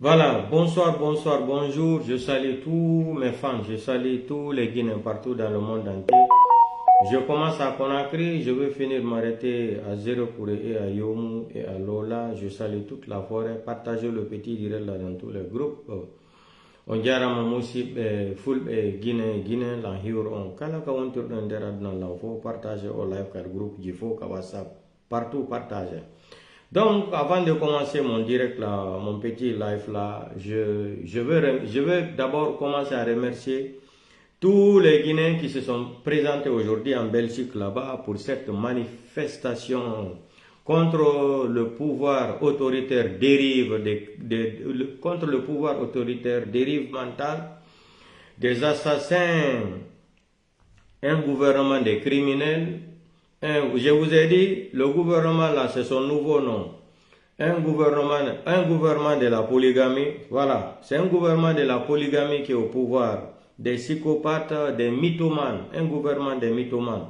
Voilà, bonsoir, bonsoir, bonjour. Je salue tous mes fans, je salue tous les Guinéens partout dans le monde entier. Je commence à Conakry, je vais finir m'arrêter à Zéro et à Yomu et à Lola. Je salue toute la forêt. Partagez le petit direct là dans tous les groupes. On dirait aussi full Guinée, la Hiro, on kala ka on tourne dans l'info, partager au live car groupe Jifo, WhatsApp, partout partager. Donc, avant de commencer mon direct là, mon petit live là, je vais d'abord commencer à remercier tous les Guinéens qui se sont présentés aujourd'hui en Belgique là-bas pour cette manifestation contre le pouvoir autoritaire contre le pouvoir autoritaire dérive mentale, des assassins, un gouvernement des criminels. Je vous ai dit, le gouvernement là, c'est son nouveau nom. Un gouvernement de la polygamie. Voilà, c'est un gouvernement de la polygamie qui est au pouvoir. Des psychopathes, des mythomanes. Un gouvernement des mythomanes.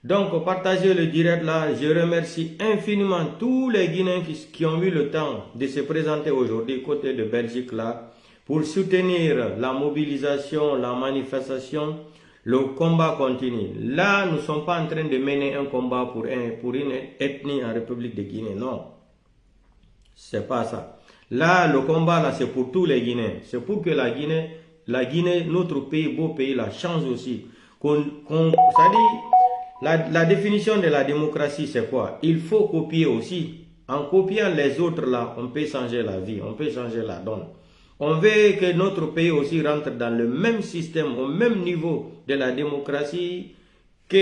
Donc, partagez le direct là. Je remercie infiniment tous les Guinéens qui ont eu le temps de se présenter aujourd'hui côté de Belgique là pour soutenir la mobilisation, la manifestation. Le combat continue. Là, nous ne sommes pas en train de mener un combat pour une ethnie en République de Guinée. Non. C'est pas ça. Là, le combat, là, c'est pour tous les Guinéens. C'est pour que la Guinée, notre pays, beau pays, là, change aussi. La définition de la démocratie, c'est quoi? Il faut copier aussi. En copiant les autres, là, on peut changer la vie, on peut changer la donne. On veut que notre pays aussi rentre dans le même système, au même niveau de la démocratie à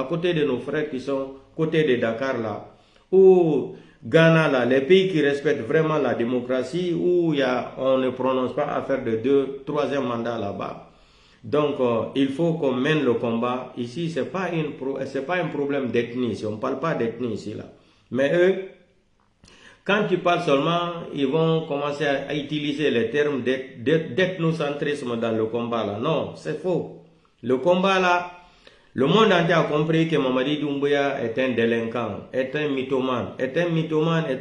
côté de nos frères qui sont côté de Dakar là, ou Ghana là, les pays qui respectent vraiment la démocratie, où on ne prononce pas à faire de troisième mandat là-bas. Donc, il faut qu'on mène le combat. Ici, c'est pas un problème d'ethnie, on ne parle pas d'ethnie ici là. Mais eux, quand tu parles seulement, ils vont commencer à utiliser les termes d'ethnocentrisme dans le combat là. Non, c'est faux. Le combat là, le monde entier a compris que Mamadi Doumbouya est un délinquant, est un mythomane, est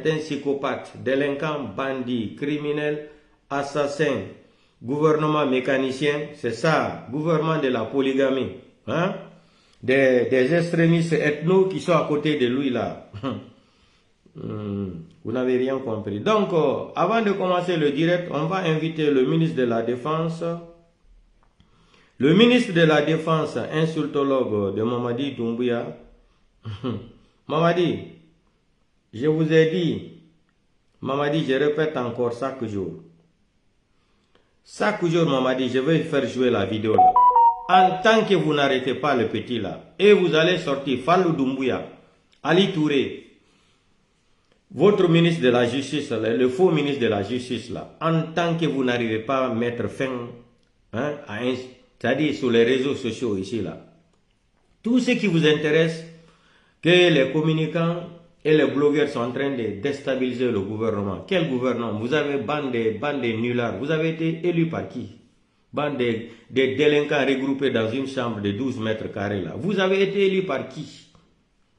un psychopathe, délinquant, bandit, criminel, assassin, gouvernement mécanicien, c'est ça, gouvernement de la polygamie, hein? Des extrémistes ethno qui sont à côté de lui là. Vous n'avez rien compris. Donc, avant de commencer le direct, on va inviter le ministre de la Défense. Le ministre de la Défense, insultologue de Mamadi Doumbouya. Mamadi, je vous ai dit, Mamadi, je répète encore chaque jour. Chaque jour, Mamadi, je vais faire jouer la vidéo là. En tant que vous n'arrêtez pas le petit là, et vous allez sortir Fallou Doumbouya, Ali Touré, votre ministre de la Justice, le faux ministre de la Justice là, en tant que vous n'arrivez pas à mettre fin, hein, c'est-à-dire sur les réseaux sociaux ici là, tout ce qui vous intéresse, que les communicants et les blogueurs sont en train de déstabiliser le gouvernement. Quel gouvernement? Vous avez bande de nullards. Vous avez été élu par qui? Bande de délinquants regroupés dans une chambre de 12 mètres carrés là. Vous avez été élu par qui?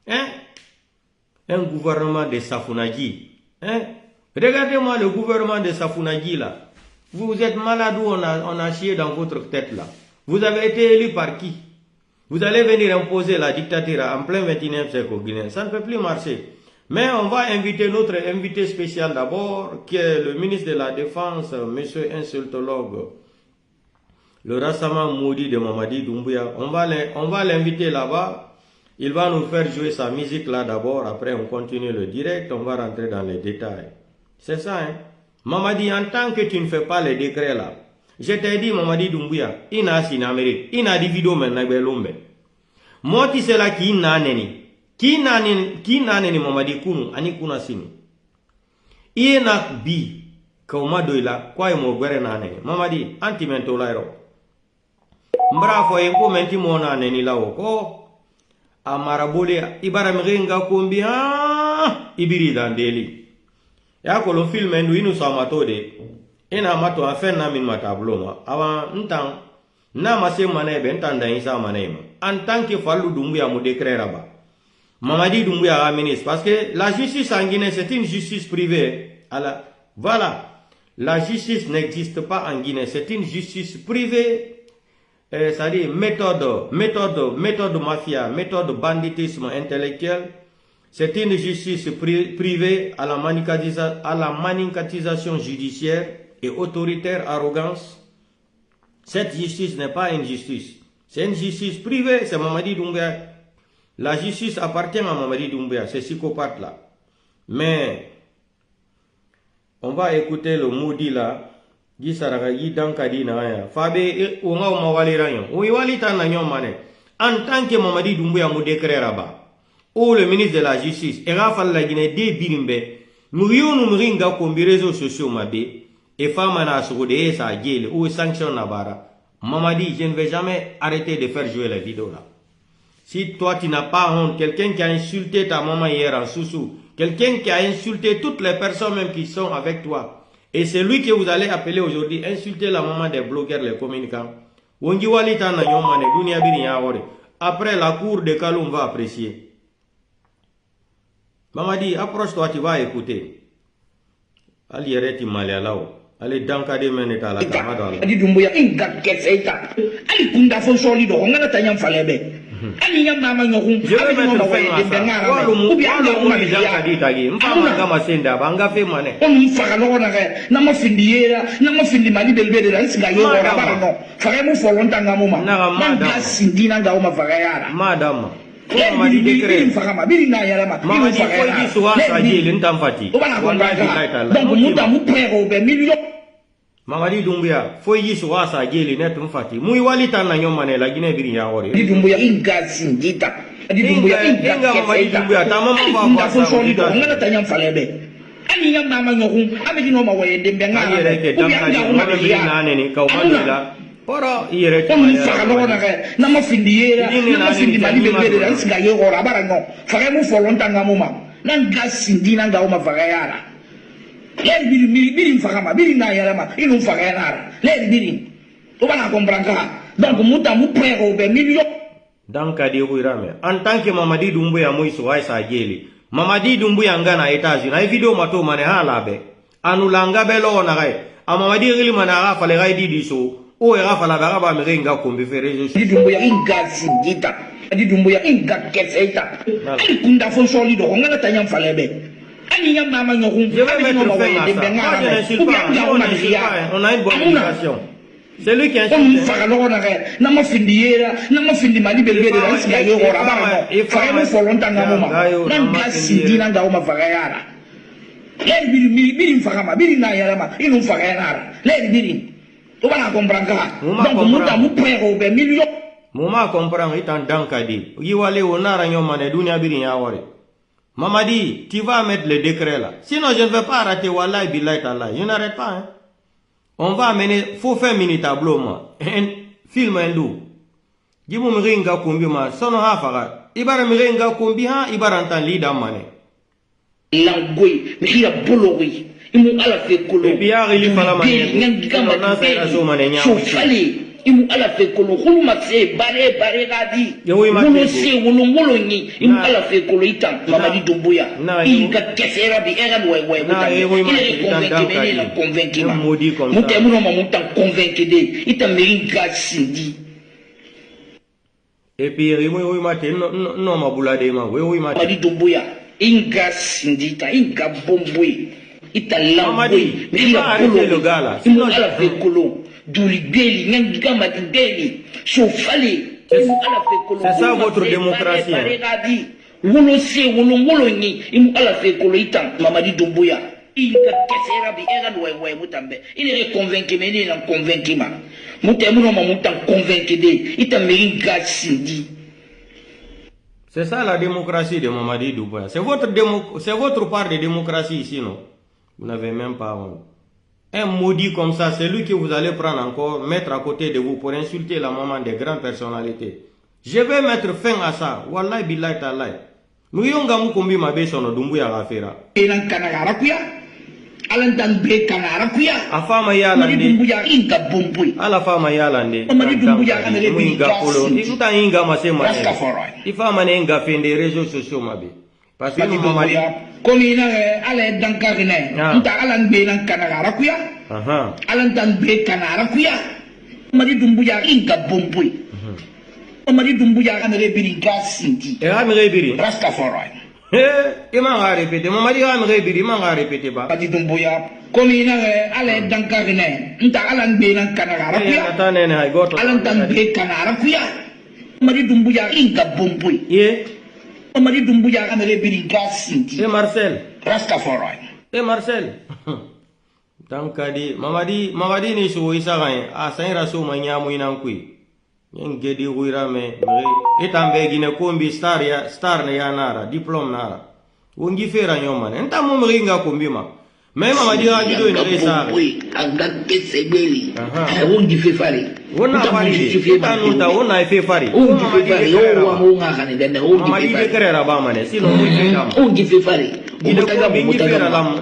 Hein? Un gouvernement de Safounagi. Hein? Regardez-moi le gouvernement de Safounagi là. Vous êtes malade ou on a chié dans votre tête là. Vous avez été élu par qui? Vous allez venir imposer la dictature en plein 21e siècle au Guinée. Ça ne peut plus marcher. Mais on va inviter notre invité spécial d'abord, qui est le ministre de la Défense, monsieur insultologue, le rassemblement maudit de Mamadi Doumbouya. On va l'inviter là-bas. Il va nous faire jouer sa musique là d'abord. Après, on continue le direct. On va rentrer dans les détails. C'est ça, hein. Mamadi, en tant que tu ne fais pas les décrets là, je t'ai dit, Mamadi Doumbouya, il n'a pas en Amérique. Il n'a pas de vidéo maintenant. Moi, tu sais là qui n'a neni. Qui n'a neni Mamadi Kounou, ani Kouna Sini. Il n'a bi, comme doila, quoi mo gwere na neni. Mamadi, anti-mento lairo. Mbra fo yenko menti mo na neni la ko. Amarabole, ibara mringa kumbi, ibiri dandeli. Yako lo film endu inu sa matode. Ina mato afen na min matablo awa ntang na mase manebe ntanda isa manema en tant que Fallou Doumbouya mu décret raba Mamadi Doumbouya a ministre. Parce que la justice en Guinée, c'est une justice privée. Voilà. La justice n'existe pas en Guinée. C'est une justice privée. C'est-à-dire méthode mafia, méthode banditisme intellectuel. C'est une justice privée à la manicatisation judiciaire et autoritaire arrogance. Cette justice n'est pas une justice. C'est une justice privée. C'est Mamadi Doumbouya. La justice appartient à Mamadi Doumbouya, ces psychopathes-là. Mais, on va écouter le maudit là. En tant que Mamadi Doumbouya mou décret rabat, ou le ministre de la Justice, et Rafal la Guinée de Birimbe, Mouriou nous ringa comme réseaux sociaux mabé, et Famana Soudé, sa gueule, ou sanction Nabara. Mamadi, je ne vais jamais arrêter de faire jouer la vidéo là. Si toi tu n'as pas honte, quelqu'un qui a insulté ta maman hier en Soussou, quelqu'un qui a insulté toutes les personnes même qui sont avec toi, et c'est lui que vous allez appeler aujourd'hui, insulter la maman des blogueurs, les communicants. Après la cour de Kalou, on va apprécier. Mamadi, approche-toi, tu vas écouter. Ali Yereti Malialao. Allez, Dankade Meneta la Kamada. Ali Doumbouya, Inga Keseta. Ali Kunda Fosolido, on a Tayam Falebe. Ali Yamama Yokum, je vais mettre fin à ça. On Faralona, Nama Findiera, Nama Findimani Belvede, Faremo for Lontangamuma, Manga Sindina Gauma Farayara. Madame. Mamadi Doumbouya, faut y soit sa gueule net fati. Mouy walita na nyomane la Guinée biri ya ore. Di Doumbouya inga sindita. Di Doumbouya inga Mamadi Doumbouya tamama ba ba sa ngana tanyam falebe. Ani nyam mama ngokum, abi di no ma waye dembe ngana. Ayere ke tamka di mo biri na ne ni ka umadila. Poro yere ke. On fa no na ke na ma findiera, na ma findi mali belbe de nsinga ye ora barango. Fare mu folontanga muma. Nanga sindina nga uma vagayara. Let birim fagama, birim na yarama, inum fagayara. Let birim. Tu vas comprendre. Donc, muta mu prego be million. Donc, à dire en tant que Mamadi Doumbouya mouy soit sa gueule. Mamadi Doumbouya ngana États-Unis. Na vidéo mato mane halabe. Anulanga belo na gai. A Mamadi rili manara fale gai di diso. O era fala baraba merenga kombe ferezo. Di Doumbouya inga sindita. Di Doumbouya inga keseta. Ali kunda fon solido ngana tanyam falebe. Je vais mettre fin à ça. Moi, je n'insulte pas. On a une bonne éducation. C'est lui qui insulte. Mouma comprend, il t'en dankadi. Yiwale onara nyomane dunia biri yawari. Mamadi, tu vas mettre le décret là. Sinon, je ne vais pas arrêter. Wallahi, billahi, tallahi. Je n'arrête pas. Hein. On va amener, faut faire mini tableau, moi. Un film hindou. Dis-moi, m'ringa kumbi, ma. Sono hafara. Ibara m'ringa kumbi, ha. Ibara entan lida, mane. Langui, m'ira bolori. Imu ala fe kolo. Et puis, il fallait mane. On a fait la somme, mane. Chofali. Imu ala fe kolo hulu makse bare gadi wolo se wolo ngolo ni imu ala fe kolo itam Mamadi Doumbouya inga kesera bi era we il est convaincu muta muno mamuta convaincu de itam meringa sindi et puis oui mate non mabula de ma oui mate Mamadi Doumbouya inga sindi ta inga bombwe italambwe mira le gars là imu ala fe kolo Douli Beli, Nangama Beli, Chofali, c'est ça votre démocratie. Wolo se wolo ni, imu ala fe kolo itam, Mamadi Doumbouya. Il kasera bi era we mutambe. Il est convaincu mais il est convaincu ma. Mutemu no mamutan convaincu de, itam meringa sindi. C'est ça la démocratie de Mamadi Doumbouya. C'est votre part de démocratie ici, non? Vous n'avez même pas honte. Un maudit comme ça, c'est lui que vous allez prendre encore, mettre à côté de vous pour insulter la maman des grandes personnalités. Je vais mettre fin à ça. Wallahi billahi ta'ala. Nous yonga mukumbi mabe sono Doumbouya gafera. Enan kanagara kuya. alantan be kanara kuya afama yala Mamadi Doumbouya inga bombui ala fama yala ndi Mamadi Doumbouya kana le inga polo ikuta inga masema Rastafari ifama ne inga fende réseaux sociaux mabe parce que Mamadi komi na ala dankarine nta alan be nan kanara kuya alantan be kanara kuya Mamadi Doumbouya inga bombui Mamadi Doumbouya kana le biri gasinti amire biri Rastafari ima nga répété Mamadi amire biri ima nga répété ba Mamadi Doumbouya komi na ala dankarine nta alan be nan kanara kuya atanene hay goto alantan be kanara kuya Mamadi Doumbouya inga bombui Mamadi Doumbouya kana le biri gasinti Marcel Rastafari Marcel tankadi Mamadi ni so isa gain a saira so manya mu inan kui ngedi guira me etambe gine kombi star na ya nara diplôme nara wongi fera nyoma enta mo mringa kombi ma mais Mamadi ha gido ina resa anga kesebeli wongi fefari wona fari tanuta wona fefari wongi fefari wa mo ngaka ne dende wongi Mamadi be kerera ba mane sino mo fera wongi fefari Umutaga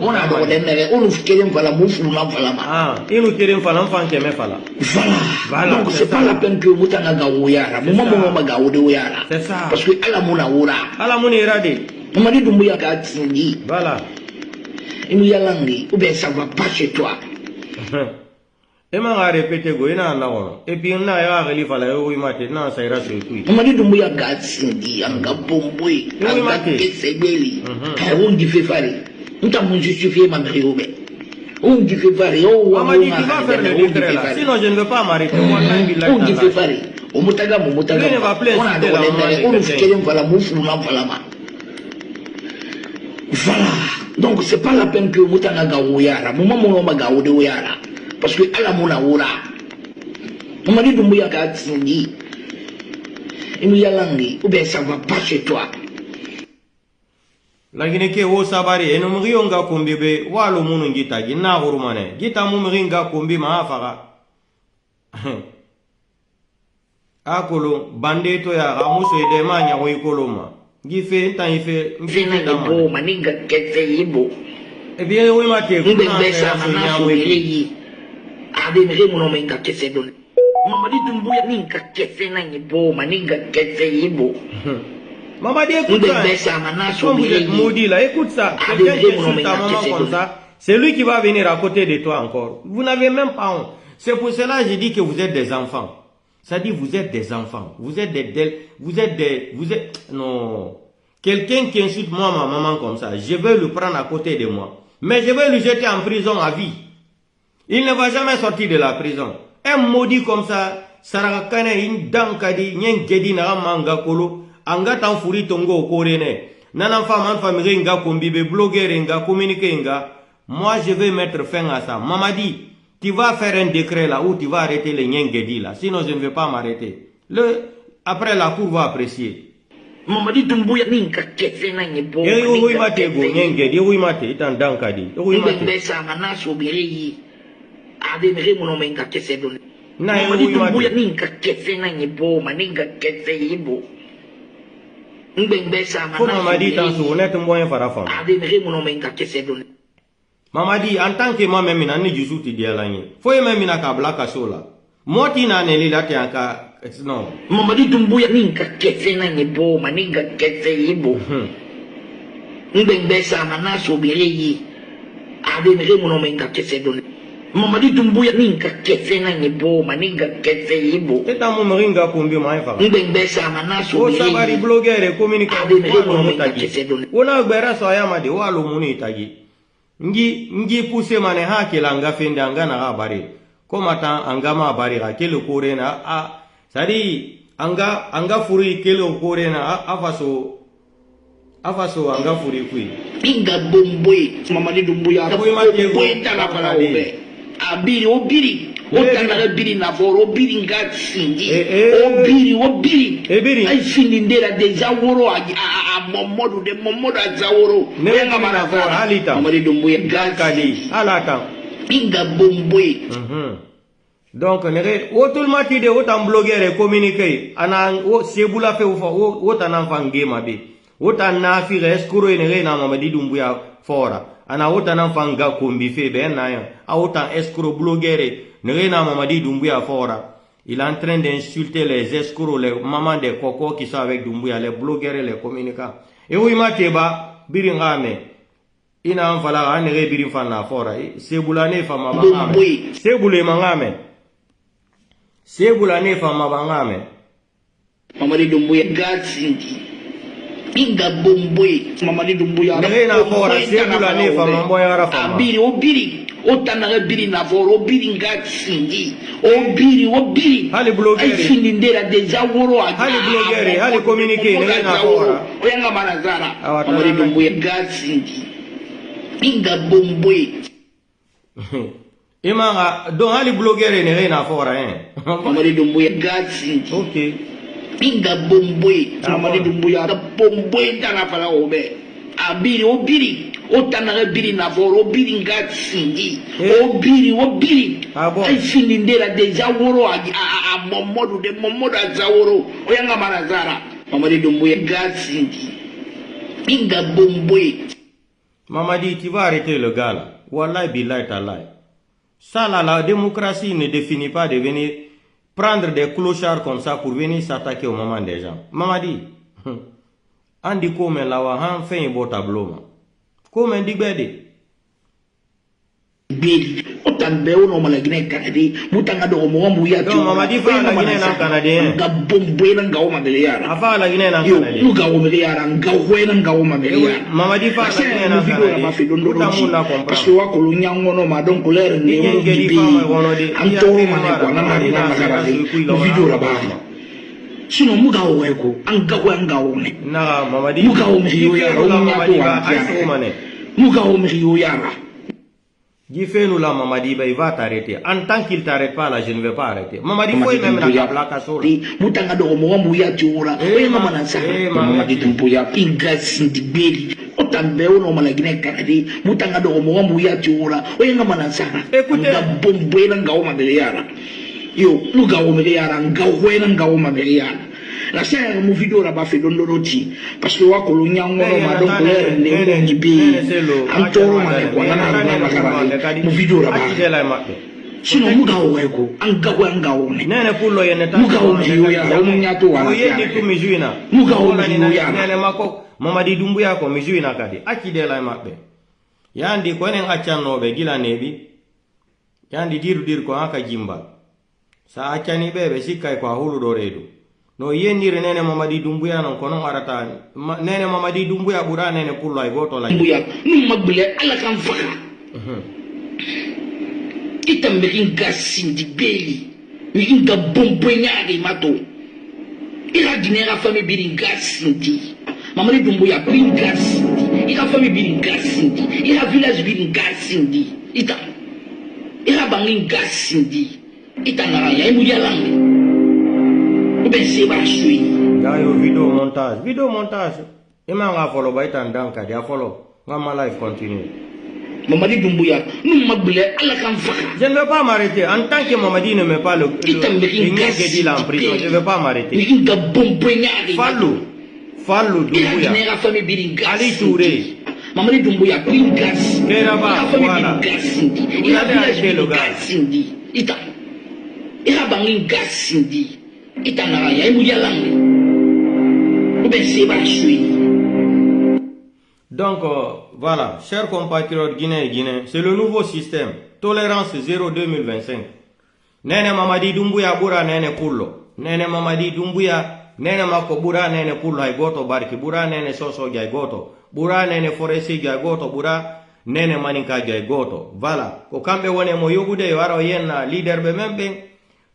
ona do dende onu fikere mfala mufu na mfala ma inu kere mfala mfanke me fala voilà donc c'est pas la peine que mutanga gawuyara mo mo magawude uyara parce que ala muna wura ala muna irade Mamadi Doumbouya ga tindi voilà imu yalangi ou bien ça va pas chez toi ema nga répéter go ina na wono et puis na ya gali fala yo imate na saira so kui Mamadi Doumbouya ga tindi anga bomboi anga kesebeli wongi fefari nta mo justifier ma mériobe wongi fefari Mamadi tu vas faire le décret là sinon je ne veux pas m'arrêter wallahi billahi wongi fefari omutaga ona do dende onu fikere mfala mufu na mfala ma voilà donc c'est pas la peine que mutanga gawuyara mo mo magawude uyara parce que ala muna wura Mamadi Doumbouya ga tindi imu yalangi ou bien ça va pas chez toi lakini ke wo sabari eno mriyo nga kombi be walo munu ngita gina hurumane gita mu mringa kombi ma afaka akolo bandeto ya ramuso ede manya wo ikoloma gife tan ife mfina ibo maninga kete ibo e bien wo mate ko na besa na so yi ade me mo menga kese don Mamadi Doumbouya ninga kese na ibo maninga kese ibo Mamadi écoute ça. Comme vous êtes maudit là, écoute ça. Quelqu'un qui insulte ta maman comme ça, c'est lui qui va venir à côté de toi encore. Vous n'avez même pas honte. C'est pour cela que je dis que vous êtes des enfants. Ça dit vous êtes des enfants. Vous êtes non. Quelqu'un qui insulte moi, ma maman comme ça, je vais le prendre à côté de moi. Mais je vais le jeter en prison à vie. Il ne va jamais sortir de la prison. Un maudit comme ça, Sarakane, in dankadi, nyen gedi na manga kolo. Anga tan furi tongo korene nana femme famille nga kombi be blogueur nga communiquer nga moi je vais mettre fin à ça. Mamadi, tu vas faire un décret là où tu vas arrêter les nyengedi là, sinon je ne vais pas m'arrêter. Après la cour va apprécier. Mamadi Doumbouya ninka kese na nyebo oui mate go nyengedi oui mate tan dankadi oui mate besa mana sobiri ade mere mo menga kese don na Mamadi Doumbouya ninka kese na nyebo maninga kese yibo Mamadi dans ce honnête moyen farafam. Mamadi en tant que moi même n'a ni jusu ti dialanye. Faut même na kabla kasola. Moti na neli la te anka non. Mamadi Doumbouya ninka kese na nyebo maninga kese yibo. Mbembesa mana sobiri ade mere mo menga kese don. Mamadi Doumbouya ninka kese na nyebo maninga kese yibo. Eta mo mringa kombi mai fa. Mbembesa mana sobiri. O sabari blogueur communiquer. Wona gbera so ayama de walo muni tagi. Ngi pousse mane ha kela nga fende anga na habari. Komata anga ma habari ga kele korena a sari anga furi kele korena afaso anga furi kui. Inga bomboi Mamadi Doumbouya boy tala bala obe. Abiri obiri otanga biri na foro obiri ngatsingi obiri ai finindera deja woro a momodo de momodo azaworo nenga mana fora alita Mamadi Doumbouya gankadi alata inga bomboi donc nere wotul mati de wotam blogueur communiquer ana wo sebula fe wo tanan fange mabe wotan na fi escrow nere na Mamadi Doumbouya fora ana autant fanga kombi fe ben na a autant escroc blogueur ne na Mamadi Doumbouya fora. Il est en train d'insulter les escrocs, les mamans des cocos qui sont avec Doumbouya, les blogueurs et les communicants. Et oui, ma teba, biringame. Ina en fala, an nere birin fan na fora. Sebulane fa mabangame. Sebule mangame. Sebulane fa mabangame. Mamadi Doumbouya, Gatsingi. Inga Bomboy, Mamadi Doumbouya. Nere na fora, sebulane fa mamboya rafa. Abiri, obiri. Otanaga biri na foro, obiri Gatsingi. Obiri. Hali blogueur. Fini ndera deja woro. Hali blogueur, hali communiquer, nere na fora. Oyanga manazara. Mamadi Doumbouya, Gatsingi. Inga Bomboy. Imanga, donc hali blogueur nere na fora, Mamadi Doumbouya, Gatsingi. Ok. Inga Bomboy. Mamadi Doumbouya, Bomboy dana fala obe. Abiri, obiri. Otanaga biri na foro, obiri Gatsingi. Obiri. Ay fini ndera deja woro a Momodu de Momodu azaworo. Oyanga manazara. Mamadi Doumbouya, Gatsingi. Inga Bomboy. Mamadi, tu vas arrêter le gars là. Wallahi billahi talai. Ça là, la démocratie ne définit pas de venir prendre des clochards comme ça pour venir s'attaquer au moment des gens. Mamadi, andi comme la wa han fait un beau tableau ma. Comme digbede. Bili, otambe ono malagine kanadi, mutanga do mo mu ya tu. Mamadi fa la Guinée na canadien. Nga bomboy na ngawo mamele yara. Afa la Guinée na canadien. Yo ngawo mamele yara, ngawo na ngawo mamele yara. Mamadi fa la Guinée na canadien. Parce que wa ko nyango no ma donc l'air ni mo gibi. Antoro mane ko na mari na magara di. Video la ba. Sino mugawo weko, ngawo ne. Na Mamadi. Mugawo mhiyo yara, Mamadi ba aiso mane. Mugawo mhiyo yara. Gifenu la Mamadi, il va t'arrêter. En tant qu'il t'arrête pas là, je ne vais pas arrêter. Mamadi, faut même la plaque sur lui. Mutanga do mo ya tiora. Mama na sa. Mamadi Doumbouya, Ingas Ndibeli. Otambe ono malagine kanadi. Mutanga do mo ya tiora. Ngama na sa. Écoutez, bomboy na ngawo mamele yara. Yo, ngawo mamele yara, ngawo mamele yara. La sera mu video la ba fe dondoroti parce que wa ko lo nyango no ma donc l'air ne ni bi antoro ma ne ko na makara mu video la ba sino mugawo weko ngawo ne nene pullo yene ta mugawo mi ya o nyato wa yedi tu mijuina mugawo mi ya nene mako Mamadi Doumbouya ko mijuina kadi akide la mabbe yandi ko enen accanno be gila nebi yandi dir ko aka jimba sa accani bebe sikkay ko hulu do redu no yenir nene Mamadi Doumbouya non kono arata nene Mamadi Doumbouya bura nene pullo ay goto la Doumbouya num magbele ala kan faka itam bekin gasindi beli inga bombo nyaade mato ila dinera fami birin gasindi Mamadi Doumbouya birin gasindi ila fami birin gasindi ila village birin gasindi ila bangin gasindi ita ngara ya imu yalang Gayo video montage. Ima nga follow ba itan danka dia follow. Nga ma life continue. Mamadi Doumbouya, nous magbele ala kan faka. Je ne vais pas m'arrêter. En tant que Mamadi ne met pas le dit là en prison, je ne vais pas m'arrêter. Fallou Doumbouya. Ali Touré. Mamadi Doumbouya, Pingas. Keraba, voilà. Il a arrêté le gars. Il a bangin gasindi. Donc, voilà, chers compatriotes guinéens, c'est le nouveau système. Tolérance 0 2025. Nene Mamadi Doumbouya bura nene pullo. Nene Mamadi Doumbouya, nene mako bura nene pullo ay goto barki. Bura nene soso jay goto. Bura nene foresi jay goto. Bura nene maninka jay goto. Voilà. Ko kambe wone mo yobude waro yenna leader be membe.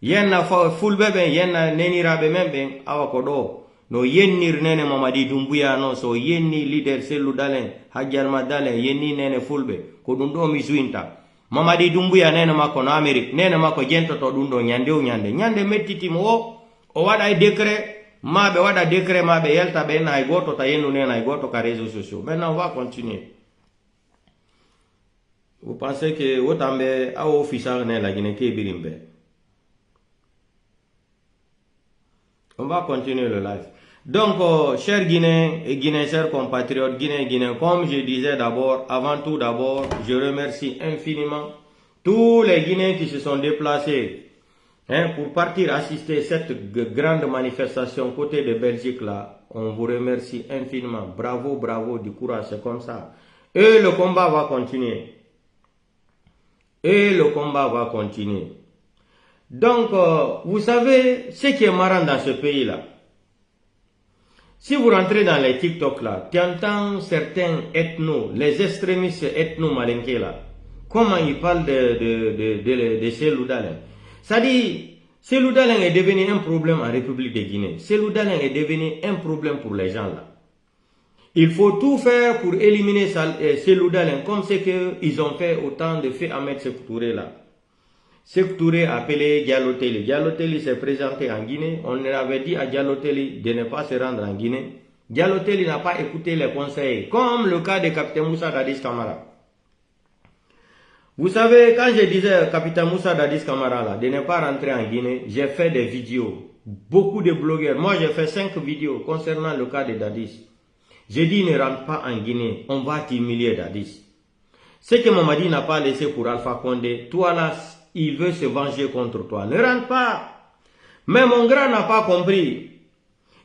Yenna fulbe ben yenna nenirabe membe awa ko do no yennir nene Mamadi Doumbouya no so yenni leader Sellu Dalen Hajjalma Dalen yenni nene fulbe ko dum do mi suinta Mamadi Doumbouya nene makko no Amerique nene makko jento to dum do nyande mettitimo o wada décret mabe wada décret mabe yelta be na goto ta yennu nena goto ka réseaux sociaux. Maintenant on va continuer. Vous pensez que wotambe a official ne la Guinée ke birimbe. On va continuer le live. Donc, chers Guinéens et Guinéens, chers compatriotes, Guinéens, comme je disais d'abord, avant tout d'abord, je remercie infiniment tous les Guinéens qui se sont déplacés pour partir assister cette grande manifestation côté de Belgique là. On vous remercie infiniment. Bravo, bravo, du courage, c'est comme ça. Et le combat va continuer. Donc, vous savez, ce qui est marrant dans ce pays-là, si vous rentrez dans les TikTok là, tu entends certains ethnos, les extrémistes ethno-malinqués là, comment ils parlent de Cellou Dalein. Ça dit, Cellou Dalein est devenu un problème en République de Guinée. Cellou Dalein est devenu un problème pour les gens là. Il faut tout faire pour éliminer Cellou Dalein, comme ce qu'ils ont fait au temps de Feu Ahmed Sékou Touré là. Sékou Touré appelé Diallo Telli. Diallo Telli s'est présenté en Guinée. On avait dit à Diallo Telli de ne pas se rendre en Guinée. Diallo Telli n'a pas écouté les conseils, comme le cas de capitaine Moussa Dadis Camara. Vous savez, quand je disais capitaine Moussa Dadis Camara là, de ne pas rentrer en Guinée, j'ai fait des vidéos. Beaucoup de blogueurs. Moi, j'ai fait 5 vidéos concernant le cas de Dadis. J'ai dit ne rentre pas en Guinée, on va t'humilier Dadis. Ce que Mamadi n'a pas laissé pour Alpha Condé, toi là, il veut se venger contre toi. Ne rentre pas. Mais mon grand n'a pas compris.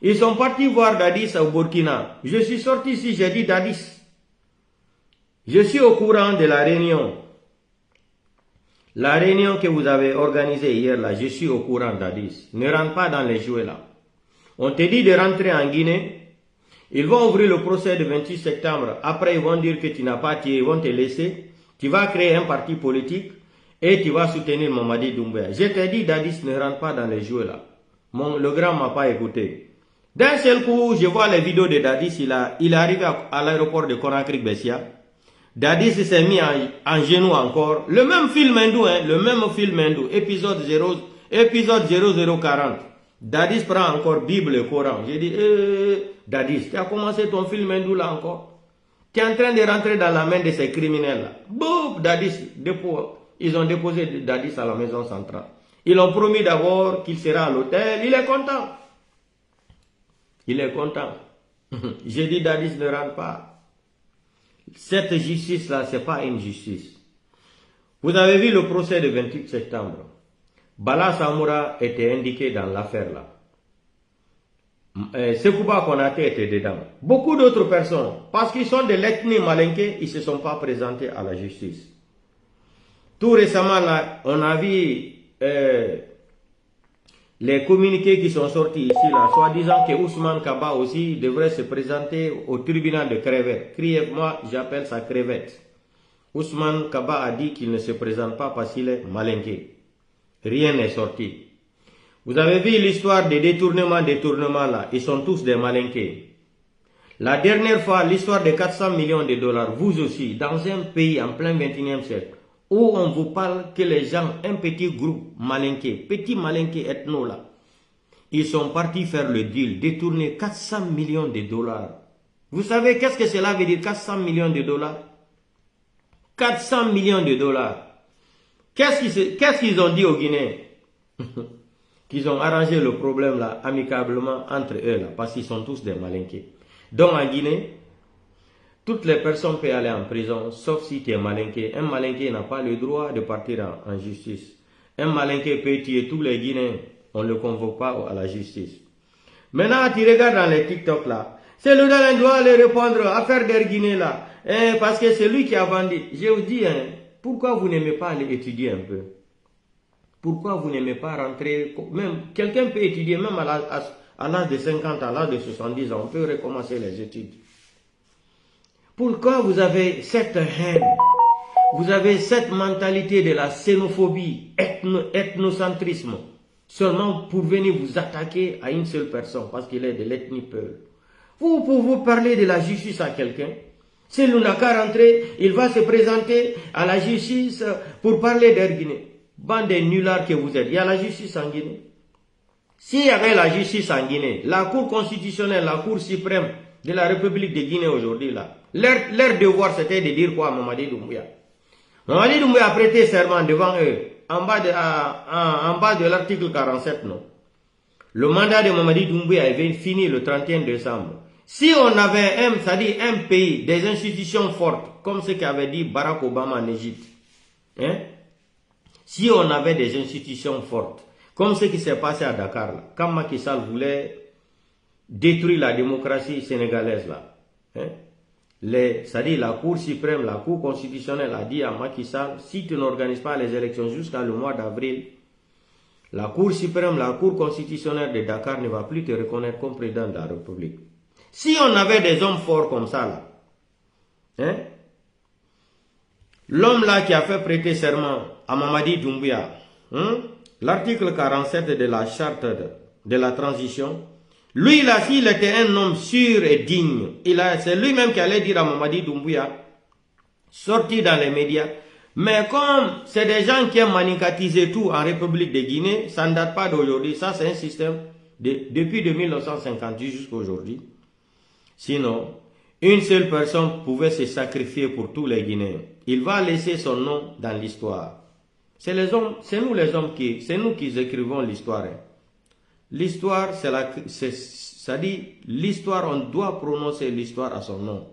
Ils sont partis voir Dadis au Burkina. Je suis sorti ici, j'ai dit Dadis. Je suis au courant de la réunion. La réunion que vous avez organisée hier là, je suis au courant Dadis. Ne rentre pas dans les jouets là. On te dit de rentrer en Guinée. Ils vont ouvrir le procès le 28 septembre. Après, ils vont dire que tu n'as pas tiré, ils vont te laisser. Tu vas créer un parti politique et tu vas soutenir Mamadi Doumbouya. Je t'ai dit, Dadis, ne rentre pas dans les jeux là. Le grand m'a pas écouté. D'un seul coup, je vois les vidéos de Dadis. Il est arrivé à l'aéroport de Conakry-Bessia. Dadis s'est mis en genou encore. Le même film hindou, épisode 0040. Dadis prend encore Bible et Coran. J'ai dit, Dadis, tu as commencé ton film hindou là encore. Tu es en train de rentrer dans la main de ces criminels là. Boum, Dadis, ils ont déposé Dadis à la maison centrale. Ils ont promis d'abord qu'il sera à l'hôtel. Il est content. J'ai dit, Dadis ne rentre pas. Cette justice là, c'est pas une justice. Vous avez vu le procès du 28 septembre. Bala Samoura était indiqué dans l'affaire là. Sekouba Konaté était dedans. Beaucoup d'autres personnes, parce qu'ils sont de l'ethnie malinké, ils ne se sont pas présentés à la justice. Tout récemment là, on a vu les communiqués qui sont sortis ici là, soi-disant que Ousmane Kaba aussi devrait se présenter au tribunal de Crevette. Moi j'appelle ça Crevette. Ousmane Kaba a dit qu'il ne se présente pas parce qu'il est malinké. Rien n'est sorti. Vous avez vu l'histoire des détournements là. Ils sont tous des malinqués. La dernière fois, l'histoire de 400 millions de dollars. Vous aussi, dans un pays en plein 21e siècle, où on vous parle que les gens, un petit groupe malinqué, petit malinqué ethno là, ils sont partis faire le deal, détourner 400 millions de dollars. Vous savez qu'est-ce que cela veut dire, 400 millions de dollars? 400 millions de dollars. Qu'est-ce qu'ils ont dit aux Guinéens? Qu'ils ont arrangé le problème là amicablement entre eux là, parce qu'ils sont tous des malinqués. Donc en Guinée, toutes les personnes peuvent aller en prison, sauf si tu es malinqué. Un malinqué n'a pas le droit de partir en justice. Un malinqué peut tuer tous les Guinéens, on ne le convoque pas à la justice. Maintenant, tu regardes dans les TikTok là, c'est le Dalein doit aller répondre à affaire d'Air Guinée là, parce que c'est lui qui a vendu. Je vous dis, pourquoi vous n'aimez pas aller étudier un peu? Pourquoi vous n'aimez pas rentrer? Même quelqu'un peut étudier, même à l'âge de 50, à l'âge de 70 ans, on peut recommencer les études. Pourquoi vous avez cette haine? Vous avez cette mentalité de la xénophobie, ethnocentrisme, seulement pour venir vous attaquer à une seule personne, parce qu'il est de l'ethnie Peul. Vous parler de la justice à quelqu'un. Si l'on n'a qu'à rentrer, il va se présenter à la justice pour parler d'Air Guinée. Bande de nullards que vous êtes, il y a la justice en Guinée. S'il y avait la justice en Guinée, la Cour constitutionnelle, la Cour suprême de la République de Guinée aujourd'hui, là, leur devoir c'était de dire quoi à Mamadi Doumbouya? Mamadi Doumbouya a prêté serment devant eux, en bas de l'article 47, non? Le mandat de Mamadi Doumbouya avait fini le 31 décembre. Si on avait c'est-à-dire un pays, des institutions fortes, comme ce qu'avait dit Barack Obama en Égypte, hein? Si on avait des institutions fortes, comme ce qui s'est passé à Dakar, là, quand Macky Sall voulait détruire la démocratie sénégalaise, là, hein? C'est-à-dire la Cour suprême, la Cour constitutionnelle a dit à Macky Sall, si tu n'organises pas les élections jusqu'à le mois d'avril, la Cour suprême, la Cour constitutionnelle de Dakar ne va plus te reconnaître comme président de la République. Si on avait des hommes forts comme ça, là, hein? L'homme là qui a fait prêter serment à Mamadi Doumbouya, hein? L'article 47 de la charte de la transition, lui là, s'il était un homme sûr et digne, c'est lui-même qui allait dire à Mamadi Doumbouya, sorti dans les médias, mais comme c'est des gens qui ont manigatisé tout en République de Guinée, ça ne date pas d'aujourd'hui, ça c'est un système depuis 1950 jusqu'à aujourd'hui. Sinon, une seule personne pouvait se sacrifier pour tous les Guinéens. Il va laisser son nom dans l'histoire. C'est nous les hommes c'est nous qui écrivons l'histoire. Hein. L'histoire, ça dit, l'histoire, on doit prononcer l'histoire à son nom.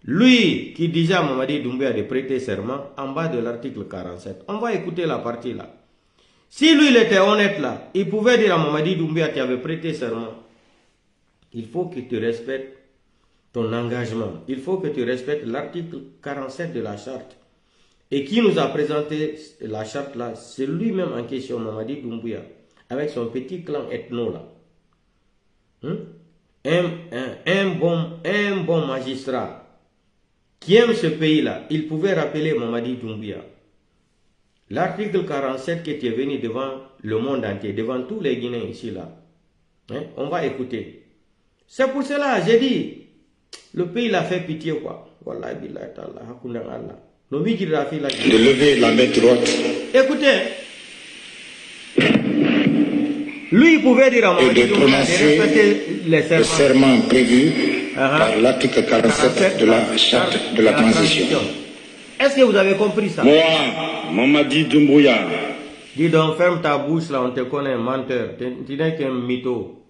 Lui qui disait à Mamadi Doumbouya de prêter serment en bas de l'article 47. On va écouter la partie là. Si lui il était honnête là, il pouvait dire à Mamadi Doumbouya qui avait prêté serment, il faut que tu respectes ton engagement. Il faut que tu respectes l'article 47 de la charte. Et qui nous a présenté la charte là, c'est lui-même en question, Mamadi Doumbouya, avec son petit clan ethno là. Un bon magistrat qui aime ce pays-là, il pouvait rappeler Mamadi Doumbouya. L'article 47 qui était venu devant le monde entier, devant tous les Guinéens ici là. Hein? On va écouter. C'est pour cela, j'ai dit, le pays l'a fait pitié quoi. De lever la main droite. Écoutez, lui il pouvait dire à Mamadi Doumbouya de respecter les serments prévus par l'article 47 de la charte de la transition. Est-ce que vous avez compris ça? Moi, Mamadi Doumbouya. Dis donc, ferme ta bouche là, on te connaît, menteur. Tu n'es qu'un mytho.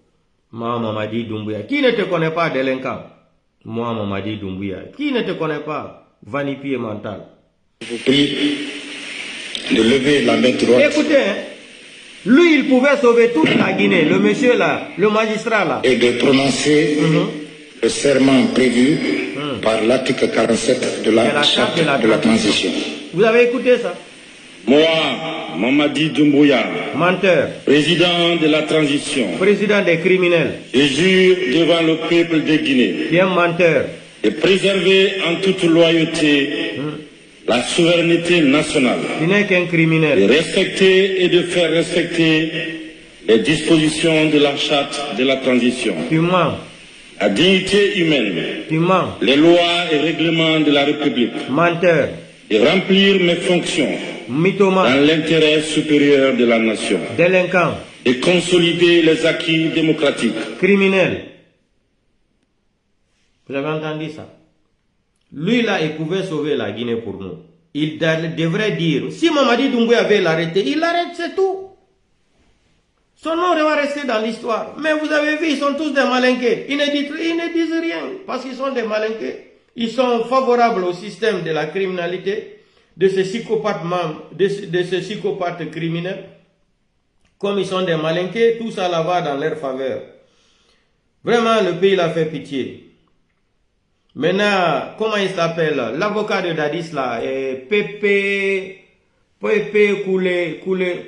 Moi, Mamadi Doumbouya. Qui ne te connaît pas, délinquant? Moi, Mamadi Doumbouya. Qui ne te connaît pas? Vanipier mental. Je vous prie de lever la main droite. Écoutez, hein, lui, il pouvait sauver toute la Guinée, le monsieur là, le magistrat là. Et de prononcer le serment prévu par l'article 47 de la charte de la transition. Vous avez écouté ça? Moi, Mamadi Doumbouya, menteur, président de la transition, président des criminels, je jure devant le peuple de Guinée, qui est menteur, de préserver en toute loyauté la souveraineté nationale, qui n'est qu'un criminel, de respecter et de faire respecter les dispositions de la charte de la transition, tu mens, la dignité humaine, tu mens, les lois et règlements de la République, menteur, de remplir mes fonctions mythomane, dans l'intérêt supérieur de la nation, délinquant, de consolider les acquis démocratiques, criminel. Vous avez entendu ça? Lui là, il pouvait sauver la Guinée pour nous. Il devrait dire, si Mamadi Doumbouya avait l'arrêté, il l'arrête, c'est tout. Son nom va rester dans l'histoire. Mais vous avez vu, ils sont tous des malinqués. Ils ne disent rien parce qu'ils sont des malinqués. Ils sont favorables au système de la criminalité, de ces psychopathes criminels. Comme ils sont des malinqués, tout ça là va dans leur faveur. Vraiment, le pays l'a fait pitié. Maintenant, comment il s'appelle? L'avocat de Dadis là, Pépé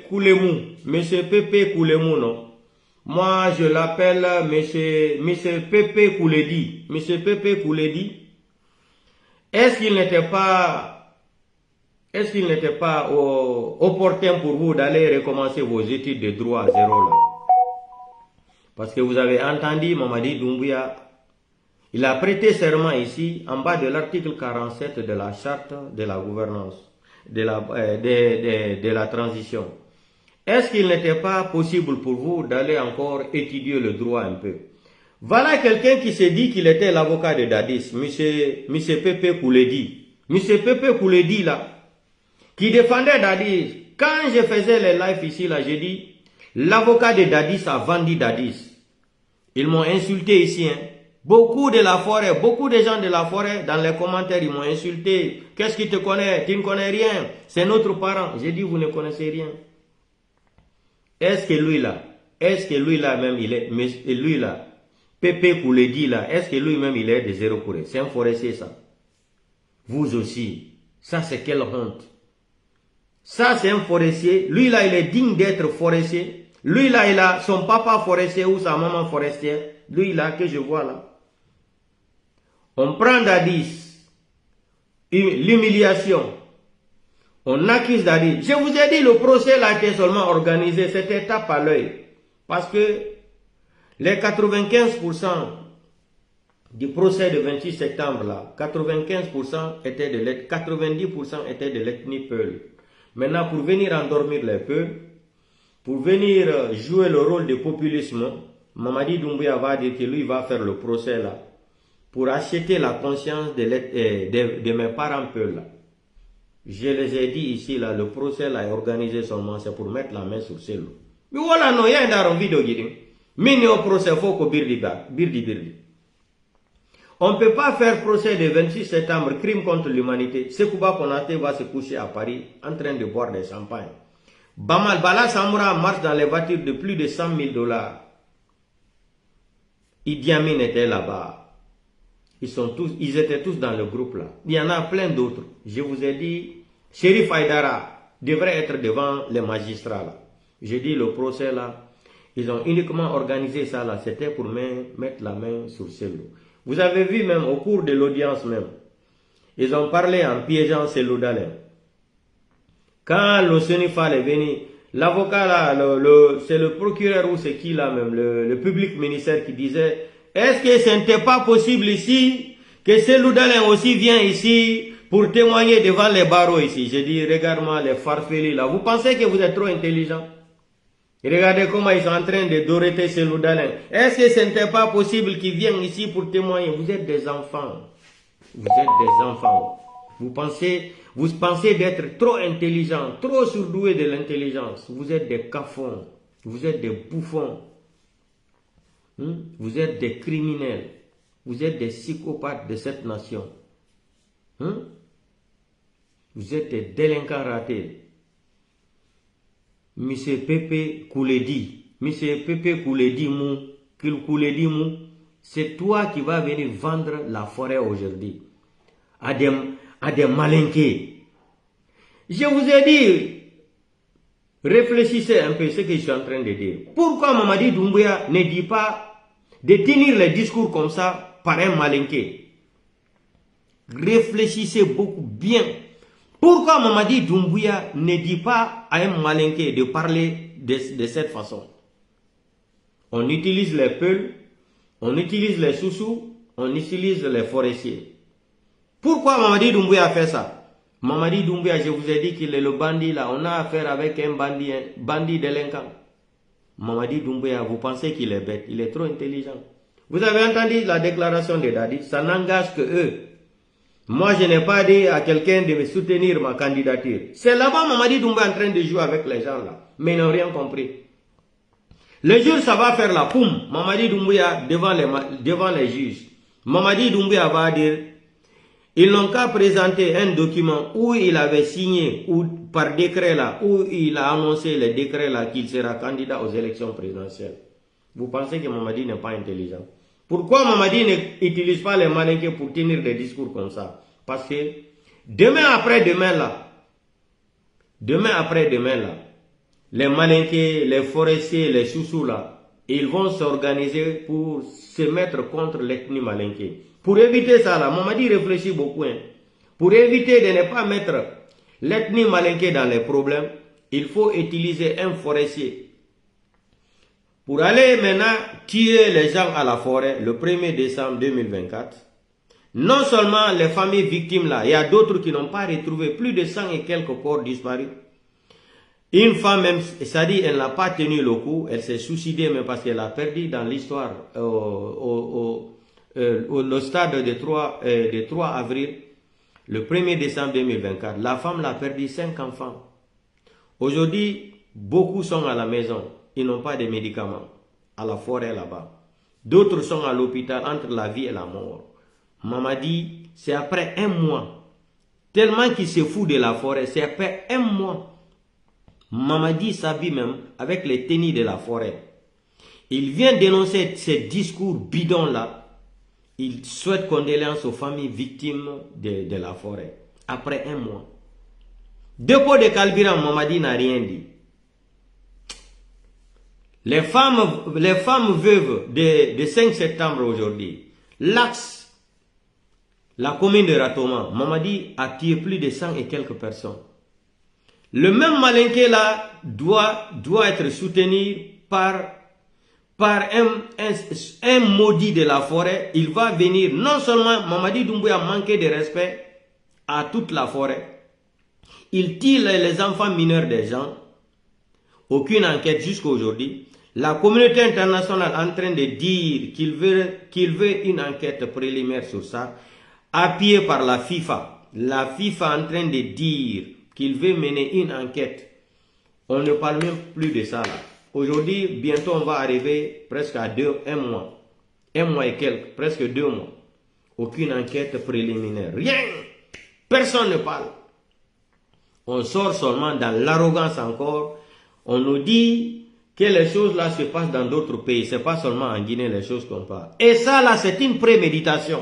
Koulemou. Monsieur Pépé Koulemou, non? Moi, je l'appelle Monsieur Pépé Kouledi. Monsieur Pépé Kouledi. Est-ce qu'il n'était pas opportun pour vous d'aller recommencer vos études de droit à zéro là? Parce que vous avez entendu Mamadi Doumbouya, il a prêté serment ici, en bas de l'article 47 de la charte de la gouvernance, de la transition. Est-ce qu'il n'était pas possible pour vous d'aller encore étudier le droit un peu? Voilà quelqu'un qui s'est dit qu'il était l'avocat de Dadis, monsieur Pépé Kouledi. Monsieur Pépé Kouledi là, qui défendait Dadis. Quand je faisais les lives ici là, j'ai dit, L'avocat de Dadis a vendu Dadis. Ils m'ont insulté ici. Hein. Beaucoup de la forêt, beaucoup de gens de la forêt, dans les commentaires, ils m'ont insulté. Qu'est-ce qui te connaît? Tu ne connais rien. C'est notre parent. J'ai dit, vous ne connaissez rien. Est-ce que lui-là même, il est, mais lui-là, Pépé Kouledi là, est-ce que lui-même il est de zéro Corée? C'est un forestier ça. Vous aussi. Ça c'est quelle honte. Ça c'est un forestier. Lui là il est digne d'être forestier. Lui là il a son papa forestier ou sa maman forestière. Lui là que je vois là. On prend Dadis. L'humiliation. On accuse Dadis. Je vous ai dit le procès là était seulement organisé. C'était tape à l'œil. Parce que les 95% du procès de 28 septembre, là, 95% étaient de l'ethnie, 90% étaient de l'ethnie Peul. Maintenant, pour venir endormir les Peuls, pour venir jouer le rôle de populisme, Mamadi Doumbouya va dire que lui va faire le procès là, pour acheter la conscience de mes parents Peul. Là. Je les ai dit ici, là, le procès là est organisé seulement, c'est pour mettre la main sur ces lots. Mais voilà, non, il y a un vidéo qui dit. Mini au procès, faut que birdi. On ne peut pas faire procès le 26 septembre, crime contre l'humanité. Sekouba Konaté va se coucher à Paris en train de boire des champagnes. Bala Samoura marche dans les voitures de plus de 100 000 $. Idi Amin était là-bas. Ils étaient tous dans le groupe là. Il y en a plein d'autres. Je vous ai dit, Chérif Aïdara devrait être devant les magistrats là. J'ai dit le procès là. Ils ont uniquement organisé ça là, c'était pour mettre la main sur Cellou. Vous avez vu même au cours de l'audience même, ils ont parlé en piégeant Cellou Dalein. Quand le Sénifal est venu, l'avocat là, c'est le procureur ou c'est qui là même, le public ministère qui disait, est-ce que ce n'était pas possible ici, que Cellou Dalein aussi vient ici pour témoigner devant les barreaux ici? J'ai dit, regarde-moi les farfelus là, vous pensez que vous êtes trop intelligent? Regardez comment ils sont en train de doreter Cellou Dalein. Est-ce que ce n'était pas possible qu'ils viennent ici pour témoigner? Vous êtes des enfants. Vous êtes des enfants. Vous pensez d'être trop intelligent, trop surdoué de l'intelligence. Vous êtes des cafons. Vous êtes des bouffons. Vous êtes des criminels. Vous êtes des psychopathes de cette nation. Vous êtes des délinquants ratés. Monsieur Pépé Kouledi, c'est toi qui vas venir vendre la forêt aujourd'hui à des malinqués. Je vous ai dit, réfléchissez un peu ce que je suis en train de dire. Pourquoi Mamadi Doumbouya ne dit pas de tenir les discours comme ça par un malinqué? Réfléchissez beaucoup bien. Pourquoi Mamadi Doumbouya ne dit pas à un malinqué de parler de cette façon? On utilise les Peuls, on utilise les Soussous, on utilise les forestiers. Pourquoi Mamadi Doumbouya a fait ça? Mamadi Doumbouya, je vous ai dit qu'il est le bandit là. On a affaire avec un bandit délinquant. Mamadi Doumbouya, vous pensez qu'il est bête? Il est trop intelligent. Vous avez entendu la déclaration de Dadi? Ça n'engage que eux. Moi, je n'ai pas dit à quelqu'un de me soutenir ma candidature. C'est là-bas Mamadi Doumbouya en train de jouer avec les gens là. Mais ils n'ont rien compris. Le jour, ça va faire la poum. Mamadi Doumbouya devant les juges. Mamadi Doumbouya va dire, ils n'ont qu'à présenter un document où il avait signé, ou par décret là, où il a annoncé le décret là qu'il sera candidat aux élections présidentielles. Vous pensez que Mamadi n'est pas intelligent? Pourquoi Mamadi n'utilise pas les malinqués pour tenir des discours comme ça? Parce que demain après-demain là, les malinqués, les forestiers, les soussous là, ils vont s'organiser pour se mettre contre l'ethnie malinquée. Pour éviter ça là, Mamadi réfléchit beaucoup. Pour éviter de ne pas mettre l'ethnie malinquée dans les problèmes, il faut utiliser un forestier. Pour aller maintenant tuer les gens à la forêt le 1er décembre 2024, non seulement les familles victimes là, il y a d'autres qui n'ont pas retrouvé plus de 100 et quelques corps disparus. Une femme même, ça dit, elle n'a pas tenu le coup, elle s'est suicidée mais parce qu'elle a perdu dans l'histoire le stade de 3 avril, le 1er décembre 2024. La femme l'a perdu 5 enfants. Aujourd'hui, beaucoup sont à la maison. ils n'ont pas de médicaments à la forêt là-bas. D'autres sont à l'hôpital entre la vie et la mort. Mamadi, c'est après un mois. Tellement qu'il se fout de la forêt, c'est après un mois. Mamadi s'habille même avec les tenues de la forêt. Il vient dénoncer ces discours bidons-là. Il souhaite condoléances aux familles victimes de la forêt. Après un mois. Dépôt de carburant, Mamadi n'a rien dit. Les femmes veuves de 5 septembre aujourd'hui, l'axe, la commune de Ratoma, Mamadi a tué plus de 100 et quelques personnes. Le même Malinké là doit être soutenu par un maudit de la forêt. Il va venir, non seulement Mamadi Doumbouya a manqué de respect à toute la forêt, il tire les enfants mineurs des gens, aucune enquête jusqu'à aujourd'hui. La communauté internationale est en train de dire qu'il veut une enquête préliminaire sur ça, appuyée par la FIFA. La FIFA est en train de dire qu'il veut mener une enquête. On ne parle même plus de ça là. Aujourd'hui, bientôt on va arriver presque à un mois. Un mois et quelques, presque 2 mois. Aucune enquête préliminaire. Rien. Personne ne parle. On sort seulement dans l'arrogance encore. On nous dit que les choses là se passent dans d'autres pays. Ce n'est pas seulement en Guinée les choses qu'on parle. Et ça là, c'est une préméditation.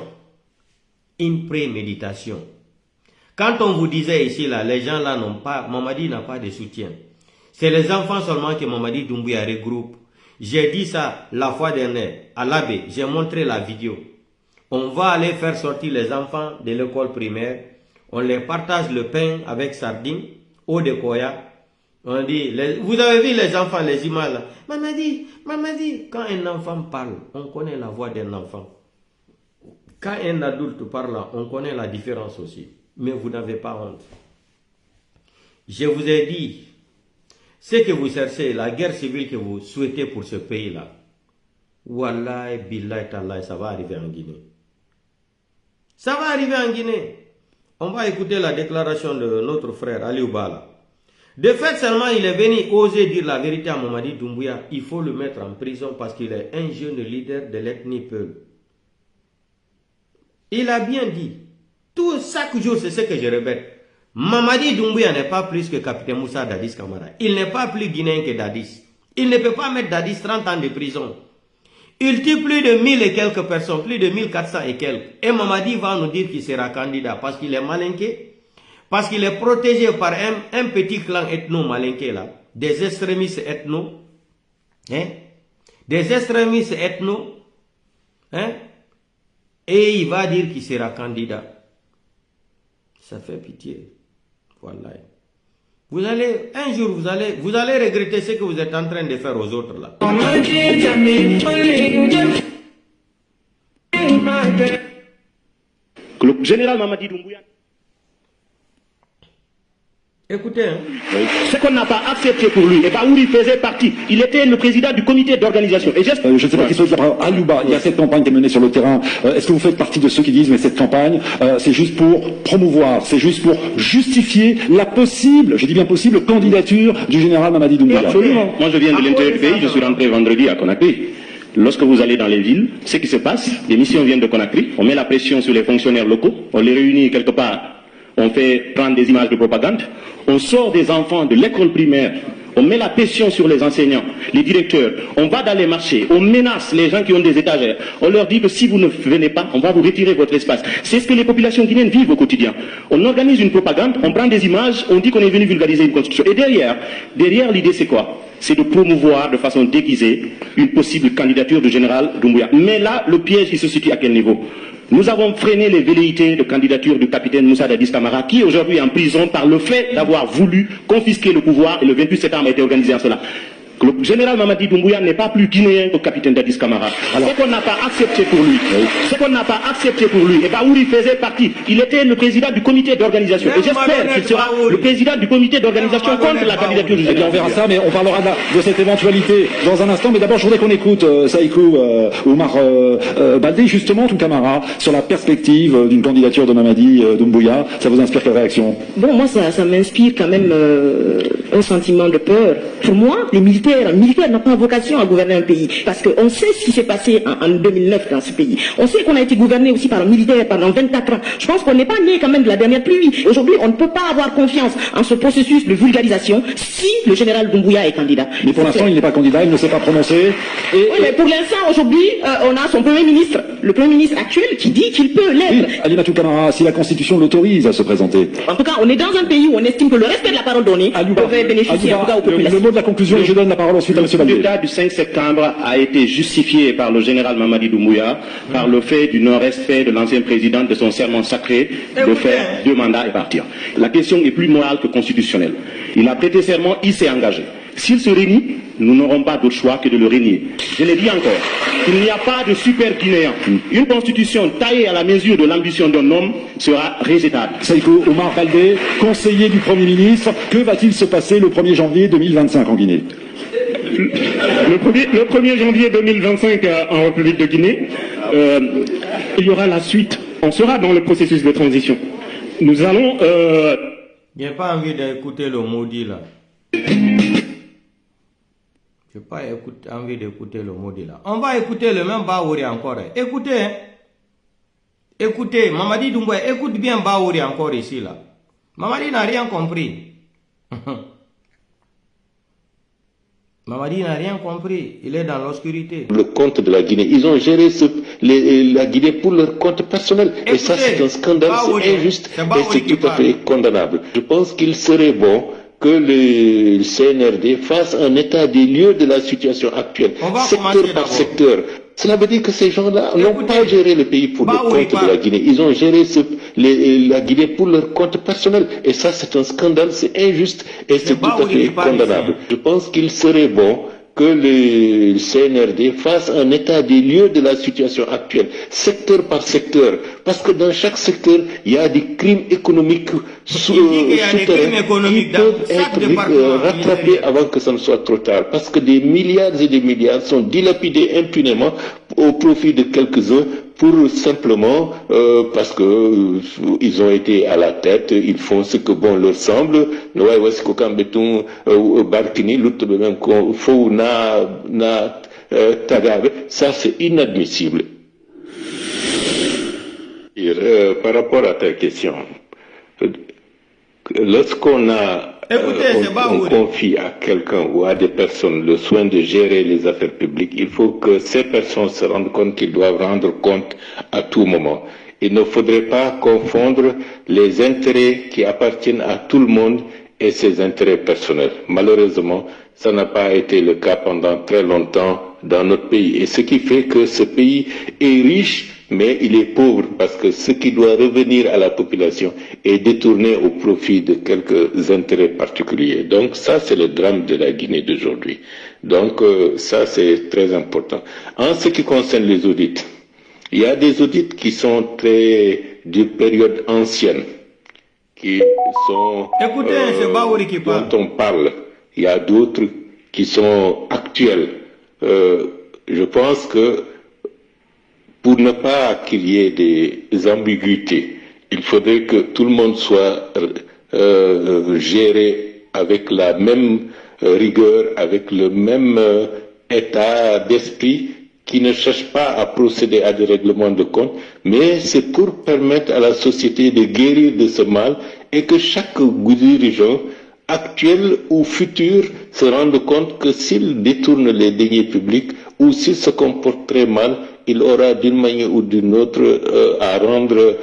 Une préméditation. Quand on vous disait ici là, les gens là n'ont pas, Mamadi n'a pas de soutien. C'est les enfants seulement que Mamadi Doumbouya regroupe. J'ai dit ça la fois dernière à l'abbé. J'ai montré la vidéo. On va aller faire sortir les enfants de l'école primaire. On les partage le pain avec sardines, eau de koya. On dit, vous avez vu les enfants, les images là. Mamadi, quand un enfant parle, on connaît la voix d'un enfant. Quand un adulte parle, on connaît la différence aussi. Mais vous n'avez pas honte. Je vous ai dit, ce que vous cherchez, la guerre civile que vous souhaitez pour ce pays-là, Wallahi, billahi, tallahi, ça va arriver en Guinée. Ça va arriver en Guinée. On va écouter la déclaration de notre frère Ali Oubala. De fait, seulement il est venu oser dire la vérité à Mamadi Doumbouya. Il faut le mettre en prison parce qu'il est un jeune leader de l'ethnie Peul. Il a bien dit. Chaque jour, c'est ce que je répète. Mamadi Doumbouya n'est pas plus que capitaine Moussa Dadis Camara. Il n'est pas plus guinéen que Dadis. Il ne peut pas mettre Dadis 30 ans de prison. Il tue plus de 1000 et quelques personnes, plus de 1400 et quelques. Et Mamadi va nous dire qu'il sera candidat parce qu'il est malinqué, parce qu'il est protégé par un petit clan ethno-malinqué là, des extrémistes ethno, des extrémistes ethno, et il va dire qu'il sera candidat. Ça fait pitié. Voilà. Vous allez, un jour, vous allez regretter ce que vous êtes en train de faire aux autres là. Le général Mamadi Doumbouya. Écoutez, ce qu'on n'a pas accepté pour lui, et pas où il faisait partie, il était le président du comité d'organisation. Et je ne sais pas qui soit à Alouba, il y a cette campagne qui est menée sur le terrain. Est-ce que vous faites partie de ceux qui disent, mais cette campagne, c'est juste pour promouvoir, c'est juste pour justifier la possible, je dis bien possible, candidature du général Mamadi Doumbouya? Absolument. Moi je viens de l'intérieur du pays, je suis rentré vendredi à Conakry. Lorsque vous allez dans les villes, ce qui se passe, les missions viennent de Conakry, on met la pression sur les fonctionnaires locaux, on les réunit quelque part. On fait prendre des images de propagande, on sort des enfants de l'école primaire, on met la pression sur les enseignants, les directeurs, on va dans les marchés, on menace les gens qui ont des étagères, on leur dit que si vous ne venez pas, on va vous retirer votre espace. C'est ce que les populations guinéennes vivent au quotidien. On organise une propagande, on prend des images, on dit qu'on est venu vulgariser une constitution. Et derrière l'idée c'est quoi? C'est de promouvoir de façon déguisée une possible candidature du général Doumbouya. Mais là, le piège il se situe à quel niveau? Nous avons freiné les velléités de candidature du capitaine Moussa Dadis Camara, qui aujourd'hui est en prison par le fait d'avoir voulu confisquer le pouvoir, et le 28 septembre a été organisé en cela. Le général Mamadi Doumbouya n'est pas plus guinéen que le capitaine Dadis Camara. Alors, ce qu'on n'a pas accepté pour lui, et bah où il faisait partie, il était le président du comité d'organisation. Et j'espère qu'il sera le président du comité d'organisation contre la candidature du général. On verra ça, mais on parlera de cette éventualité dans un instant. Mais d'abord, je voudrais qu'on écoute Saïkou Oumar Baldé, justement, tout Camara, sur la perspective d'une candidature de Mamadi Doumbouya. Ça vous inspire quelle réaction? Bon, moi, ça m'inspire quand même un sentiment de peur. Pour moi, les militaires militaire. Un militaire n'a pas vocation à gouverner un pays. Parce qu'on sait ce qui s'est passé en 2009 dans ce pays. On sait qu'on a été gouverné aussi par un militaire pendant 24 ans. Je pense qu'on n'est pas né quand même de la dernière pluie. Aujourd'hui, on ne peut pas avoir confiance en ce processus de vulgarisation si le général Doumbouya est candidat. Mais pour l'instant, il n'est pas candidat, il ne s'est pas prononcé. Oui, mais pour l'instant, aujourd'hui, on a son Premier ministre, le Premier ministre actuel, qui dit qu'il peut l'être. Oui, Alimatou Camara, si la Constitution l'autorise à se présenter. En tout cas, on est dans un pays où on estime que le respect de la parole donnée devrait bénéficier en tout cas aux populations. Le mot de la conclusion, je donne la parole ensuite à M. Valdé. Le coup du 5 septembre a été justifié par le général Mamadi Doumbouya par le fait du non-respect de l'ancien président de son serment sacré de faire 2 mandats et partir. La question est plus morale que constitutionnelle. Il a prêté serment, il s'est engagé. S'il se renie, nous n'aurons pas d'autre choix que de le renier. Je l'ai dit encore, il n'y a pas de super guinéen. Une constitution taillée à la mesure de l'ambition d'un homme sera rejetable. Saïko Omar Baldé, conseiller du Premier ministre, que va-t-il se passer le 1er janvier 2025 en Guinée? Le 1er janvier 2025 en République de Guinée, il y aura la suite. On sera dans le processus de transition. Nous allons... Je n'ai pas envie d'écouter le maudit là. Je n'ai pas envie d'écouter le maudit là. On va écouter le même Baouri encore. Écoutez, hein. Écoutez, Mamadi Doumbouya, écoute bien Baouri encore ici là. Mamadi n'a rien compris. Mamadi n'a rien compris, il est dans l'obscurité. Le compte de la Guinée, ils ont géré la Guinée pour leur compte personnel. Écoutez, et ça c'est un scandale, c'est injuste et c'est tout à fait condamnable. Je pense qu'il serait bon que le CNRD fasse un état des lieux de la situation actuelle, secteur par secteur. Cela veut dire que ces gens-là n'ont pas géré le pays pour le compte de la Guinée. Ils ont géré la Guinée pour leur compte personnel. Et ça, c'est un scandale, c'est injuste et c'est tout à fait condamnable. Je pense qu'il serait bon que le CNRD fasse un état des lieux de la situation actuelle, secteur par secteur, parce que dans chaque secteur, il y a des crimes économiques souterrains qui peuvent être rattrapés avant que ça ne soit trop tard, parce que des milliards et des milliards sont dilapidés impunément au profit de quelques-uns pour simplement parce que ils ont été à la tête, ils font ce que bon leur semble. Ça c'est inadmissible. Par rapport à ta question, lorsqu'on on confie à quelqu'un ou à des personnes le soin de gérer les affaires publiques, il faut que ces personnes se rendent compte qu'ils doivent rendre compte à tout moment. Il ne faudrait pas confondre les intérêts qui appartiennent à tout le monde et ses intérêts personnels. Malheureusement, ça n'a pas été le cas pendant très longtemps dans notre pays. Et ce qui fait que ce pays est riche, mais il est pauvre, parce que ce qui doit revenir à la population est détourné au profit de quelques intérêts particuliers. Donc ça, c'est le drame de la Guinée d'aujourd'hui. Donc ça, c'est très important. En ce qui concerne les audits, il y a des audits qui sont très de période ancienne, qui sont dont on parle. Il y a d'autres qui sont actuels. Je pense que pour ne pas qu'il y ait des ambiguïtés, il faudrait que tout le monde soit géré avec la même rigueur, avec le même état d'esprit, qui ne cherche pas à procéder à des règlements de compte, mais c'est pour permettre à la société de guérir de ce mal et que chaque dirigeant, actuel ou futur, se rende compte que s'il détourne les deniers publics ou s'il se comporte très mal, il aura d'une manière ou d'une autre à rendre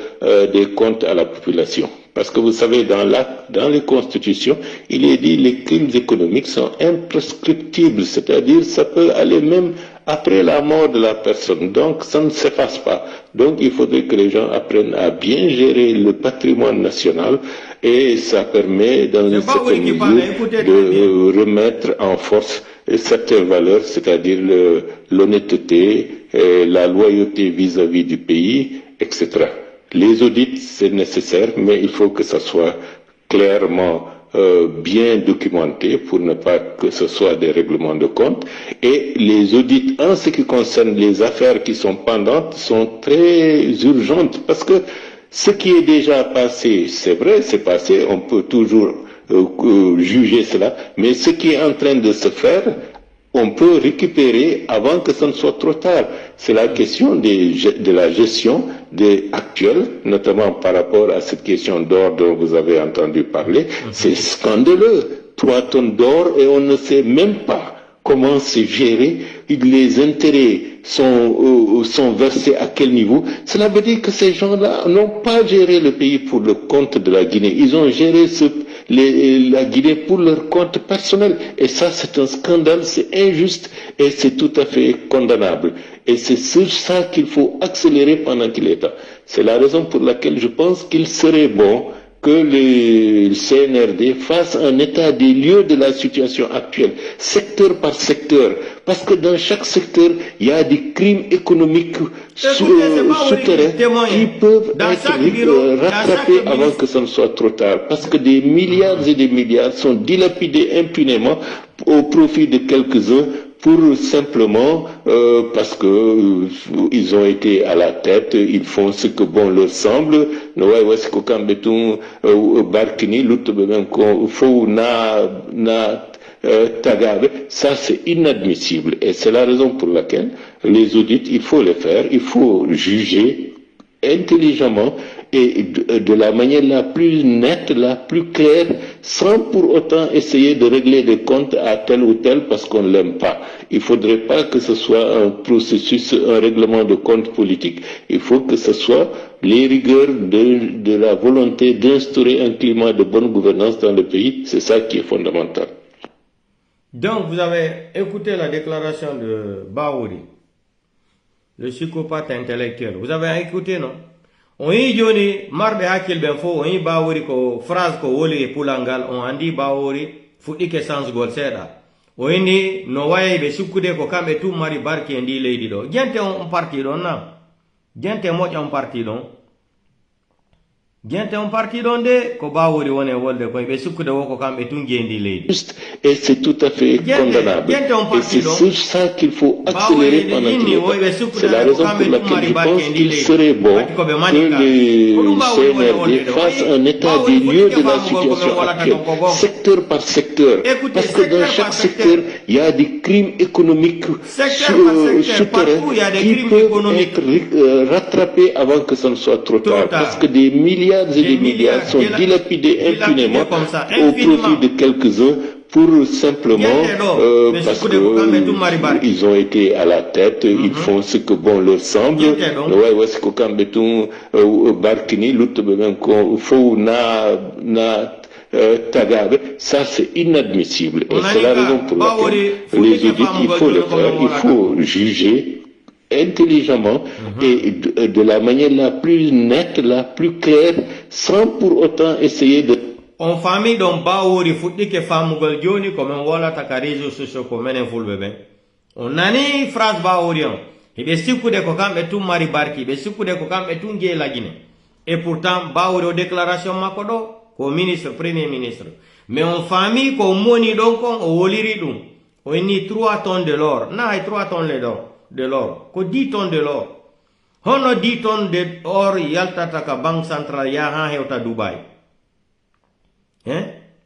des comptes à la population. Parce que vous savez, dans les constitutions, il est dit que les crimes économiques sont imprescriptibles, c'est-à-dire ça peut aller même après la mort de la personne. Donc ça ne s'efface pas. Donc il faudrait que les gens apprennent à bien gérer le patrimoine national et ça permet dans une certaine mesure de remettre en force certaines valeurs, c'est-à-dire l'honnêteté, la loyauté vis-à-vis du pays, etc. Les audits, c'est nécessaire, mais il faut que ça soit clairement bien documenté pour ne pas que ce soit des règlements de compte. Et les audits, en ce qui concerne les affaires qui sont pendantes, sont très urgentes parce que ce qui est déjà passé, c'est vrai, c'est passé, on peut toujours juger cela, mais ce qui est en train de se faire on peut récupérer avant que ce ne soit trop tard. C'est la question de la gestion actuelle, notamment par rapport à cette question d'or dont vous avez entendu parler. C'est scandaleux. 3 tonnes d'or et on ne sait même pas comment c'est géré, les intérêts sont versés à quel niveau. Cela veut dire que ces gens-là n'ont pas géré le pays pour le compte de la Guinée. Ils ont géré la Guinée pour leur compte personnel. Et ça, c'est un scandale, c'est injuste et c'est tout à fait condamnable. Et c'est sur ça qu'il faut accélérer pendant qu'il est temps. C'est la raison pour laquelle je pense qu'il serait bon que le CNRD fasse un état des lieux de la situation actuelle, secteur par secteur, parce que dans chaque secteur, il y a des crimes économiques souterrains qui peuvent être rattrapés avant que ce ne soit trop tard, parce que des milliards et des milliards sont dilapidés impunément au profit de quelques-uns pour simplement parce que ils ont été à la tête, ils font ce que bon leur semble. Ça c'est inadmissible et c'est la raison pour laquelle les audits, il faut les faire, il faut juger intelligemment et de la manière la plus nette, la plus claire, sans pour autant essayer de régler des comptes à tel ou tel parce qu'on ne l'aime pas. Il ne faudrait pas que ce soit un processus, un règlement de compte politique. Il faut que ce soit les rigueurs de la volonté d'instaurer un climat de bonne gouvernance dans le pays. C'est ça qui est fondamental. Donc, vous avez écouté la déclaration de Bahouri, le psychopathe intellectuel. Vous avez écouté, non? On y joni marbe hakil ben fo on y Bahouri ko phrase ko woli pulangal on andi Bahouri fuɗɗike sans gol seeɗa o ni no waye ɓe sukkude ko kamɓe tum mari barki e ndi leydi ɗo gente on parti ɗon na gente moƴƴa on parti ɗon gente on parti ɗon de ko Bahouri woni e wolde koye ɓe sukkude wo ko kamɓe tum jendi leydi et c'est tout à fait condamnable et c'est sur ça qu'il faut accélérer pendant qu'il est temps. C'est la raison pour laquelle je pense qu'il serait bon que le CNRD fasse un état des lieux de la situation actuelle, secteur par secteur, parce que dans chaque secteur, il y a des crimes économiques souterrains qui peuvent être rattrapés avant que ce ne soit trop tard, parce que des milliards et des milliards sont dilapidés impunément au profit de quelques-uns pour simplement parce que ils ont été à la tête, ils font ce que bon leur semble. Ça c'est inadmissible et c'est la raison pour laquelle les audits, il faut les faire, il faut juger intelligemment et de la manière la plus nette, la plus claire, sans pour autant essayer de on famille don Bahouri fuɗɗike famugol joni ko men wolata ka réseau sociaux ko menen fulɓe ɓen on nani phrase Bahouri on eɓe sikkude ko kamɓe tum mari barki ɓe sikkude ko kamɓe tum jeeyi la Guinée et pourtant Bahouri o déclaration makko ɗo ko ministre premier ministre mais on famille ko moni ɗon kon o woliri ɗum o inni 3 tonnes de l'or na hay 3 tonnes de l'or ko 10 tonnes de l'or hono 10 tonnes de or yaltata ka banque centrale ya ha hewta Dubai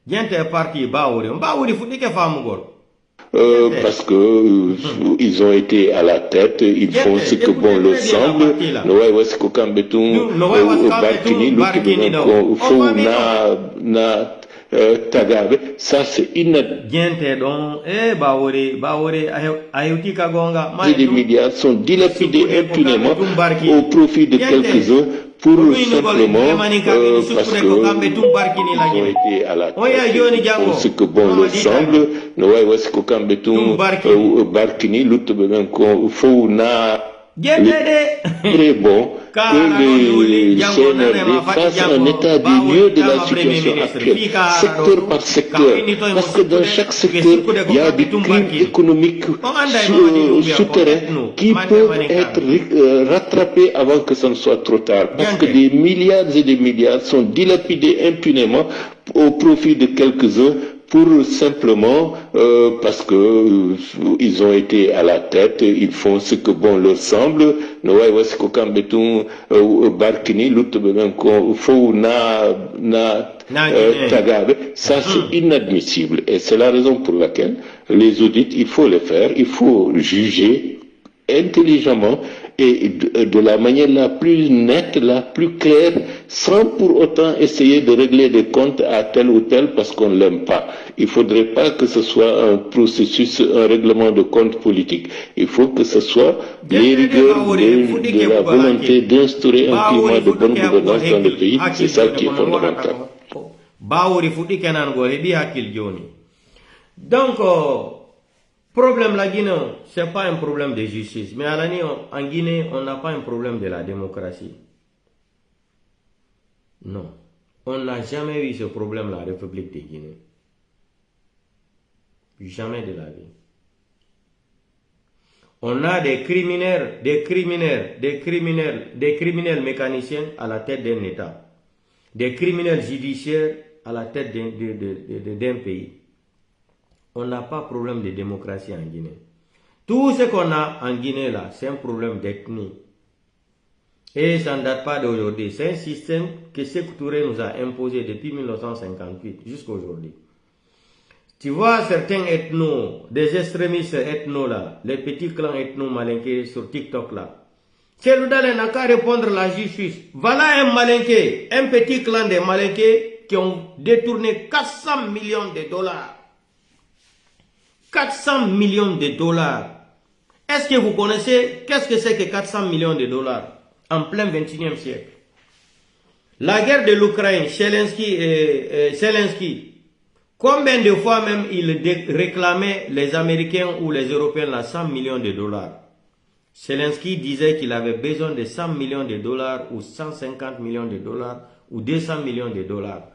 gente est parti Bahouri fuɗɗike famugol parce que ils ont été à la tête, ils font ce que bon leur semble. Ça c'est des milliards sont dilapidés impunément au profit de quelques-uns pour simplement parce que ils ont été à la tête, ils font ce que bon leur semble. Très bon que le CNRD fasse un état des lieux de la situation actuelle, secteur par secteur, parce que dans chaque secteur, il y a des crimes économiques souterrains qui peuvent être rattrapés avant que ce ne soit trop tard, parce que des milliards et des milliards sont dilapidés impunément au profit de quelques-uns pour simplement parce que ils ont été à la tête, ils font ce que bon leur semble. Kagame, ça c'est inadmissible. Et c'est la raison pour laquelle les audits, il faut les faire, il faut juger intelligemment et de la manière la plus nette, la plus claire, sans pour autant essayer de régler des comptes à tel ou tel parce qu'on ne l'aime pas. Il ne faudrait pas que ce soit un processus, un règlement de compte politique. Il faut que ce soit les rigueurs de la volonté d'instaurer un climat de bonne gouvernance dans le pays. C'est ça qui est fondamental. Donc, problème la Guinée, ce n'est pas un problème de justice. Mais en Guinée, on n'a pas un problème de la démocratie. Non. On n'a jamais eu ce problème la République de Guinée. Jamais de la vie. On a des criminels mécaniciens à la tête d'un État. Des criminels judiciaires à la tête d'un pays. On n'a pas de problème de démocratie en Guinée. Tout ce qu'on a en Guinée là, c'est un problème d'ethnie. Et ça ne date pas d'aujourd'hui. C'est un système que Sékou Touré nous a imposé depuis 1958 jusqu'à aujourd'hui. Tu vois certains ethnos, des extrémistes ethnos là, les petits clans ethnos malinqués sur TikTok là. Cellou Dalein n'a qu'à répondre à la justice. Voilà un malinqué, un petit clan des malinqués qui ont détourné 400 millions de dollars. 400 millions de dollars. Est-ce que vous connaissez qu'est-ce que c'est que 400 millions de dollars en plein 21e siècle? La guerre de l'Ukraine, Zelensky, combien de fois même il réclamait les Américains ou les Européens là 100 millions de dollars? Zelensky disait qu'il avait besoin de 100 millions de dollars ou 150 millions de dollars ou 200 millions de dollars.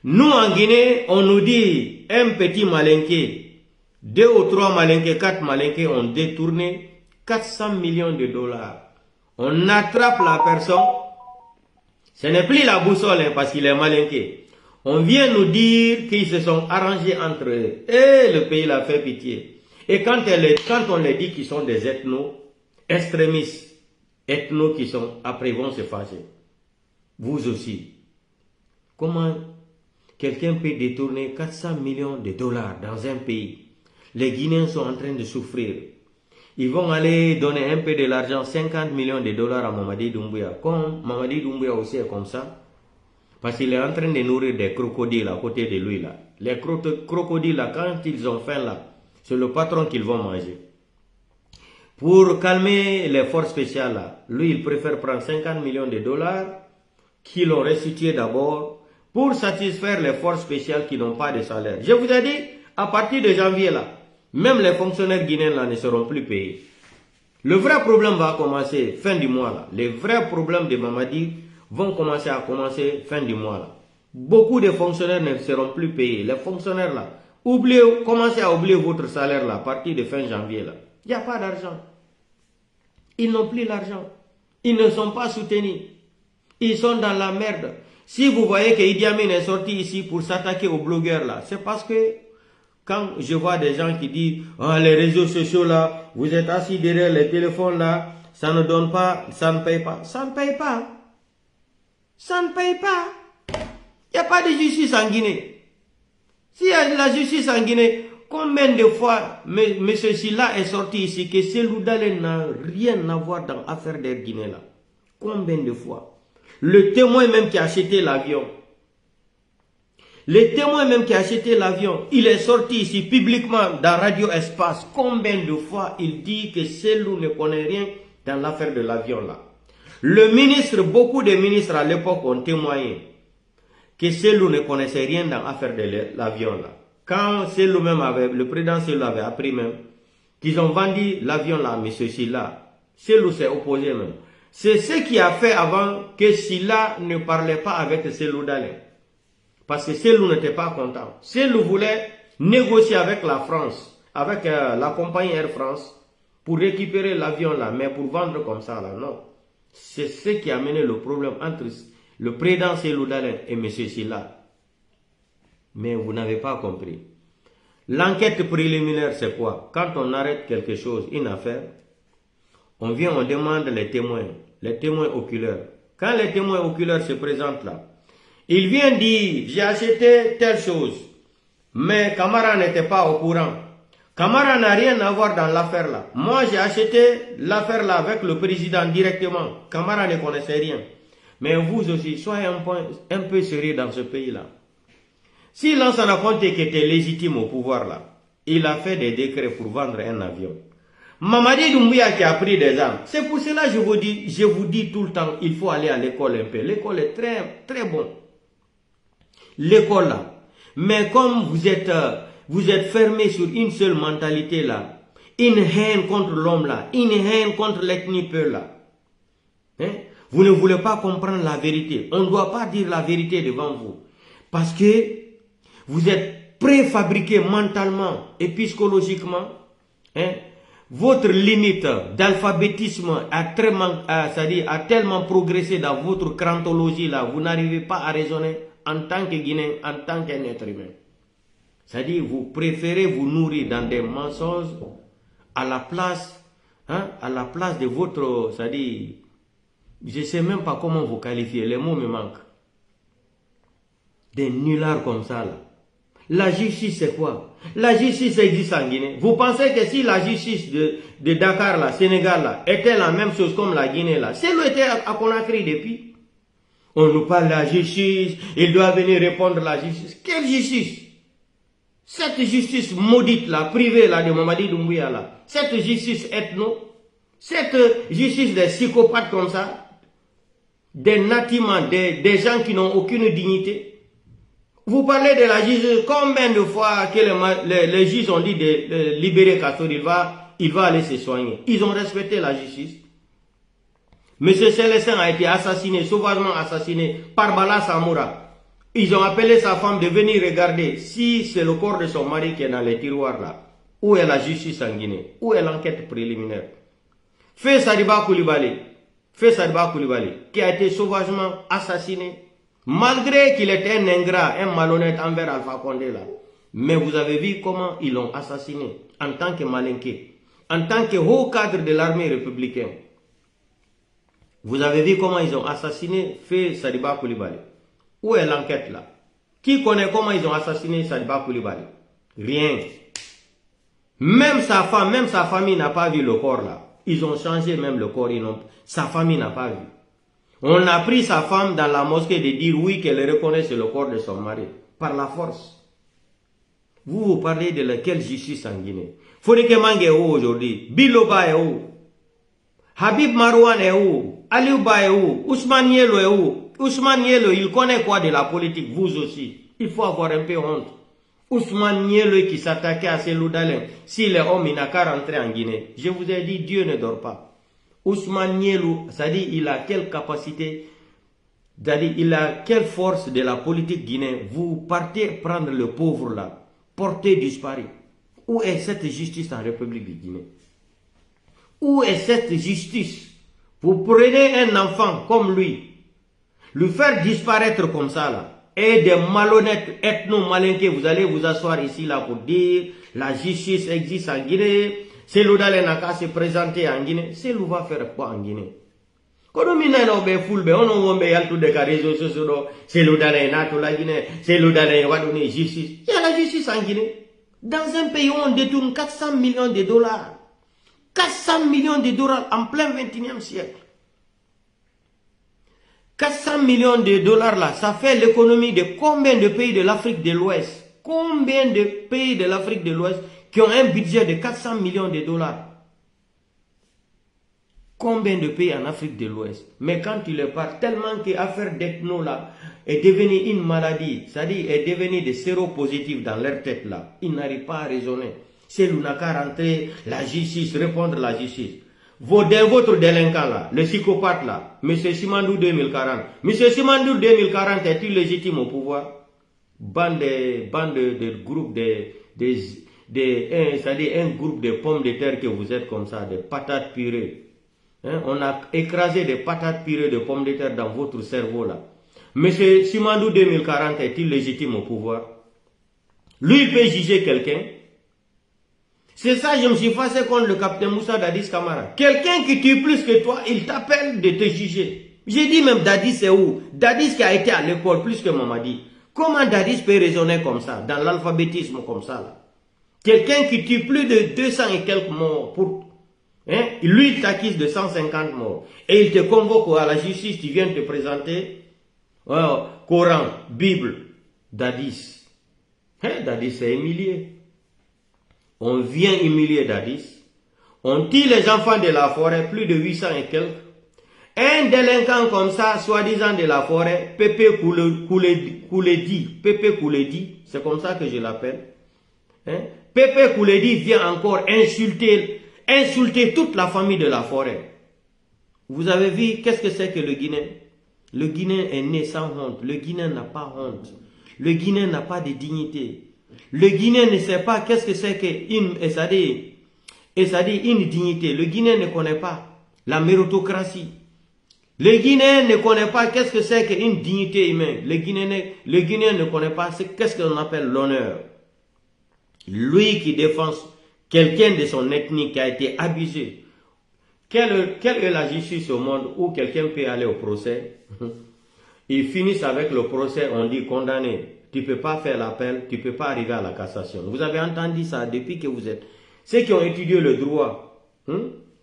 Nous en Guinée, on nous dit un petit malinqué, 2 ou 3 malinqués, 4 malinqués ont détourné 400 millions de dollars. On attrape la personne, ce n'est plus la boussole hein, parce qu'il est malinqué. On vient nous dire qu'ils se sont arrangés entre eux. Et le pays l'a fait pitié. Et quand on les dit qu'ils sont des ethnos, extrémistes, ethnos qui sont, après vont se fâcher. Vous aussi. Comment quelqu'un peut détourner 400 millions de dollars dans un pays? Les Guinéens sont en train de souffrir. Ils vont aller donner un peu de l'argent, 50 millions de dollars à Mamadi Doumbouya. Comme Mamadi Doumbouya aussi est comme ça. Parce qu'il est en train de nourrir des crocodiles à côté de lui là. Les crocodiles là, quand ils ont faim là, c'est le patron qu'ils vont manger. Pour calmer les forces spéciales là, lui il préfère prendre 50 millions de dollars qu'ils l'ont restitué d'abord pour satisfaire les forces spéciales qui n'ont pas de salaire. Je vous ai dit, à partir de janvier là, même les fonctionnaires guinéens là ne seront plus payés. Le vrai problème va commencer fin du mois là. Les vrais problèmes de Mamadi vont commencer fin du mois là. Beaucoup de fonctionnaires ne seront plus payés. Les fonctionnaires là, commencez à oublier votre salaire là à partir de fin janvier là. Il n'y a pas d'argent. Ils n'ont plus l'argent. Ils ne sont pas soutenus. Ils sont dans la merde. Si vous voyez que Idi Amin est sorti ici pour s'attaquer aux blogueurs là, c'est parce que quand je vois des gens qui disent « les réseaux sociaux là, vous êtes assis derrière les téléphones là, ça ne donne pas, ça ne paye pas. » Ça ne paye pas. Ça ne paye pas. Il n'y a pas de justice en Guinée. S'il y a de la justice en Guinée, combien de fois M. Silla est sorti ici que Cellou Dalein n'a rien à voir dans l'affaire d'Air Guinée là? Combien de fois? Le témoin même qui a acheté l'avion. Le témoin même qui a acheté l'avion, il est sorti ici publiquement dans Radio Espace. Combien de fois il dit que Cellou ne connaît rien dans l'affaire de l'avion là? Le ministre, beaucoup de ministres à l'époque ont témoigné que Cellou ne connaissait rien dans l'affaire de l'avion là. Quand Cellou même avait, le président Cellou avait appris même qu'ils ont vendu l'avion là à M. Silla, Cellou s'est opposé même. C'est ce qui a fait avant que Silla ne parlait pas avec Cellou Dalein. Parce que Cellou n'était pas content. Cellou voulait négocier avec la France, avec la compagnie Air France, pour récupérer l'avion là, mais pour vendre comme ça là, non. C'est ce qui a mené le problème entre le président Cellou Dalein et M. Silla. Mais vous n'avez pas compris. L'enquête préliminaire, c'est quoi? Quand on arrête quelque chose, une affaire, on vient, on demande les témoins oculaires. Quand les témoins oculaires se présentent là, Il vient dire, j'ai acheté telle chose. Mais Camara n'était pas au courant. Camara n'a rien à voir dans l'affaire là. Moi, j'ai acheté l'affaire là avec le président directement. Camara ne connaissait rien. Mais vous aussi, soyez un peu sérieux dans ce pays-là. Si Lansana Conté qui était légitime au pouvoir là, il a fait des décrets pour vendre un avion. Mamadi Doumbouya qui a pris des armes. C'est pour cela que je vous dis tout le temps, il faut aller à l'école un peu. L'école est très, très bon. L'école là. Mais comme vous êtes fermé sur une seule mentalité là, une haine contre l'homme là, une haine contre l'ethnie peu là, hein? Vous ne voulez pas comprendre la vérité. On ne doit pas dire la vérité devant vous. Parce que vous êtes préfabriqué mentalement et psychologiquement. Hein? Votre limite d'alphabétisme a tellement progressé dans votre crantologie là, vous n'arrivez pas à raisonner en tant que Guinéen, en tant qu'un être humain. C'est-à-dire, vous préférez vous nourrir dans des mensonges à la place de votre, c'est-à-dire, je ne sais même pas comment vous qualifier, les mots me manquent. Des nullards comme ça là. La justice c'est quoi? La justice existe en Guinée. Vous pensez que si la justice de Dakar là, Sénégal là, était la même chose comme la Guinée là, c'est l'était à Conakry depuis. On nous parle de la justice, il doit venir répondre à la justice. Quelle justice? Cette justice maudite là, privée là de Mamadi Doumbouya là, cette justice ethno, cette justice des psychopathes comme ça, des natimans, des gens qui n'ont aucune dignité. Vous parlez de la justice, combien de fois que les juges ont dit de libérer Kassour, il va aller se soigner. Ils ont respecté la justice. Monsieur Célestin a été assassiné, sauvagement assassiné par Bala Samoura. Ils ont appelé sa femme de venir regarder si c'est le corps de son mari qui est dans les tiroirs là. Où est la justice en Guinée? Où est l'enquête préliminaire? Feu Sadiba Koulibaly, qui a été sauvagement assassiné. Malgré qu'il était un ingrat, un malhonnête envers Alpha Condé là. Mais vous avez vu comment ils l'ont assassiné en tant que malinqué, en tant que haut cadre de l'armée républicaine. Vous avez vu comment ils ont assassiné Feu Sadiba Koulibaly. Où est l'enquête là? Qui connaît comment ils ont assassiné Sadiba Koulibaly? Rien. Même sa femme, même sa famille n'a pas vu le corps là. Ils ont changé même le corps, sa famille n'a pas vu. On a pris sa femme dans la mosquée de dire oui qu'elle reconnaisse le corps de son mari. Par la force. Vous parlez de laquelle justice en Guinée? Fourike Mange est où aujourd'hui? Biloba est où? Habib Marouane est où? Aliouba est où? Ousmane Yelo est où? Ousmane Yelo, il connaît quoi de la politique? Vous aussi. Il faut avoir un peu honte. Ousmane Yelo qui s'attaquait à Cellou Dalein. Si les hommes, il n'a qu'à rentrer en Guinée. Je vous ai dit, Dieu ne dort pas. Ousmane Nielou, c'est-à-dire il a quelle capacité, c'est-à-dire il a quelle force de la politique guinéenne. Vous partez prendre le pauvre là, porter disparu. Où est cette justice en République de Guinée? Où est cette justice? Vous prenez un enfant comme lui, le faire disparaître comme ça là, et des malhonnêtes ethno-malinqués, vous allez vous asseoir ici là pour dire la justice existe en Guinée. Cellou Dalein n'a qu'à se présenter en Guinée. Cellou va faire quoi en Guinée? Quand on a fulbe, on a tout des réseaux sociaux. Cellou Dalein n'a tout la Guinée. Cellou Dalein va donner justice. Il y a la justice en Guinée. Dans un pays où on détourne 400 millions de dollars. 400 millions de dollars en plein 21e siècle. 400 millions de dollars là, ça fait l'économie de combien de pays de l'Afrique de l'Ouest? Combien de pays de l'Afrique de l'Ouest qui ont un budget de 400 millions de dollars? Combien de pays en Afrique de l'Ouest? Mais quand tu le parles, tellement que l'affaire d'ethno là est devenue une maladie, c'est-à-dire est devenue des séropositifs dans leur tête là, ils n'arrivent pas à raisonner. C'est l'UNACA rentrer, la justice, répondre à la justice. Votre délinquant là, le psychopathe là, M. Simandou 2040. M. Simandou 2040 est-il légitime au pouvoir? Bande de groupes c'est-à-dire un groupe de pommes de terre que vous êtes comme ça, des patates purées. Hein? On a écrasé des patates purées de pommes de terre dans votre cerveau là. Monsieur Simandou 2040 est-il légitime au pouvoir? Lui, il peut juger quelqu'un. C'est ça, je me suis fâché contre le capitaine Moussa Dadis Camara. Quelqu'un qui tue plus que toi, il t'appelle de te juger. J'ai dit même Dadis c'est où? Dadis qui a été à l'école plus que Mamadi. Comment Dadis peut raisonner comme ça, dans l'alphabétisme comme ça là? Quelqu'un qui tue plus de 200 et quelques morts pour... Hein? Lui, il t'acquise de 150 morts. Et il te convoque à la justice, tu viens te présenter Coran, Bible, Dadis. Hein? Dadis c'est humilié. On vient humilier Dadis. On tue les enfants de la forêt, plus de 800 et quelques. Un délinquant comme ça, soi-disant de la forêt, Pépé Kouledi, c'est comme ça que je l'appelle. Hein? Pépé Kouledi vient encore insulter toute la famille de la forêt. Vous avez vu, qu'est-ce que c'est que le Guinéen? Le Guinéen est né sans honte. Le Guinéen n'a pas honte. Le Guinéen n'a pas de dignité. Le Guinéen ne sait pas qu'est-ce que c'est qu'une dignité. Le Guinéen ne connaît pas la méritocratie. Le Guinéen ne connaît pas qu'est-ce que c'est qu'une dignité humaine. Le Guinéen ne connaît pas qu'est-ce qu'on appelle l'honneur. Lui qui défend quelqu'un de son ethnie qui a été abusé. Quelle est la justice au monde où quelqu'un peut aller au procès? Ils finissent avec le procès, on dit condamné. Tu ne peux pas faire l'appel, tu ne peux pas arriver à la cassation. Vous avez entendu ça depuis que vous êtes... Ceux qui ont étudié le droit,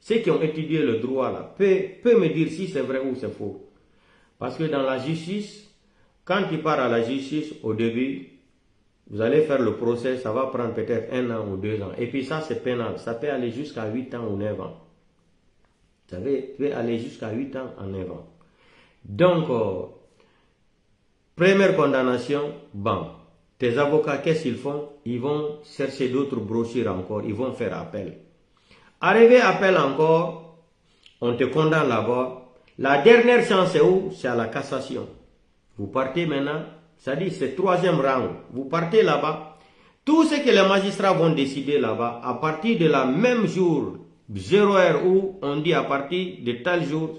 ceux qui ont étudié le droit là, peut me dire si c'est vrai ou c'est faux. Parce que dans la justice, quand tu pars à la justice, au début, vous allez faire le procès, ça va prendre peut-être 1 an ou 2 ans. Et puis ça, c'est pénal. Ça peut aller jusqu'à 8 ans ou 9 ans. Ça peut aller jusqu'à 8 ans ou 9 ans. Donc, première condamnation, bon. Tes avocats, qu'est-ce qu'ils font? Ils vont chercher d'autres brochures encore. Ils vont faire appel. Arrivé à appel encore, on te condamne là-bas. La dernière chance, c'est où? C'est à la cassation. Vous partez maintenant, ça dit c'est 3e round. Vous partez là-bas. Tout ce que les magistrats vont décider là-bas, à partir de la même jour, 0 heure où on dit à partir de tel jour,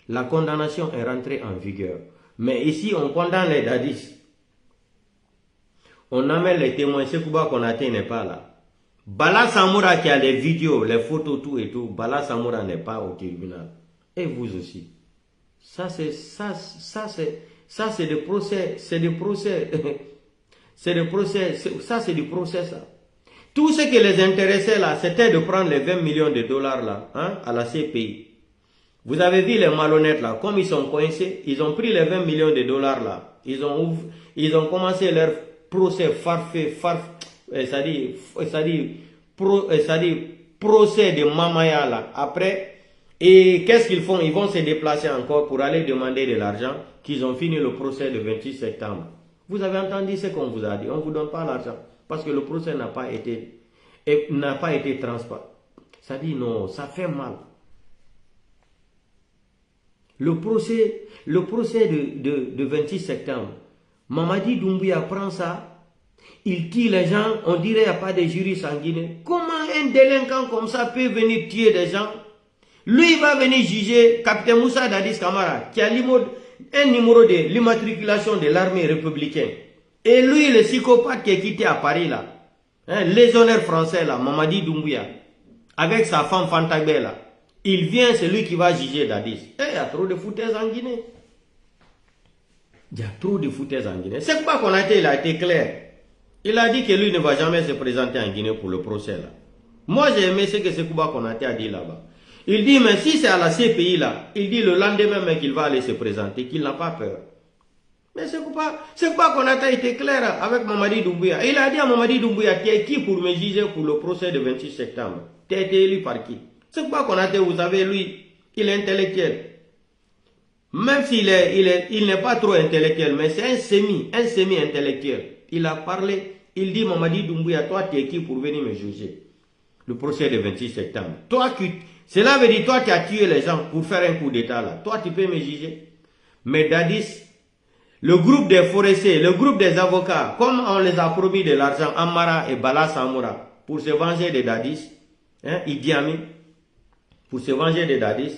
la condamnation est rentrée en vigueur. Mais ici, on condamne les Dadis. On amène les témoins. Sekouba Konaté n'est pas là. Bala Samoura qui a les vidéos, les photos, tout et tout. Bala Samoura n'est pas au tribunal. Et vous aussi. Ça c'est des procès. C'est des procès. C'est des procès. Ça c'est du procès ça. Tout ce qui les intéressait là, c'était de prendre les 20 millions de dollars là, à la CPI. Vous avez vu les malhonnêtes là, comme ils sont coincés, ils ont pris les 20 millions de dollars là. Ils ont commencé leur procès procès de Mamaya là. Après, et qu'est-ce qu'ils font? Ils vont se déplacer encore pour aller demander de l'argent qu'ils ont fini le procès le 28 septembre. Vous avez entendu ce qu'on vous a dit, on ne vous donne pas l'argent parce que le procès n'a pas été transparent. Ça dit non, ça fait mal. Le procès de 26 septembre, Mamadi Doumbouya prend ça, il tue les gens, on dirait qu'il n'y a pas de juristes en Guinée. Comment un délinquant comme ça peut venir tuer des gens? Lui, il va venir juger Capitaine Moussa Dadis Camara, qui a un numéro de l'immatriculation de l'armée républicaine. Et lui, le psychopathe qui est quitté à Paris là, légionnaire français là, Mamadi Doumbouya, avec sa femme Fantagbe là. Il vient, c'est lui qui va juger Dadis. Et il y a trop de foutaises en Guinée. Il y a trop de foutaises en Guinée. C'est quoi qu'on a été, il a été clair. Il a dit que lui ne va jamais se présenter en Guinée pour le procès là. Moi j'ai aimé ce que Sekouba Konaté a dit là-bas. Il dit, mais si c'est à la CPI là, il dit le lendemain même qu'il va aller se présenter, qu'il n'a pas peur. Mais Sekouba Konaté a été clair avec Mamadi Doumbouya. Il a dit à Mamadi Doumbouya, tu es qui pour me juger pour le procès de 26 septembre? Tu as été élu par qui? Sekouba Konaté, vous savez, lui, il est intellectuel. Même s'il n'est pas trop intellectuel, mais c'est un semi-intellectuel. Il a parlé, il dit, Mamadi Doumbouya, toi, tu es qui pour venir me juger? Le procès de 26 septembre. Cela veut dire, toi, tu as tué les gens pour faire un coup d'état là. Toi, tu peux me juger. Mais Dadis, le groupe des forestiers, le groupe des avocats, comme on les a promis de l'argent, Amara et Bala Samoura, pour se venger de Dadis, Idi Amin, pour se venger de Dadis,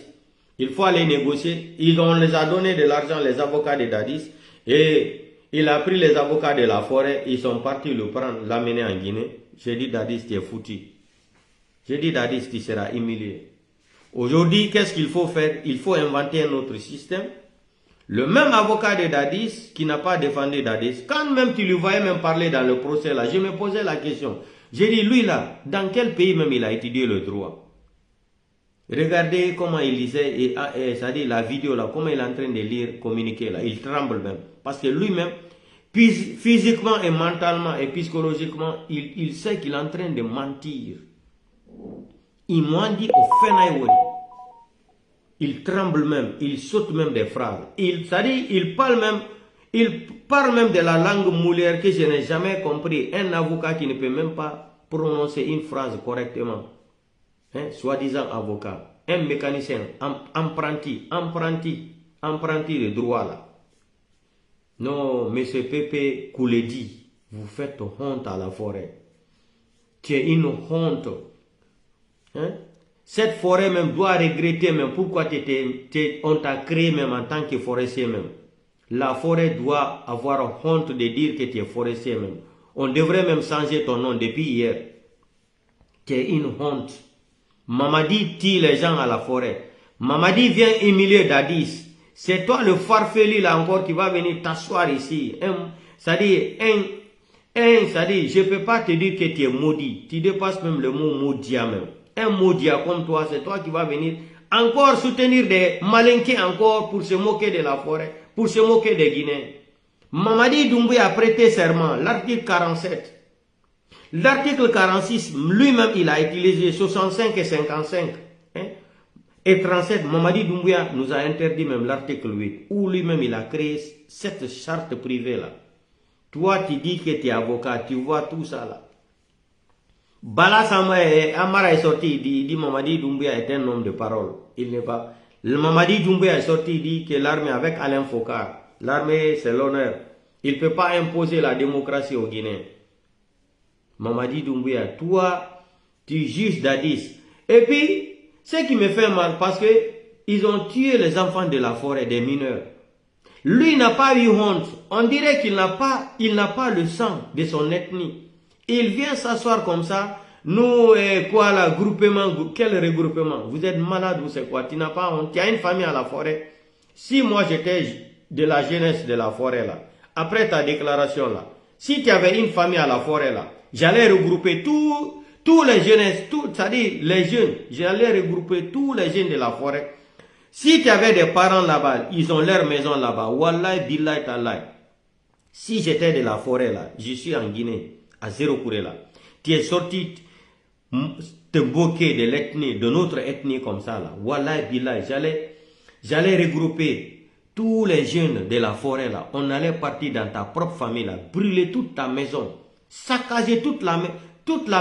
il faut aller négocier. On les a donné de l'argent, les avocats de Dadis, et il a pris les avocats de la forêt, ils sont partis le prendre, l'amener en Guinée. J'ai dit, Dadis, tu es foutu. J'ai dit, Dadis, tu seras humilié. Aujourd'hui, qu'est-ce qu'il faut faire? Il faut inventer un autre système. Le même avocat de Dadis qui n'a pas défendu Dadis, quand même tu lui voyais même parler dans le procès là, je me posais la question. J'ai dit, lui là, dans quel pays même il a étudié le droit? Regardez comment il lisait, c'est-à-dire la vidéo là, comment il est en train de lire, communiquer là. Il tremble même. Parce que lui-même, physiquement et mentalement et psychologiquement, il sait qu'il est en train de mentir. Il m'a dit au Fenaïwani. Il tremble même, il saute même des phrases. C'est-à-dire, il parle même de la langue moulière que je n'ai jamais compris. Un avocat qui ne peut même pas prononcer une phrase correctement. Hein, soi-disant avocat. Un mécanicien, apprenti de droit là. Non, M. Pepe Kouledi, vous faites honte à la forêt. C'est une honte. Hein? Cette forêt même doit regretter même pourquoi on t'a créé même en tant que forestier même. La forêt doit avoir honte de dire que tu es forestier même. On devrait même changer ton nom depuis hier. Tu es une honte. Mamadi tire les gens à la forêt. Mamadi vient humilier Dadis. C'est toi le farfelu là encore qui va venir t'asseoir ici. C'est-à-dire, je ne peux pas te dire que tu es maudit. Tu dépasses même le mot maudit même. Un maudit comme toi, c'est toi qui vas venir encore soutenir des malinqués encore pour se moquer de la forêt, pour se moquer des Guinéens. Mamadi Doumbouya a prêté serment, l'article 47. L'article 46, lui-même, il a utilisé 65 et 55. Hein? Et 37, Mamadi Doumbouya nous a interdit même l'article 8, où lui-même, il a créé cette charte privée-là. Toi, tu dis que tu es avocat, tu vois tout ça là. Bala Amara est sorti, il dit Mamadi Doumbouya est un homme de parole. Il n'est pas. Le Mamadi Doumbouya est sorti, il dit que l'armée avec Alain Focar, l'armée c'est l'honneur. Il ne peut pas imposer la démocratie aux Guinéens. Mamadi Doumbouya, toi, tu juges Dadis. Et puis, ce qui me fait mal, parce que ils ont tué les enfants de la forêt, des mineurs. Lui n'a pas eu honte. On dirait qu'il n'a pas le sang de son ethnie. Il vient s'asseoir comme ça. Nous, quoi là, groupement, quel regroupement? Vous êtes malade ou c'est quoi? Tu n'as pas honte. Tu as une famille à la forêt. Si moi j'étais de la jeunesse de la forêt là, après ta déclaration là, si tu avais une famille à la forêt là, j'allais regrouper tous les jeunesses, c'est-à-dire les jeunes, j'allais regrouper tous les jeunes de la forêt. Si tu avais des parents là-bas, ils ont leur maison là-bas, wallahi billahi tallahi. Si j'étais de la forêt là, je suis en Guinée, à Zéro-Kouré là, tu es sorti te moquer de l'ethnie, de notre ethnie comme ça là, wallahi billahi, j'allais regrouper tous les jeunes de la forêt là, on allait partir dans ta propre famille là, brûler toute ta maison, saccager toute la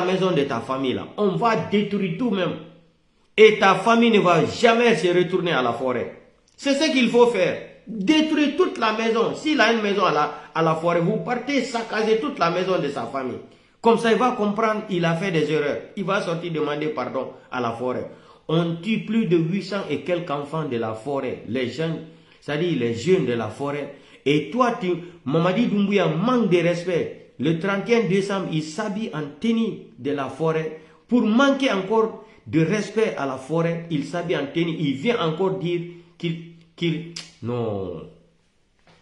maison de ta famille là, on va détruire tout même. Et ta famille ne va jamais se retourner à la forêt. C'est ce qu'il faut faire. Détruire toute la maison. S'il a une maison à la forêt, vous partez saccager toute la maison de sa famille. Comme ça, il va comprendre qu'il a fait des erreurs. Il va sortir demander pardon à la forêt. On tue plus de 800 et quelques enfants de la forêt. Les jeunes, c'est-à-dire les jeunes de la forêt. Et toi, Mamadi Doumbouya manque de respect. Le 31 décembre, il s'habille en tenue de la forêt pour manquer encore de respect à la forêt. Il s'habille en tenue. Il vient encore dire qu'il... Non.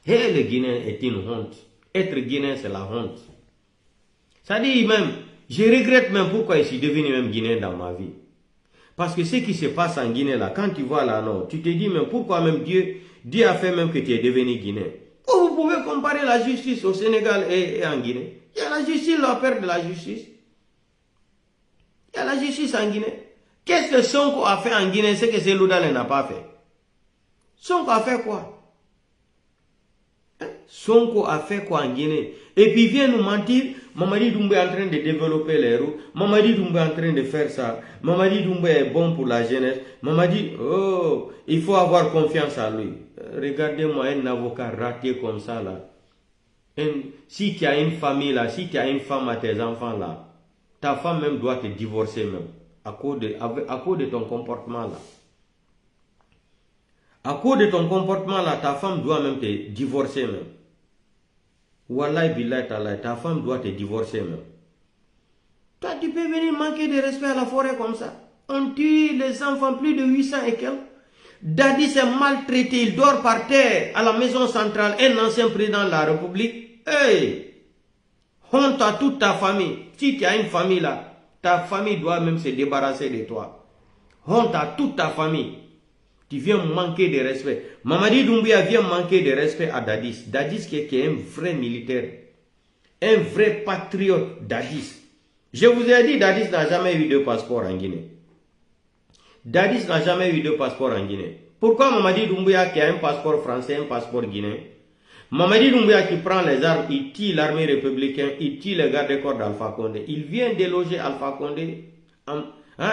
Et le Guinéen est une honte. Être Guinéen, c'est la honte. Ça dit même, je regrette même pourquoi je suis devenu même Guinéen dans ma vie. Parce que ce qui se passe en Guinée là, quand tu vois là, non, tu te dis même pourquoi même Dieu a fait même que tu es devenu Guinéen. Oh, vous pouvez comparer la justice au Sénégal et en Guinée. Il y a la justice, la perte de la justice. Il y a la justice en Guinée. Qu'est-ce que Sonko a fait en Guinée, c'est que Seloudal n'a pas fait? Sonko a fait quoi? Hein? Sonko a fait quoi en Guinée? Et puis il vient nous mentir. Mamadi Doumbouya est en train de développer les routes. Mamadi Doumbouya est en train de faire ça. Mamadi Doumbouya est bon pour la jeunesse. Mamadi, oh, il faut avoir confiance en lui. Regardez-moi un avocat raté comme ça là. Si tu as une famille là, si tu as une femme à tes enfants là, ta femme même doit te divorcer même. À cause de ton comportement là. À cause de ton comportement là, ta femme doit même te divorcer même. Wallahi billahi ta'ala, ta femme doit te divorcer même. Toi, tu peux venir manquer de respect à la forêt comme ça. On tue les enfants, plus de 800 et quelques. Dadis est maltraité, il dort par terre à la maison centrale, un ancien président de la République. Hey! Honte à toute ta famille. Si tu as une famille là, ta famille doit même se débarrasser de toi. Honte à toute ta famille. Tu viens manquer de respect. Mamadi Doumbouya vient manquer de respect à Dadis. Dadis qui est un vrai militaire. Un vrai patriote, Dadis. Je vous ai dit, Dadis n'a jamais eu de passeport en Guinée. Dadis n'a jamais eu de passeport en Guinée. Pourquoi Mamadi Doumbouya qui a un passeport français, un passeport guinéen? Mamadi Doumbouya qui prend les armes, il tue l'armée républicaine, il tue les gardes-corps d'Alpha Condé. Il vient déloger Alpha Condé.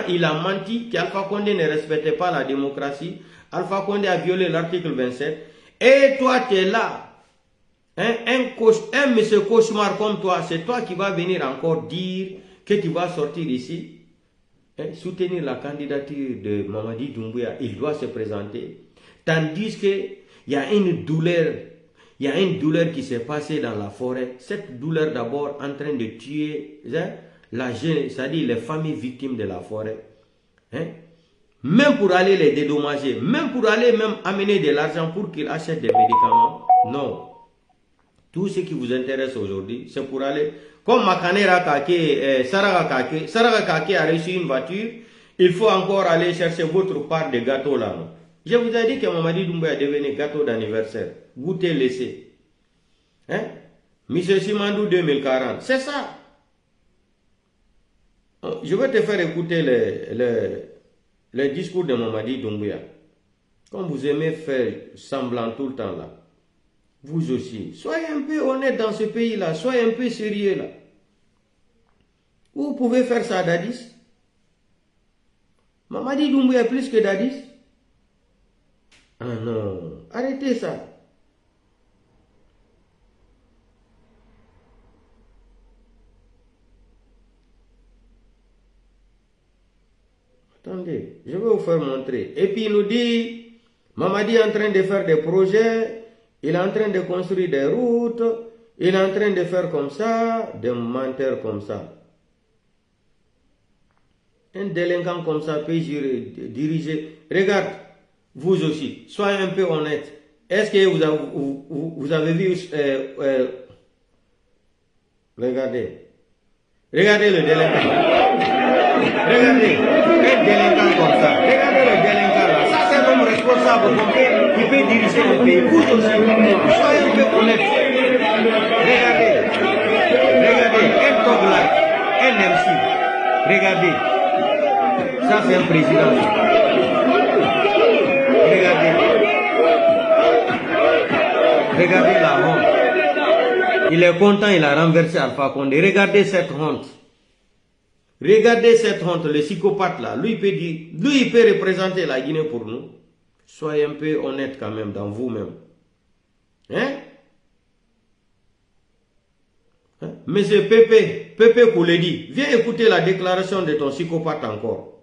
Il a menti qu'Alpha Condé ne respectait pas la démocratie. Alpha Condé a violé l'article 27. Et toi, tu es là. Un monsieur cauchemar comme toi, c'est toi qui vas venir encore dire que tu vas sortir ici. Soutenir la candidature de Mamadi Doumbouya, il doit se présenter. Tandis qu'il y a une douleur. Il y a une douleur qui s'est passée dans la forêt. Cette douleur d'abord en train de tuer la jeune, c'est-à-dire les familles victimes de la forêt. Même pour aller les dédommager, même pour aller même amener de l'argent pour qu'ils achètent des médicaments. Non. Tout ce qui vous intéresse aujourd'hui, c'est pour aller... Comme Makanera Kake, Saraka Kake a reçu une voiture, il faut encore aller chercher votre part de gâteau là. Non? Je vous ai dit que Mamadi Doumbouya est devenu gâteau d'anniversaire. Goûtez, laissez. Monsieur Simandou 2040, c'est ça. Je vais te faire écouter les discours de Mamadi Doumbouya. Comme vous aimez faire semblant tout le temps là. Vous aussi. Soyez un peu honnête dans ce pays-là. Soyez un peu sérieux là. Vous pouvez faire ça à Dadis. Mamadi Doumbouya est plus que Dadis. Ah non. Arrêtez ça. Attendez. Je vais vous faire montrer. Et puis il nous dit, Mamadi est en train de faire des projets. Il est en train de construire des routes, il est en train de faire comme ça, des menteurs comme ça. Un délinquant comme ça peut diriger. Regarde, vous aussi, soyez un peu honnête. Est-ce que vous avez vu... regardez. Regardez le délinquant. Regardez, un délinquant comme ça. Regardez le délinquant là. Ça c'est l'homme responsable qui peut diriger le pays. Vous aussi, soyez un peu honnête. Regardez, un Togla, un MC. Regardez. Ça c'est un président. Regardez la honte. Il est content, il a renversé Alpha Condé. Regardez cette honte. Regardez cette honte, le psychopathe là. Lui, il peut représenter la Guinée pour nous. Soyez un peu honnête quand même dans vous-même. Monsieur Pépé Kouledi, viens écouter la déclaration de ton psychopathe encore.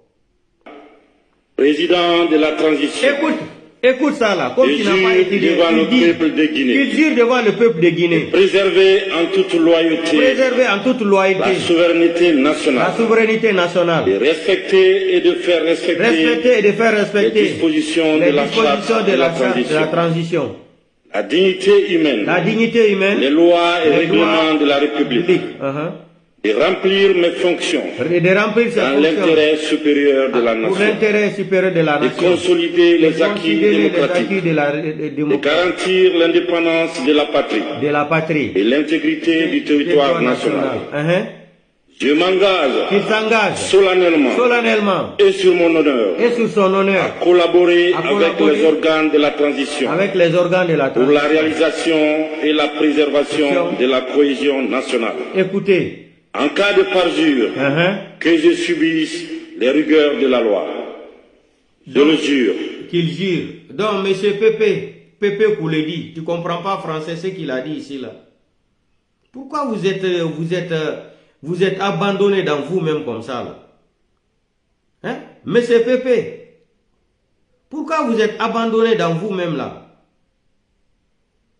Président de la transition. Écoute ça là, comme tu n'as pas été devant le peuple de Guinée. Il jure devant le peuple de Guinée. Préserver en toute loyauté. La souveraineté nationale. La souveraineté nationale. De respecter et de faire respecter. Les dispositions de la charte de la transition. La dignité humaine. Les lois et règlements de la République. De remplir mes fonctions dans l'intérêt supérieur de la nation, de consolider les acquis démocratiques, de garantir l'indépendance de la patrie et l'intégrité du territoire national. Je m'engage solennellement et sur mon honneur à collaborer avec les organes de la transition pour la réalisation et la préservation de la cohésion nationale. Écoutez. En cas de parjure, que je subisse les rigueurs de la loi. Je le jure. Qu'il jure. Donc, monsieur Pépé Kouledi, tu ne comprends pas français ce qu'il a dit ici là. Pourquoi vous êtes abandonné dans vous-même comme ça là? Monsieur Pépé, pourquoi vous êtes abandonné dans vous-même là?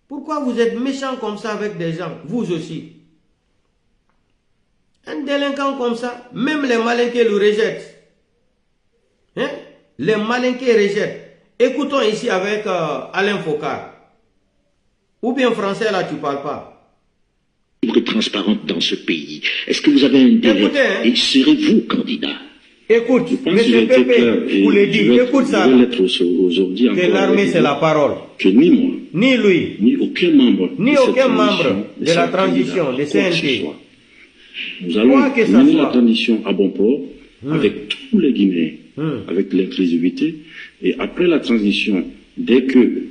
Pourquoi vous êtes méchant comme ça avec des gens, vous aussi? Un délinquant comme ça, même les Malinqués le rejettent. Les Malinqués rejettent. Écoutons ici avec Alain Focard. Ou bien français, là, tu parles pas. Transparente dans ce pays. Est-ce que vous avez un délai? Et serez-vous candidat? Écoute, M. Pépé, vous le dites, écoute ça. Que l'armée, c'est la parole. Que ni moi, ni lui, ni aucun membre de la transition, de CNT, nous allons mener la transition à bon port avec tous les Guinéens, avec l'inclusivité. Et après la transition, dès que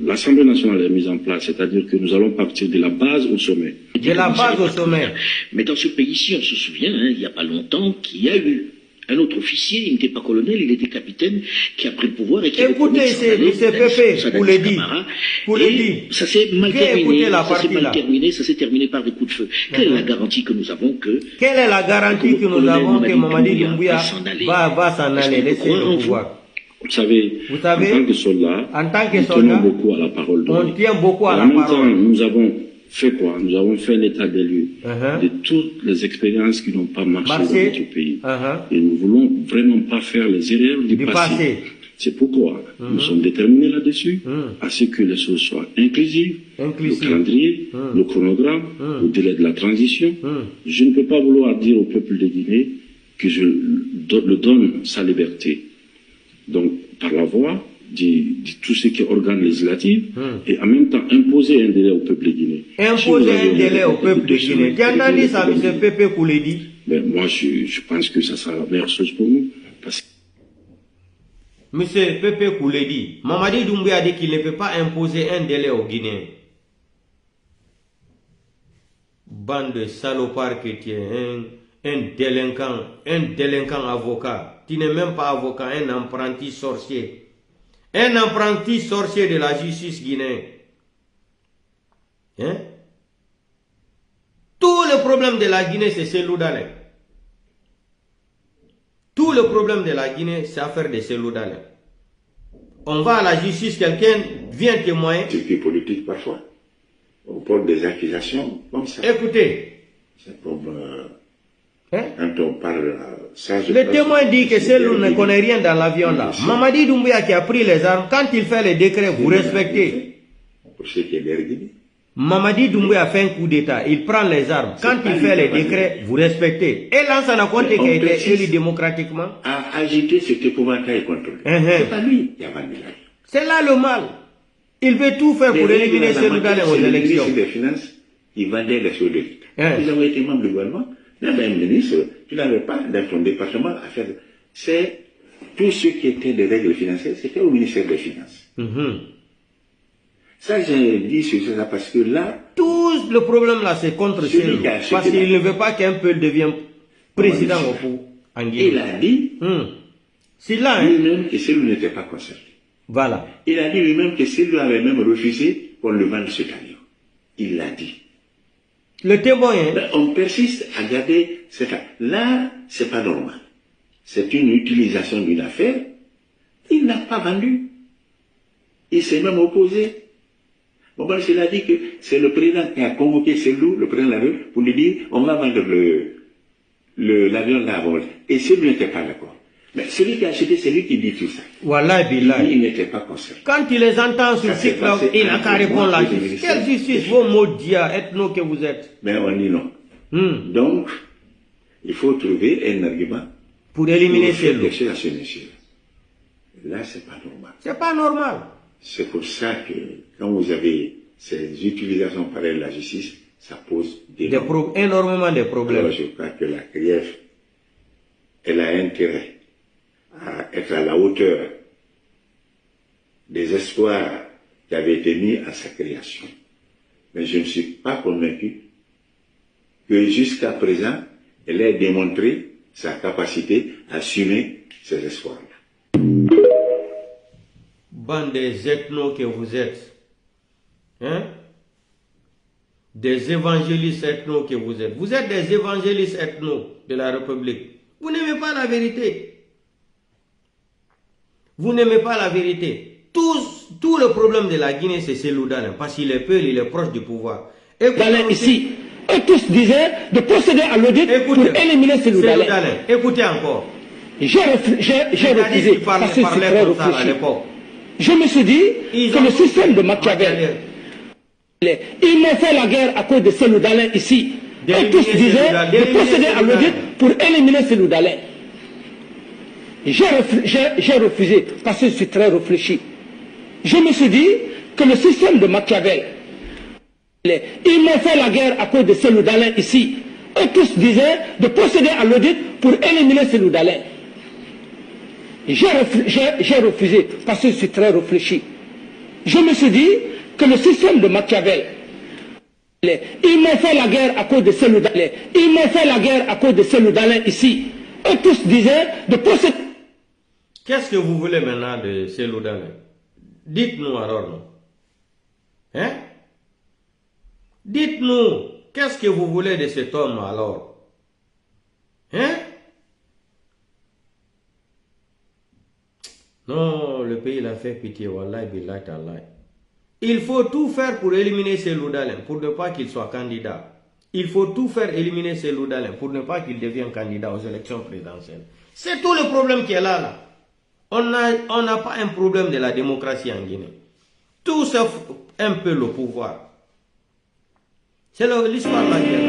l'Assemblée nationale est mise en place, c'est-à-dire que nous allons partir de la base au sommet. De la base au sommet. Mais dans ce pays-ci, on se souvient, il n'y a pas longtemps, qu'il y a eu un autre officier, il n'était pas colonel, il était capitaine, qui a pris le pouvoir et qui a... Écoutez, c'est Pépé, vous le dites. Ça s'est mal terminé, ça s'est terminé par des coups de feu. Quelle est la garantie que nous avons que... Quelle est la garantie que nous avons que Mamadi Doumbouya va s'en aller, laisser le pouvoir? Vous savez, en tant que soldat, nous tenons beaucoup à la parole de on tient beaucoup à la parole. parole. Nous avons fait quoi? Nous avons fait l'état des lieux de toutes les expériences qui n'ont pas marché dans notre pays. Et nous ne voulons vraiment pas faire les erreurs du passé. C'est pourquoi nous sommes déterminés là-dessus, à ce que les choses soient inclusives, le calendrier, le chronogramme, le délai de la transition. Je ne peux pas vouloir dire au peuple de Guinée que je le donne sa liberté. Donc, par la voie de tout ce qui est organe législatif, et en même temps imposer un délai au peuple de Guinée. Imposer un délai au peuple de Guinée. Tu as entendu ça, M. Pépé Koulédi? Moi, je pense que ça sera la meilleure chose pour nous. M. Pépé Koulédi, Mamadi Doumbouya a dit qu'il ne peut pas imposer un délai aux Guinéens. Bande de salopards que tu es, un délinquant avocat. Tu n'es même pas avocat, un apprenti sorcier. Un apprenti sorcier de la justice guinéenne. Hein? Tout le problème de la Guinée, c'est Cellou Dalein. Tout le problème de la Guinée, c'est affaire de Cellou Dalein. On va à la justice, quelqu'un vient témoigner. C'est politique parfois. On porte des accusations comme ça. Écoutez. C'est comme... Quand on parle le témoin dit que Cellou ne connaît rien dans l'avion là. Mamadi Doumbouya qui a pris les armes, quand il fait les décrets, vous respectez. Pour ce qui est d'Erguini. Mamadi Doumbouya fait un coup d'état, il prend les armes. Quand il fait les décrets, vous respectez. Et Lansana Conté qui a été élu démocratiquement a agité cet épouvantail contre lui. C'est pas lui qui a vendu l'avion. C'est là le mal. Il veut tout faire pour éliminer Cellou Dalein aux élections. Le ministre des Finances, il vendait les choses de l'État. Ils ont été membres du gouvernement. Même un ministre, tu n'avais pas dans ton département à faire. C'est tout ce qui était des règles financières, c'était au ministère des Finances. Ça, j'ai dit sur ça parce que là... Tout le problème là, c'est contre Cellou. Parce qu'il ne veut pas qu'un peuple devienne président au pouvoir en Guinée. Il a dit lui-même que Cellou n'était pas concerné. Voilà. Il a dit lui-même que Cellou avait même refusé qu'on le vende ce camion. Il l'a dit. Le témoin. On persiste à garder cette... Là, c'est pas normal. C'est une utilisation d'une affaire. Il n'a pas vendu. Il s'est même opposé. Bon, il a dit que c'est le président qui a convoqué Cellou, le président de la République, pour lui dire on va vendre l'avion là. Et Cellou n'était pas d'accord. Mais celui qui a acheté, c'est lui qui dit tout ça. Voilà, il n'était pas concerné. Quand il les entend sur site là, il n'a qu'à répondre la justice. Quelle justice, vos maudits ethno que vous êtes? Mais on dit non. Donc, il faut trouver un argument pour éliminer Cellou. À ce monsieur. Là, c'est pas normal. C'est pas normal. C'est pour ça que quand vous avez ces utilisations pareilles de la justice, ça pose énormément de problèmes. Alors, je crois que la CRIEF, elle a intérêt à être à la hauteur des espoirs qui avaient été mis à sa création. Mais je ne suis pas convaincu que jusqu'à présent, elle ait démontré sa capacité à assumer ces espoirs-là. Bande des ethnos que vous êtes, hein? Des évangélistes ethnos que vous êtes. Vous êtes des évangélistes ethnos de la République. Vous n'aimez pas la vérité. Vous n'aimez pas la vérité. Tout le problème de la Guinée, c'est Cellou Dalein, parce qu'il est peur, il est proche du pouvoir. Dalein ici, eux tous disaient de procéder à l'audit pour éliminer Cellou Dalein. Écoutez encore. J'ai refusé parce que c'est très réfléchi. Je me suis dit que le système de Machiavel, ils m'ont fait la guerre à cause de Cellou Dalein ici. Et tous disaient de procéder à l'audit pour éliminer Cellou Dalein. J'ai refusé parce que je suis très réfléchi. Je me suis dit que le système de Machiavel, ils m'ont fait la guerre à cause de Cellou Dalein ici. Et tous disaient de procéder à l'audit pour éliminer Cellou Dalein. J'ai refusé parce que je suis très réfléchi. Je me suis dit que le système de Machiavel, ils m'ont fait la guerre à cause de Cellou Dalein. Ils m'ont fait la guerre à cause de Cellou Dalein ici. Et tous disaient de procéder. Qu'est-ce que vous voulez maintenant de Cellou Dalein? Dites-nous alors, non? Hein? Dites-nous, qu'est-ce que vous voulez de cet homme alors? Hein? Non, le pays l'a fait pitié, wallahi billahi ta'ala. Il faut tout faire pour éliminer Cellou Dalein, pour ne pas qu'il soit candidat. Il faut tout faire éliminer Cellou Dalein, pour ne pas qu'il devienne candidat aux élections présidentielles. C'est tout le problème qui est là. On n'a pas un problème de la démocratie en Guinée. Tout sauf un peu le pouvoir. C'est l'histoire de la guerre.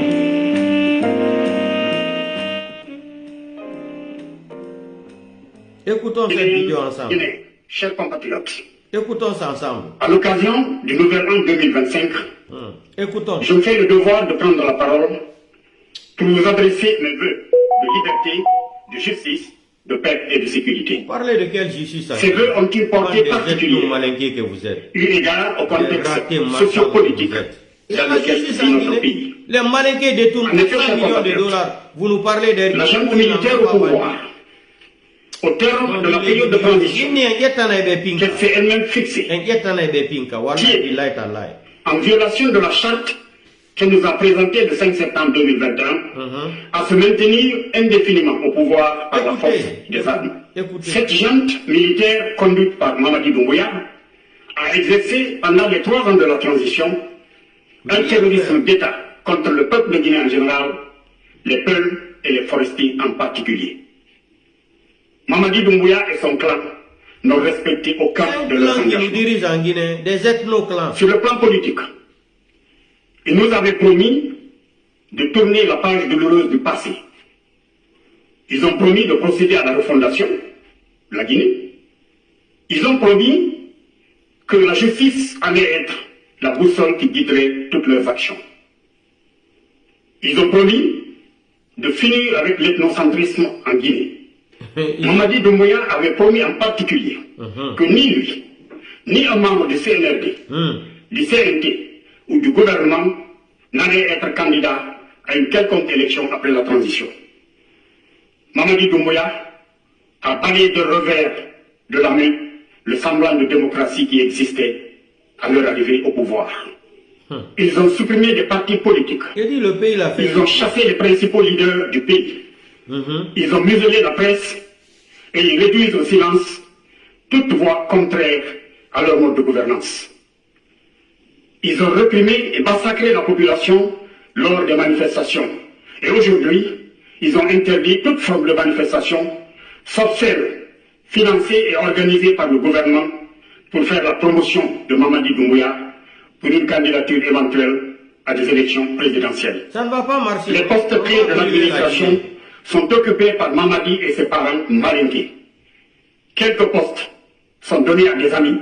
Écoutons cette vidéo ensemble. Guinée, chers compatriotes. Écoutons ça ensemble. À l'occasion du nouvel an 2025, écoutons. Je me fais le devoir de prendre la parole pour vous adresser mes vœux de liberté, de justice, de paix et de sécurité. Parlez de quelle justice? Ces vœux ont une portée particulière eu égard au contexte sociopolitique dans lequel vit notre pays. Les Malinqués détournent 100 millions de dollars. Vous nous parlez des... La junte militaire au pouvoir, au terme de la période de transition qu'elle s'est elle-même fixée, en violation de la charte qu'elle nous a présentée le 5 septembre 2021, à se maintenir indéfiniment au pouvoir par la force des armes. Cette junte militaire conduite par Mamadi Doumbouya a exercé pendant les 3 ans de la transition un terrorisme d'État contre le peuple de Guinée en général, les peuples et les forestiers en particulier. Mamadi Doumbouya et son clan n'ont respecté aucun de leurs engagements. Sur le plan politique, ils nous avaient promis de tourner la page douloureuse du passé. Ils ont promis de procéder à la refondation de la Guinée. Ils ont promis que la justice allait être la boussole qui guiderait toutes leurs actions. Ils ont promis de finir avec l'ethnocentrisme en Guinée. Mamadi Doumbouya avait promis en particulier que ni lui, ni un membre du CNRD, du CNT ou du gouvernement n'allait être candidat à une quelconque élection après la transition. Mamadi Doumbouya a balayé de revers de la main le semblant de démocratie qui existait à leur arrivée au pouvoir. Ils ont supprimé des partis politiques. Ils ont chassé les principaux leaders du pays. Ils ont muselé la presse et ils réduisent au silence toute voix contraire à leur mode de gouvernance. Ils ont réprimé et massacré la population lors des manifestations. Et aujourd'hui, ils ont interdit toute forme de manifestation, sauf celle financée et organisée par le gouvernement pour faire la promotion de Mamadi Doumbouya pour une candidature éventuelle à des élections présidentielles. Ça ne va pas marcher. Les postes clés de l'administration sont occupés par Mamadi et ses parents malinqués. Quelques postes sont donnés à des amis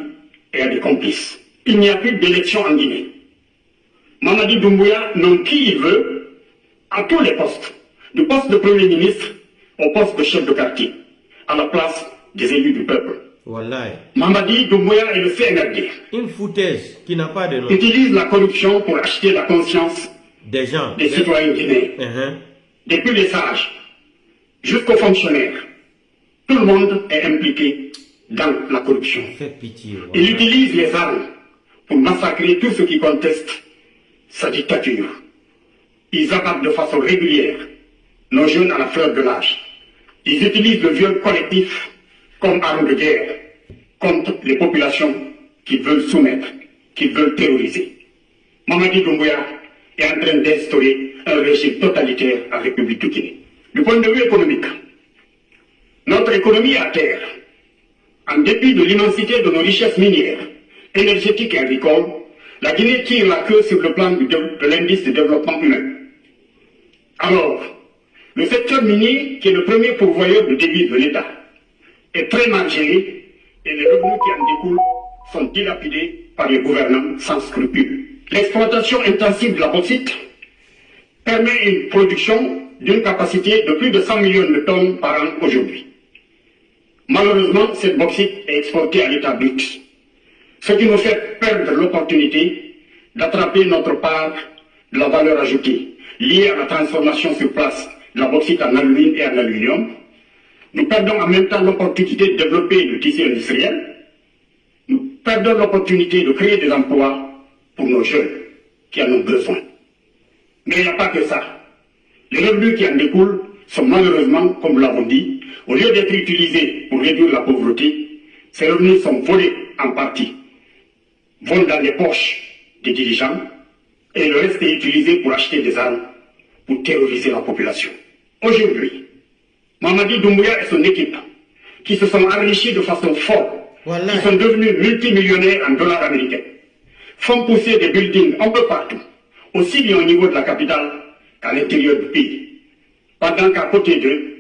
et à des complices. Il n'y a plus d'élection en Guinée. Mamadi Doumbouya nomme qui il veut à tous les postes, du poste de Premier ministre au poste de chef de quartier, à la place des élus du peuple. Wallahi. Mamadi Doumbouya et le CNRD une foutaise qui n'a pas de nom. Utilise la corruption pour acheter la conscience des gens, des citoyens guinéens. Depuis les sages jusqu'aux fonctionnaires, tout le monde est impliqué dans la corruption. Il utilise les armes pour massacrer tous ceux qui contestent sa dictature. Ils abattent de façon régulière nos jeunes à la fleur de l'âge. Ils utilisent le viol collectif comme arme de guerre contre les populations qu'ils veulent soumettre, qu'ils veulent terroriser. Mamadi Doumbouya est en train d'instaurer un régime totalitaire en République de Guinée. Du point de vue économique, Notre économie est à terre. En dépit de l'immensité de nos richesses minières, énergétiques et agricoles, la Guinée tire la queue sur le plan de l'indice de développement humain. Alors, le secteur minier, qui est le premier pourvoyeur de devises de l'État, est très mal géré et les revenus qui en découlent sont dilapidés par les gouvernants sans scrupules. L'exploitation intensive de la bauxite permet une production d'une capacité de plus de 100 millions de tonnes par an aujourd'hui. Malheureusement, cette bauxite est exportée à l'état brut, ce qui nous fait perdre l'opportunité d'attraper notre part de la valeur ajoutée liée à la transformation sur place de la bauxite en alumine et en aluminium. Nous perdons en même temps l'opportunité de développer le tissu industriel. Nous perdons l'opportunité de créer des emplois pour nos jeunes qui en ont besoin. Mais il n'y a pas que ça. Les revenus qui en découlent sont malheureusement, comme nous l'avons dit, au lieu d'être utilisés pour réduire la pauvreté, ces revenus sont volés en partie, vont dans les poches des dirigeants et le reste est utilisé pour acheter des armes, pour terroriser la population. Aujourd'hui, Mamadi Doumbouya et son équipe, qui se sont enrichis de façon forte, qui sont devenus multimillionnaires en dollars américains, font pousser des buildings un peu partout, aussi bien au niveau de la capitale qu'à l'intérieur du pays, pendant qu'à côté d'eux,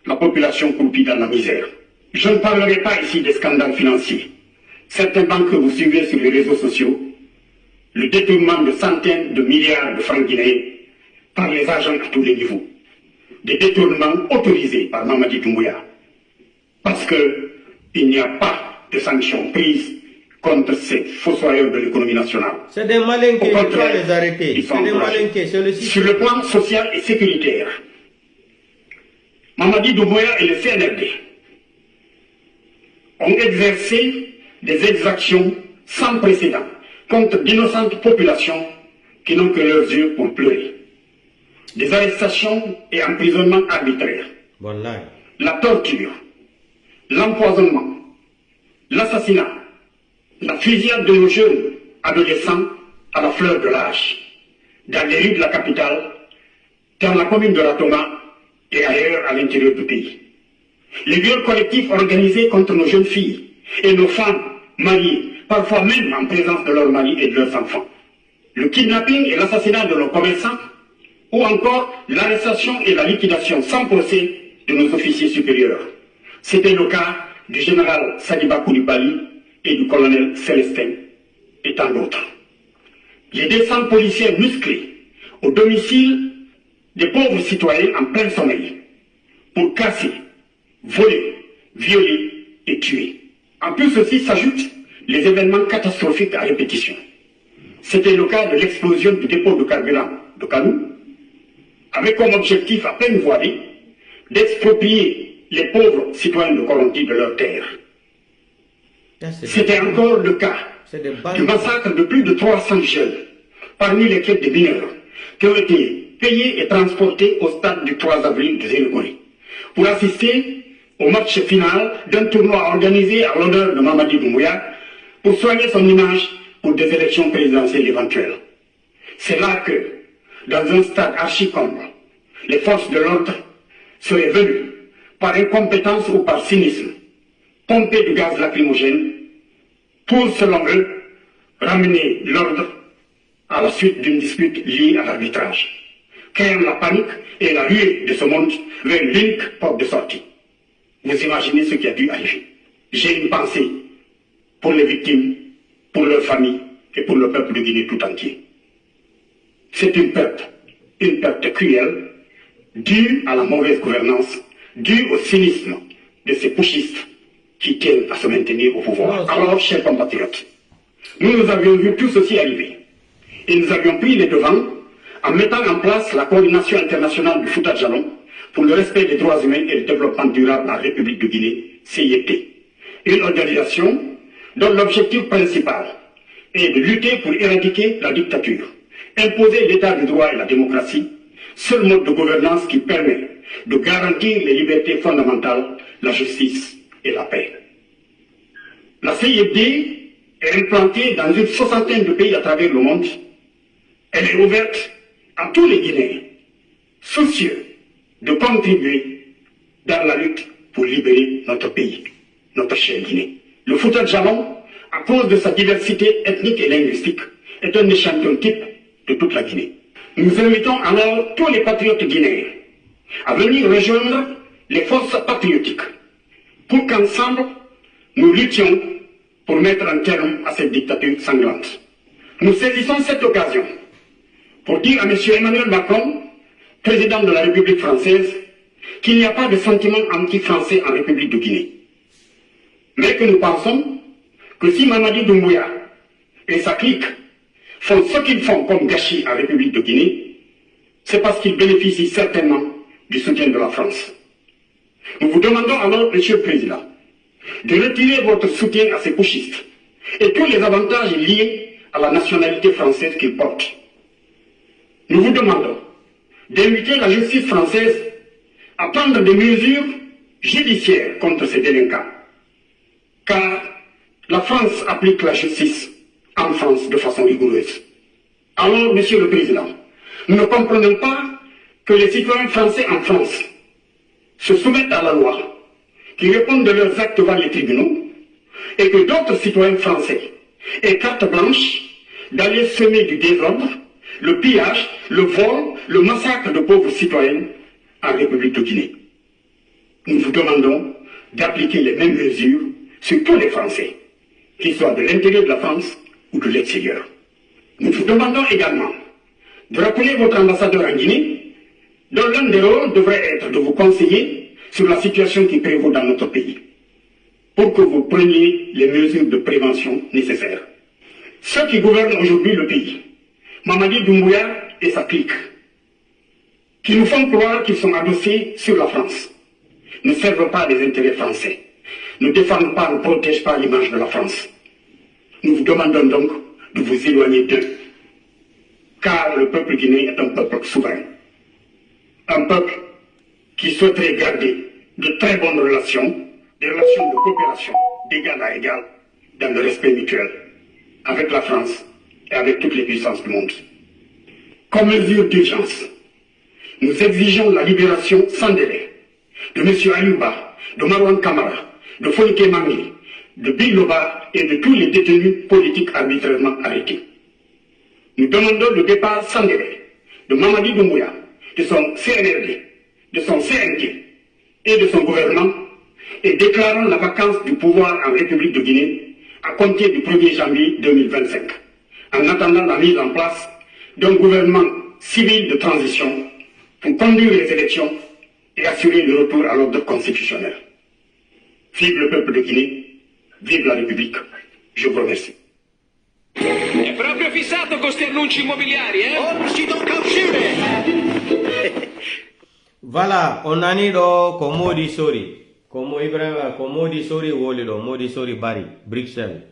la population croupit dans la misère. Je ne parlerai pas ici des scandales financiers. Certains banques que vous suivez sur les réseaux sociaux, le détournement de centaines de milliards de francs guinéens par les agents à tous les niveaux. Des détournements autorisés par Mamadi Doumbouya. Parce qu'il n'y a pas de sanctions prises contre ces fossoyeurs de l'économie nationale. C'est des malinqués, il faut les arrêter. C'est des malinqués, c'est le système. Sur le plan social et sécuritaire, Mamadi Doumbouya et le CNRD ont exercé des exactions sans précédent contre d'innocentes populations qui n'ont que leurs yeux pour pleurer. Des arrestations et emprisonnements arbitraires, la torture, l'empoisonnement, l'assassinat, la fusillade de nos jeunes adolescents à la fleur de l'âge, dans les rues de la capitale, dans la commune de Ratoma et ailleurs à l'intérieur du pays. Les viols collectifs organisés contre nos jeunes filles et nos femmes mariées, parfois même en présence de leurs maris et de leurs enfants. Le kidnapping et l'assassinat de nos commerçants, ou encore l'arrestation et la liquidation sans procès de nos officiers supérieurs. C'était le cas du général Sadiba Koulibaly et du colonel Célestin, et tant d'autres. Les descentes policières musclées au domicile des pauvres citoyens en plein sommeil, pour casser, voler, violer et tuer. En plus, ceci s'ajoute les événements catastrophiques à répétition. C'était le cas de l'explosion du dépôt de carburant de Kanou, avec comme objectif à peine voilé d'exproprier les pauvres citoyens de Koronti de leurs terres. C'était encore le cas du massacre de plus de 300 jeunes, parmi lesquels des mineurs, qui ont été payés et transportés au stade du 3 avril de Zénogori, pour assister au match final d'un tournoi organisé à l'honneur de Mamadi Doumbouya, pour soigner son image pour des élections présidentielles éventuelles. C'est là que, dans un stade archi-comble, les forces de l'ordre seraient venues, par incompétence ou par cynisme, pomper du gaz lacrymogène pour, selon eux, ramener l'ordre à la suite d'une dispute liée à l'arbitrage, créant la panique et la ruée de ce monde vers l'unique porte de sortie. Vous imaginez ce qui a dû arriver. J'ai une pensée pour les victimes, pour leurs familles et pour le peuple de Guinée tout entier. C'est une perte cruelle, due à la mauvaise gouvernance, due au cynisme de ces putschistes qui tiennent à se maintenir au pouvoir. Alors, chers compatriotes, nous avions vu tout ceci arriver. Et nous avions pris les devants en mettant en place la coordination internationale du Fouta Djallon pour le respect des droits humains et le développement durable dans la République de Guinée, CIET. Une organisation dont l'objectif principal est de lutter pour éradiquer la dictature, imposer l'état de droit et la démocratie, seul mode de gouvernance qui permet de garantir les libertés fondamentales, la justice et la paix. La CIED est implantée dans une soixantaine de pays à travers le monde. Elle est ouverte à tous les Guinéens, soucieux de contribuer dans la lutte pour libérer notre pays, notre chère Guinée. Le Fouta Djallon, à cause de sa diversité ethnique et linguistique, est un échantillon type de toute la Guinée. Nous invitons alors tous les patriotes guinéens à venir rejoindre les forces patriotiques pour qu'ensemble nous luttions pour mettre un terme à cette dictature sanglante. Nous saisissons cette occasion pour dire à M. Emmanuel Macron, président de la République française, qu'il n'y a pas de sentiment anti-français en République de Guinée. Mais que nous pensons que si Mamadi Doumbouya et sa clique font ce qu'ils font comme gâchis en République de Guinée, c'est parce qu'ils bénéficient certainement du soutien de la France. Nous vous demandons alors, Monsieur le Président, de retirer votre soutien à ces putschistes et tous les avantages liés à la nationalité française qu'ils portent. Nous vous demandons d'inviter la justice française à prendre des mesures judiciaires contre ces délinquants, car la France applique la justice en France de façon rigoureuse. Alors, Monsieur le Président, nous ne comprenons pas que les citoyens français en France se soumettent à la loi, qui répondent de leurs actes devant les tribunaux, et que d'autres citoyens français aient carte blanche d'aller semer du désordre, le pillage, le vol, le massacre de pauvres citoyens en République de Guinée. Nous vous demandons d'appliquer les mêmes mesures sur tous les Français, qu'ils soient de l'intérieur de la France ou de l'extérieur. Nous vous demandons également de rappeler votre ambassadeur en Guinée, dont l'un des rôles devrait être de vous conseiller sur la situation qui prévaut dans notre pays, pour que vous preniez les mesures de prévention nécessaires. Ceux qui gouvernent aujourd'hui le pays, Mamadi Doumbouya et sa clique, qui nous font croire qu'ils sont adossés sur la France, ne servent pas les intérêts français, ne défendent pas, ne protègent pas l'image de la France. Nous vous demandons donc de vous éloigner d'eux, car le peuple guinéen est un peuple souverain, un peuple qui souhaiterait garder de très bonnes relations, des relations de coopération d'égal à égal, dans le respect mutuel, avec la France et avec toutes les puissances du monde. Comme mesure d'urgence, nous exigeons la libération sans délai de M. Ayouba, de Marwan Kamara, de Fonike Mangi, de Biloba et de tous les détenus politiques arbitrairement arrêtés. Nous demandons le départ sans délai de Mamadi Doumbouya, de son CNRD, de son CNT et de son gouvernement, et déclarons la vacance du pouvoir en République de Guinée à compter du 1er janvier 2025, en attendant la mise en place d'un gouvernement civil de transition pour conduire les élections et assurer le retour à l'ordre constitutionnel. Vive le peuple de Guinée, vive la République. Je vous remercie. È proprio fissato con questi annunci immobiliari, eh? Oh, si tocca uscire! Voilà, on a dit comme Modi Sori. Comme Ibrahim, comme Modi Sori, Modi Sori Bari, Bruxelles.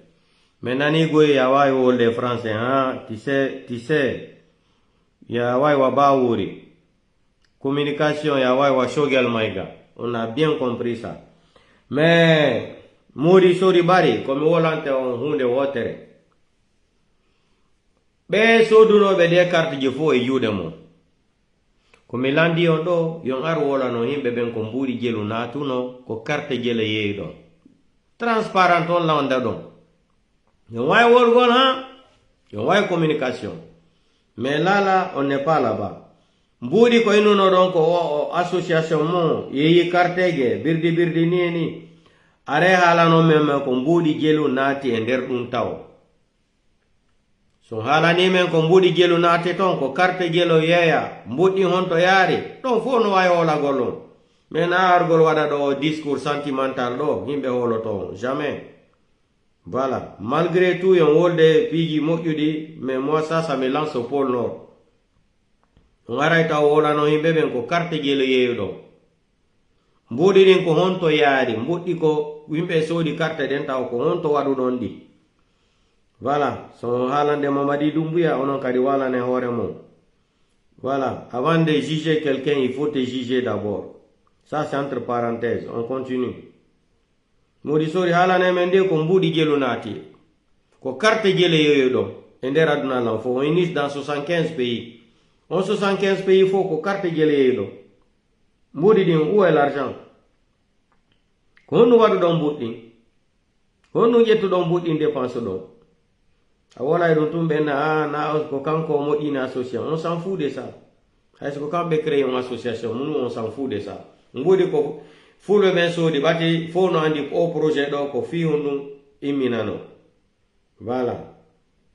Maintenant, il y a des Français, hein? Tu sais, il y a Wabaouri. Communication, il y a Shogel Maïga. On a bien compris ça. Mais, Modi Sori Bari, comme Hollande, on a water. Be so do no be de carte je fo e yude mo ko mi landi on do yon ar wola no himbe ben ko mburi jelu natuno ko carte jele yeedo transparent on la onda do yon way wor gon ha yon way communication mais là on n'est pas là-bas mburi ko inuno don ko association mo yeyi carte ge birdi ni are hala no meme ko mburi jelu nati e der dum taw so halani men ko mbudi jelu naate ton ko carte jelo yeya mbudi honto yaari ton fo no wayo la golon men argol wada do discours sentimental do himbe holo ton jamais voilà malgré tout yon wolde piji mojudi mais moi ça me lance au pôle nord ngara ta wola no himbe ben ko carte jelo yeyo do mbudi din ko honto yaari mbudi ko himbe sodi carte den taw ko honto wadu don di. Voilà, son Halande Mamadi Doumbouya, on a wala ne horemo. Voilà, avant de juger quelqu'un, il faut te juger d'abord. Ça, c'est entre parenthèses, on continue. Modisori Halane Mende ko mbudi jelu nati. Ko carte jele yoyo do. Endera aduna lan fo, on est dans 75 pays. En 75 pays, il faut ko carte jele yoyo do. Mbudi din, où est l'argent? Qu'on va dans boutin. Qu'on nous jette dans boutin dépense d'eau. Voilà, ils ont une association. On s'en fout de ça. Est-ce que quand on crée une association, nous on s'en fout de ça. On veut dire qu'il faut le vingt débattre, il faut nous dire au projet donc au fil nous imminent. Voilà.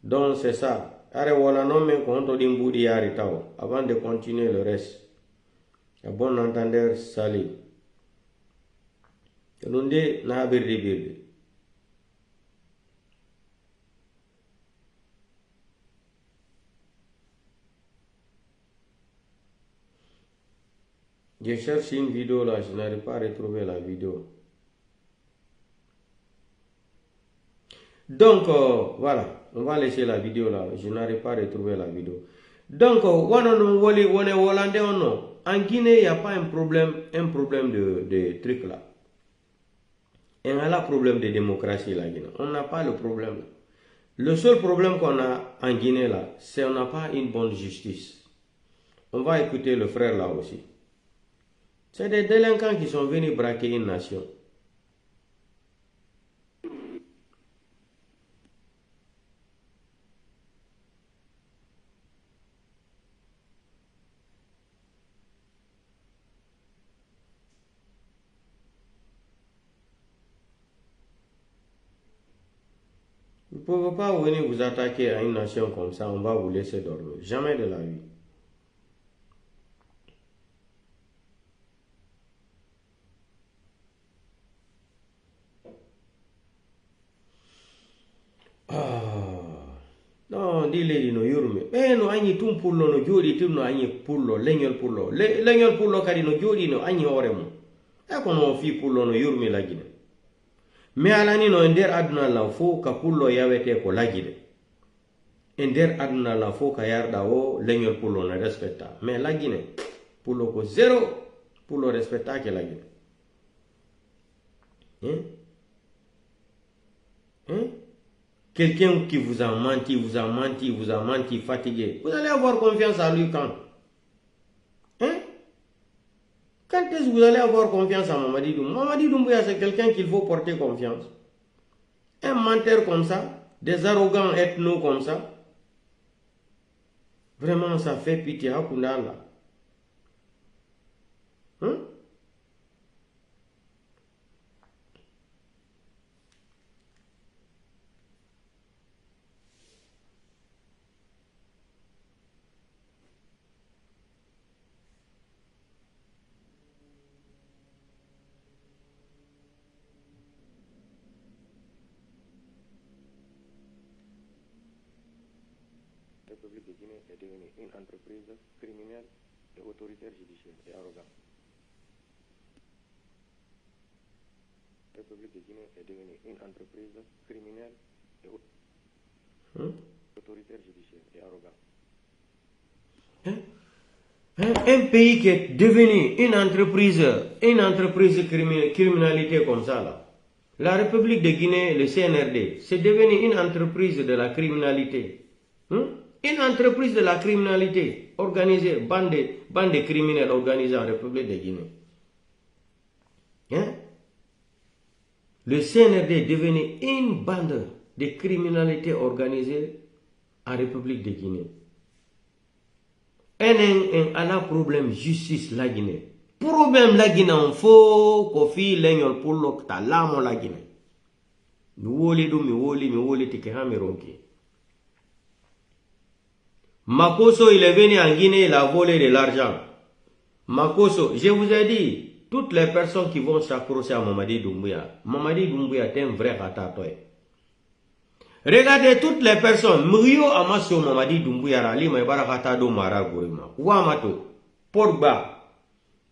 Donc c'est ça. Alors voilà, non mais quand on dit boudi avant de continuer le reste. À bon entendeur, salut. Nous dit na birdi. Je cherche une vidéo là, je n'arrive pas à retrouver la vidéo. Donc, voilà, on va laisser la vidéo là, je n'arrive pas à retrouver la vidéo. Donc, on est hollandais ou non? En Guinée, il n'y a pas un problème de truc là. Il y a un problème de démocratie là, Guinée. On n'a pas le problème. Le seul problème qu'on a en Guinée là, c'est qu'on n'a pas une bonne justice. On va écouter le frère là aussi. C'est des délinquants qui sont venus braquer une nation. Vous ne pouvez pas venir vous attaquer à une nation comme ça, on va vous laisser dormir. Jamais de la vie. Non, dis-le no yurme. No agni tum pullo no jodi tum no agni pullo, legnol pullo. Legnol pullo kadi no jodi no agni oremo. E kono fi pullo no yurme lagine. Me alani no ender aduna la fo ka pullo yawete ko lagide. Ender aduna la fo ka yarda o legnol pullo no respetta. Me lagine pullo ko zero pullo respetta ke lagine. Quelqu'un qui vous a menti, fatigué. Vous allez avoir confiance en lui quand? Quand est-ce que vous allez avoir confiance en Mamadi Doumbouya? Mamadi Doumbouya, c'est quelqu'un qu'il faut porter confiance. Un menteur comme ça, des arrogants ethnos comme ça, vraiment ça fait pitié à Kundala. La République de Guinée est devenue une entreprise criminelle et autoritaire judiciaire et arrogante. La République de Guinée est devenue une entreprise criminelle et autoritaire judiciaire et arrogante. Un pays qui est devenu une entreprise criminalité comme ça là. La République de Guinée, le CNRD, c'est devenu une entreprise de la criminalité. Une entreprise de la criminalité organisée, bande de criminels organisés en République de Guinée. Le CNRD est devenu une bande de criminalité organisée en République de Guinée. Un ala problème justice la Guinée. Problème la Guinée, on faut qu'on fasse l'aignol pour l'octa, l'âme la Guinée. Mi woli tike hamironki. Makoso, il est venu en Guinée, il a volé de l'argent. Makoso, je vous ai dit, toutes les personnes qui vont s'accrocher à Mamadi Doumbouya est un vrai ratatoy. Regardez toutes les personnes, Mrio Amaso Mamadi Doumbouya, Rali Maibara Ratado Mara Gourima, Ouamato, Pogba,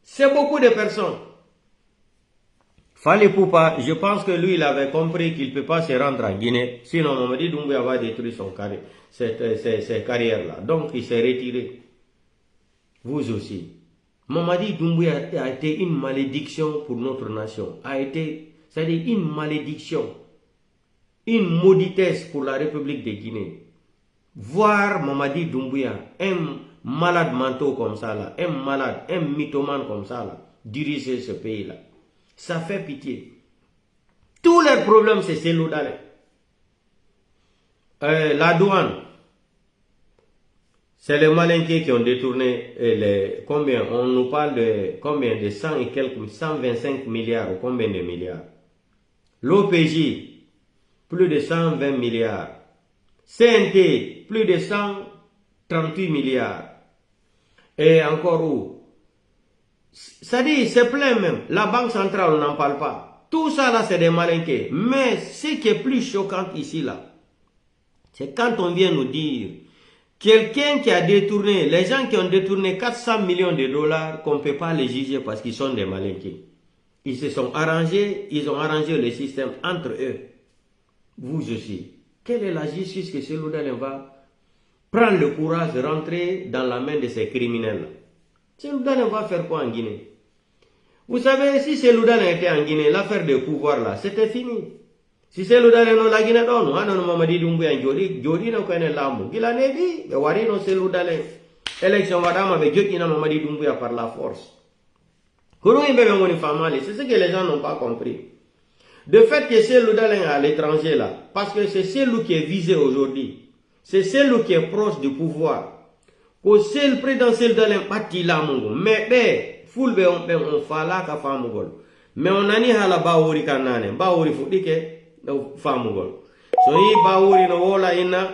c'est beaucoup de personnes. Fallait Poupa, je pense que lui, il avait compris qu'il ne peut pas se rendre en Guinée, sinon Mamadi Doumbouya va détruire son carrière. Cette carrière-là. Donc, il s'est retiré. Vous aussi. Mamadi Doumbouya a été une malédiction pour notre nation. C'est-à-dire une malédiction. Une mauditesse pour la République de Guinée. Voir Mamadi Doumbouya, un malade mental comme ça, là, un mythomane comme ça, là, diriger ce pays-là. Ça fait pitié. Tous leurs problèmes, c'est Cellou Dalein. La douane, c'est les Malinqués qui ont détourné combien? On nous parle de combien? De 100 et quelques, 125 milliards ou combien de milliards? L'OPJ, plus de 120 milliards. CNT, plus de 138 milliards. Et encore où? Ça dit, c'est plein même. La Banque centrale, on n'en parle pas. Tout ça là, c'est des Malinqués. Mais ce qui est plus choquant ici là, c'est quand on vient nous dire quelqu'un qui a détourné, les gens qui ont détourné 400 millions de dollars, qu'on ne peut pas les juger parce qu'ils sont des Malinqués. Ils se sont arrangés, ils ont arrangé le système entre eux. Vous aussi. Quelle est la justice que Cellou Dalein va prendre le courage de rentrer dans la main de ces criminels? Cellou Dalein va faire quoi en Guinée? Vous savez, si Cellou Dalein était en Guinée, l'affaire de pouvoir là, c'était fini. Si Cellou Dalein no la Guinée non, on Mamadi Doumbouya Jodi no kone lamu. Gila nebi, wari no Cellou Dalein. Élection wadama be joti na Mamadi Doumbouya par la force. C'est ce que les gens n'ont pas compris. De fait que Cellou Dalein à l'étranger là, parce que c'est Cellou qui est visé aujourd'hui. C'est Cellou qui est proche du pouvoir. Ko Cellou président Cellou Dalein pati la mungo. Mais fulbe on fala ka famugol. Mais on ani hala bawori kanane. Bawori fudike no famugol. So yi bawori no wola ina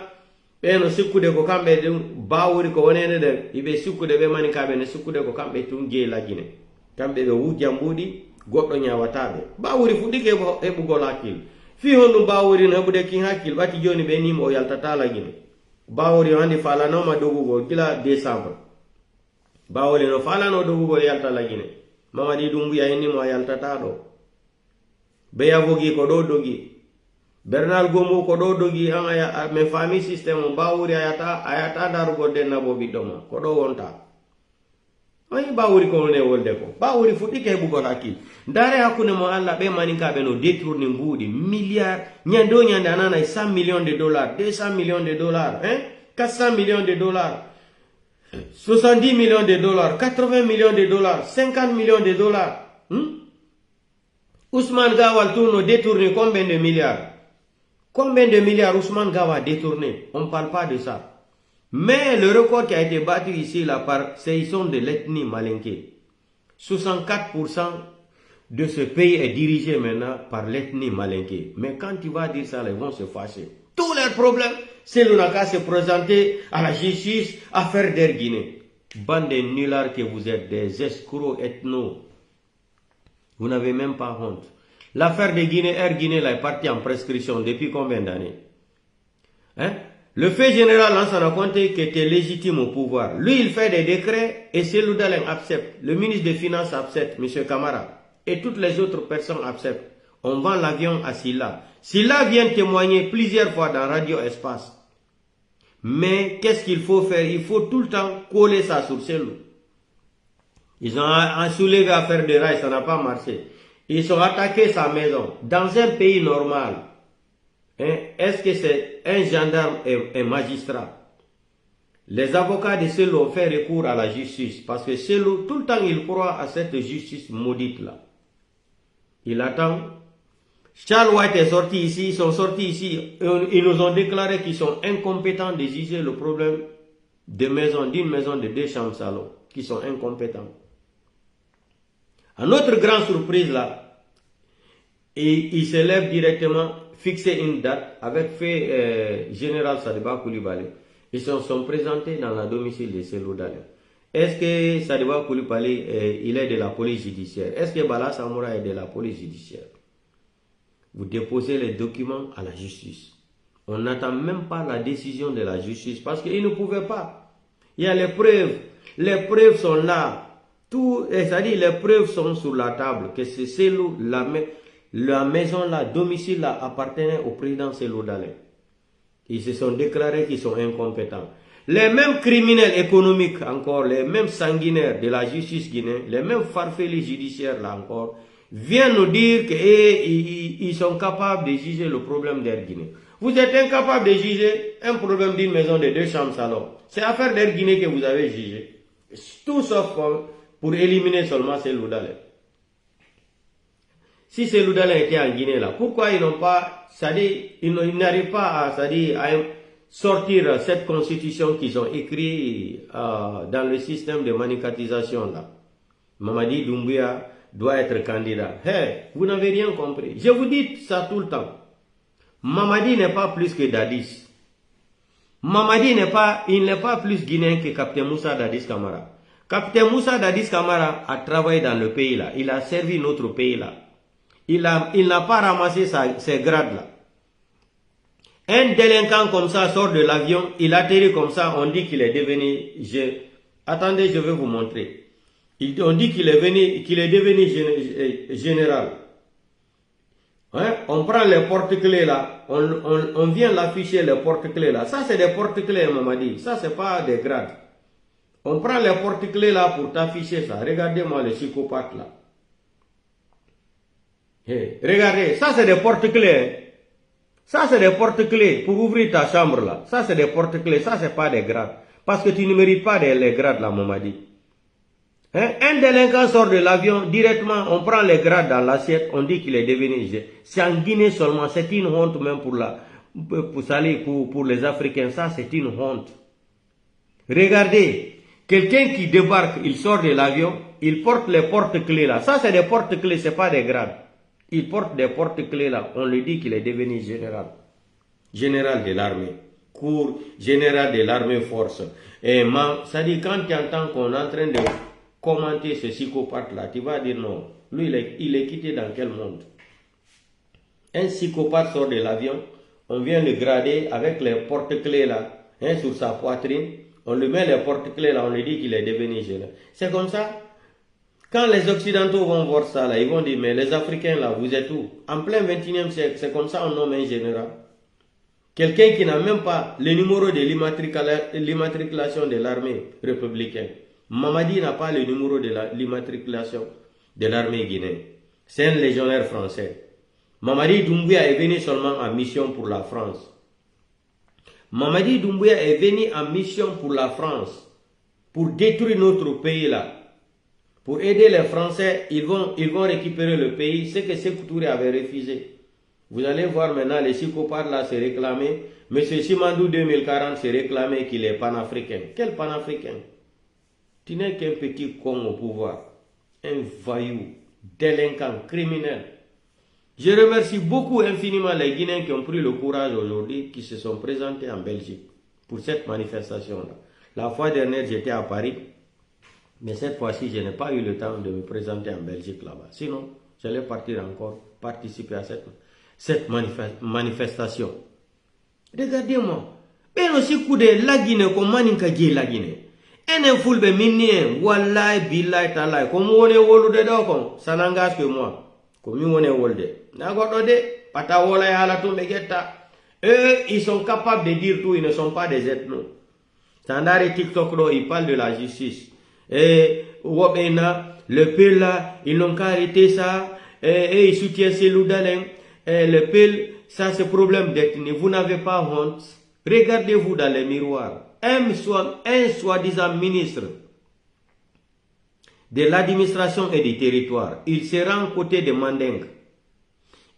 no sikude ko kambe bawori ko wonene de ibe sikude be mani kabe ne sikude ko kambe tunje la Guinée. Kambe be wujambudi goddo nyawatabe bawuri fudike e bugol hakil fi honu bawuri no bude kin hakil bati joni be nimo o yaltata la Guinée bawuri handi fala no ma dogugo kila décembre bawuri no fala no dogugo yalta la Guinée Mamadi Doumbouya ni mo yaltata do be yavogi ko do dogi Bernard Gomo ko do dogi anga me famille système bawuri ayata darugo denna bo bidoma ko do wonta ay bawuri ko ne wolde ko bawuri fuddi ke bugol hakil ndare hakune mo alla be maninka be no détourner mbudi milliards nyando nyanda nana 100 millions de dollars 200 millions de dollars 400 millions de dollars 70 millions de dollars 80 millions de dollars 50 millions de dollars Ousmane Gawal tourne détourner combien de milliards Ousmane Gawal détourné? On ne parle pas de ça. Mais le record qui a été battu ici là par ces sons de l'ethnie malinké, 64% de ce pays est dirigé maintenant par l'ethnie malinké. Mais quand tu vas dire ça, ils vont se fâcher. Tous leurs problèmes, c'est le n'a qu'à se présenter à la justice, à faire des Guinée. Bande de nullards que vous êtes, des escrocs ethnos. Vous n'avez même pas honte. L'affaire de Guinée, Air Guinée là, est partie en prescription depuis combien d'années? Le fait général Lansana Conté qui était légitime au pouvoir. Lui, il fait des décrets et Cellou Dalein accepte. Le ministre des Finances accepte, M. Camara. Et toutes les autres personnes acceptent. On vend l'avion à Silla. Silla vient témoigner plusieurs fois dans Radio Espace. Mais qu'est-ce qu'il faut faire? Il faut tout le temps coller ça sur Cellou. Ils ont soulevé l'affaire de rail, ça n'a pas marché. Ils ont attaqué sa maison. Dans un pays normal, est-ce que c'est un gendarme et un magistrat? Les avocats de Cellou ont fait recours à la justice parce que Cellou, tout le temps, il croit à cette justice maudite-là. Il attend. Charles White est sorti ici, ils sont sortis ici. Ils nous ont déclaré qu'ils sont incompétents de juger le problème d'une maison de 2 chambres salon, qui sont incompétents. À notre grande surprise là, il se lève directement, fixer une date avec fait général Sadiba Koulibaly. Ils se sont présentés dans la domicile de Cellou Dalein. Est-ce que Sadiba Koulibaly il est de la police judiciaire? Est-ce que Bala Samoura est de la police judiciaire? Vous déposez les documents à la justice. On n'attend même pas la décision de la justice parce qu'ils ne pouvaient pas. Il y a les preuves. Les preuves sont là. C'est-à-dire les preuves sont sur la table. Que c'est Cellou, la maison là, domicile là, appartenait au président Cellou Dalein. Ils se sont déclarés qu'ils sont incompétents. Les mêmes criminels économiques encore, les mêmes sanguinaires de la justice guinéenne, les mêmes farfelus judiciaires là encore, viennent nous dire qu'ils sont capables de juger le problème d'Air Guinée. Vous êtes incapable de juger un problème d'une maison de 2 chambres salon. C'est affaire d'Air Guinée que vous avez jugé. Tout sauf pour éliminer seulement Cellou Dalein. Si ces Loudalins étaient en Guinée là, pourquoi ils n'ont pas, c'est-à-dire, ils n'arrivent pas à, c'est-à-dire, à sortir cette constitution qu'ils ont écrite dans le système de manicatisation là. Mamadi Doumbouya doit être candidat. Hey, vous n'avez rien compris. Je vous dis ça tout le temps. Mamadi n'est pas plus que Dadis. Mamadi n'est pas plus guinéen que Capitaine Moussa Dadis Camara. Capitaine Moussa Dadis Camara a travaillé dans le pays là. Il a servi notre pays là. Il n'a pas ramassé ses grades là. Un délinquant comme ça sort de l'avion, il atterrit comme ça, on dit qu'il est devenu... Attendez, je vais vous montrer. On dit qu'il est devenu général. Hein? On prend les porte-clés là, on vient l'afficher les porte-clés là. Ça c'est des porte-clés, Mamadi. Ça c'est pas des grades. On prend les porte-clés là pour t'afficher ça. Regardez-moi le psychopathe là. Hey, regardez, ça c'est des porte-clés. Ça c'est des porte-clés pour ouvrir ta chambre là. Ça c'est des porte-clés, ça c'est pas des grades. Parce que tu ne mérites pas les grades là, Mamadi. Hein? Un délinquant sort de l'avion, directement on prend les grades dans l'assiette, on dit qu'il est devenu... C'est en Guinée seulement, c'est une honte même pour les Africains, ça c'est une honte. Regardez, quelqu'un qui débarque, il sort de l'avion, il porte les porte-clés là. Ça c'est des porte-clés, c'est pas des grades. Il porte des porte-clés là, on lui dit qu'il est devenu général. Général de l'armée. Cour général de l'armée force. Et ça dit quand tu entends qu'on est en train de commenter ce psychopathe là, tu vas dire non. Lui il est quitté dans quel monde? Un psychopathe sort de l'avion, on vient le grader avec les porte-clés là, hein, sur sa poitrine. On lui met les porte-clés là, on lui dit qu'il est devenu général. C'est comme ça. Quand les Occidentaux vont voir ça là, ils vont dire mais les Africains là, vous êtes où? En plein 21e siècle, c'est comme ça on nomme un général. Quelqu'un qui n'a même pas le numéro de l'immatriculation de l'armée républicaine. Mamadi n'a pas le numéro de l'immatriculation de l'armée guinéenne. C'est un légionnaire français. Mamadi Doumbouya est venu seulement en mission pour la France. Mamadi Doumbouya est venu en mission pour la France, pour détruire notre pays là. Pour aider les Français, ils vont récupérer le pays, ce que Sékou Touré avait refusé. Vous allez voir maintenant les psychopathes là se réclamer. M. Simandou 2040 se réclamer qu'il est panafricain. Quel panafricain? Tu n'es qu'un petit con au pouvoir. Un voyou, délinquant, criminel. Je remercie beaucoup infiniment les Guinéens qui ont pris le courage aujourd'hui, qui se sont présentés en Belgique pour cette manifestation-là. La fois dernière, j'étais à Paris. Mais cette fois-ci, je n'ai pas eu le temps de me présenter en Belgique là-bas. Sinon, j'allais partir encore, participer à cette manifestation. Regardez-moi. Ben aussi coup de la Guinée, comme maninka djé la Guinée. En fulbe minien, wallahi, billahi, talai. Comme on est wolu de dokon, ça n'engage que moi. Comme on est wolde. N'agodo de, pata wola ya la tombe geta. Eux, ils sont capables de dire tout, ils ne sont pas des ethnos. Standard et TikTok, là, ils parlent de la justice. Et le peuple là, ils n'ont qu'à arrêter ça, et ils soutiennent ces Loudalins. Le peuple, ça c'est problème d'ethnie. Vous n'avez pas honte. Regardez-vous dans les miroirs. Un soi-disant ministre de l'administration et du territoire, il se rend côté de Mandeng.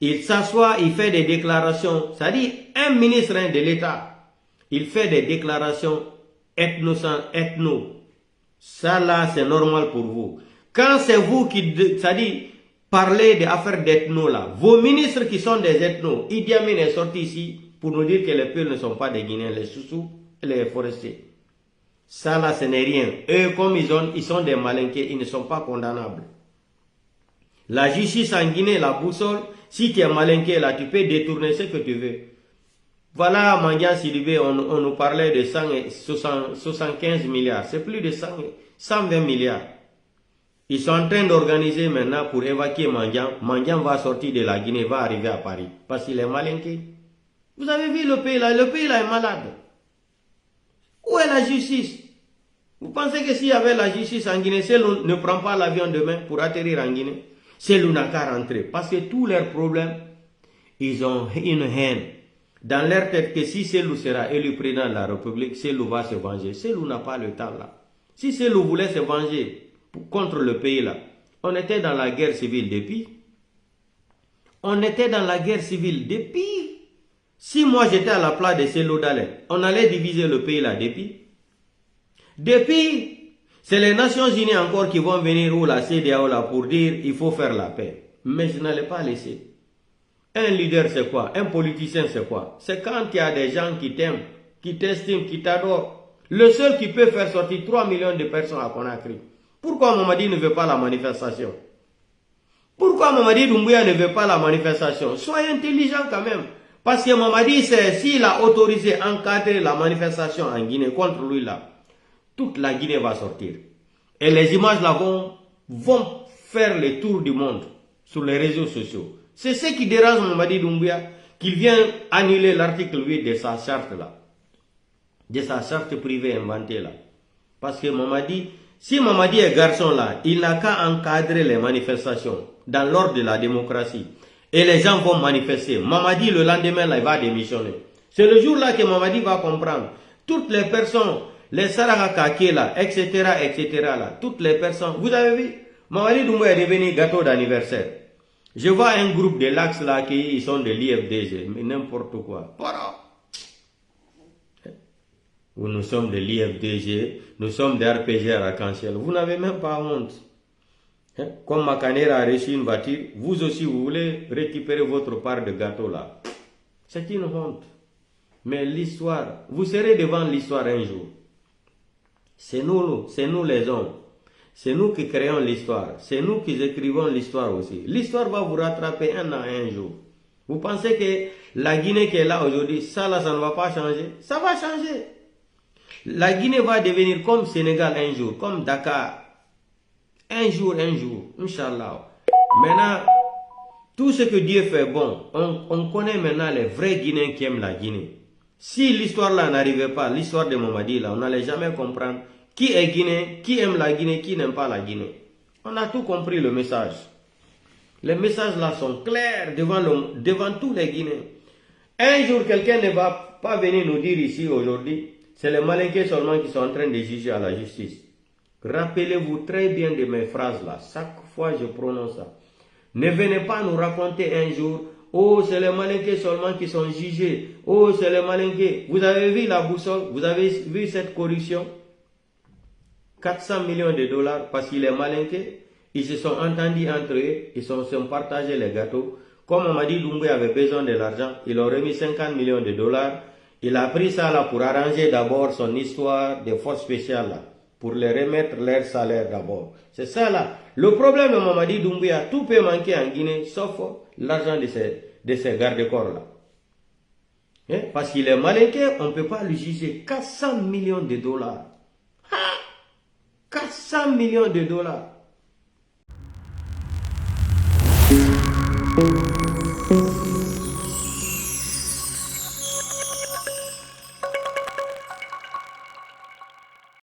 Il s'assoit, il fait des déclarations. C'est-à-dire, un ministre de l'État, il fait des déclarations ethno. Ça là, c'est normal pour vous. Quand c'est vous qui, c'est-à-dire, parlez des affaires d'ethno là, vos ministres qui sont des ethnos, Idi Amin est sorti ici pour nous dire que les peuples ne sont pas des Guinéens, les Soussous et les forestiers. Ça là, ce n'est rien. Eux, comme ils sont des malinqués, ils ne sont pas condamnables. La justice en Guinée, la boussole, si tu es malinqué là, tu peux détourner ce que tu veux. Voilà, Mandian Sidibé, on nous parlait de 75 milliards. C'est plus de 120 milliards. Ils sont en train d'organiser maintenant pour évacuer Mandian. Mandian va sortir de la Guinée, va arriver à Paris. Parce qu'il est malinqué. Vous avez vu le pays là est malade. Où est la justice? Vous pensez que s'il y avait la justice en Guinée, Selou ne prend pas l'avion demain pour atterrir en Guinée? Selou n'a qu'à rentrer. Parce que tous leurs problèmes, ils ont une haine dans leur tête que si Selou sera élu président de la République, Selou va se venger. Selou n'a pas le temps là. Si Selou voulait se venger contre le pays là, on était dans la guerre civile depuis. On était dans la guerre civile. Depuis, si moi j'étais à la place de ces Lodalais, on allait diviser le pays là. Depuis, c'est les Nations Unies encore qui vont venir ou la CEDEAO là pour dire il faut faire la paix. Mais je n'allais pas laisser. Un leader c'est quoi? Un politicien c'est quoi? C'est quand il y a des gens qui t'aiment, qui t'estiment, qui t'adorent. Le seul qui peut faire sortir 3 millions de personnes à Conakry. Pourquoi Mamadi ne veut pas la manifestation? Pourquoi Mamadi Doumbouya ne veut pas la manifestation? Soyez intelligent quand même. Parce que Mamadi, s'il a autorisé, encadrer la manifestation en Guinée contre lui là, toute la Guinée va sortir. Et les images là vont faire le tour du monde sur les réseaux sociaux. C'est ce qui dérange Mamadi Doumbouya, qu'il vient annuler l'article 8 de sa charte là. De sa charte privée inventée là. Parce que Mamadi, si Mamadi est garçon là, il n'a qu'à encadrer les manifestations dans l'ordre de la démocratie. Et les gens vont manifester. Mamadi le lendemain là, il va démissionner. C'est le jour là que Mamadi va comprendre. Toutes les personnes, les Sarakake là, etc., etc. là, toutes les personnes, vous avez vu, Mamadi Doumbouya est devenu gâteau d'anniversaire. Je vois un groupe de lax là qui sont de l'IFDG, mais n'importe quoi. Nous sommes de l'IFDG, nous sommes des RPG à Arc-en-Ciel. Vous n'avez même pas honte. Comme Makanera a reçu une voiture, vous aussi vous voulez récupérer votre part de gâteau là. C'est une honte. Mais l'histoire, vous serez devant l'histoire un jour. C'est nous les hommes. C'est nous qui créons l'histoire. C'est nous qui écrivons l'histoire aussi. L'histoire va vous rattraper un jour. Vous pensez que la Guinée qui est là aujourd'hui, ça là, ça ne va pas changer? Ça va changer. La Guinée va devenir comme Sénégal un jour, comme Dakar. Un jour, Inch'Allah. Maintenant, tout ce que Dieu fait bon, on connaît maintenant les vrais Guinéens qui aiment la Guinée. Si l'histoire là n'arrivait pas, l'histoire de Mamadi là, on n'allait jamais comprendre qui est Guinéen, qui aime la Guinée, qui n'aime pas la Guinée. On a tout compris le message. Les messages là sont clairs devant tous les Guinéens. Un jour, quelqu'un ne va pas venir nous dire ici aujourd'hui, c'est les Malinqués seulement qui sont en train de juger à la justice. Rappelez-vous très bien de mes phrases là. Chaque fois je prononce ça. Ne venez pas nous raconter un jour, oh c'est les Malinqués seulement qui sont jugés. Oh c'est les Malinqués. Vous avez vu la boussole? Vous avez vu cette corruption? 400 millions de dollars parce qu'il est Malinqués. Ils se sont entendus entre eux. Ils se sont partagés les gâteaux. Comme Mamadi Doumbouya avait besoin de l'argent, il a remis 50 millions de dollars. Il a pris ça là pour arranger d'abord son histoire des forces spéciales là, pour les remettre leur salaire d'abord. C'est ça là. Le problème de Mamadi Doumbouya, tout peut manquer en Guinée, sauf l'argent de ces gardes-corps là. Parce qu'il est Malinqué, on ne peut pas lui juger 400 millions de dollars. 400 millions de dollars.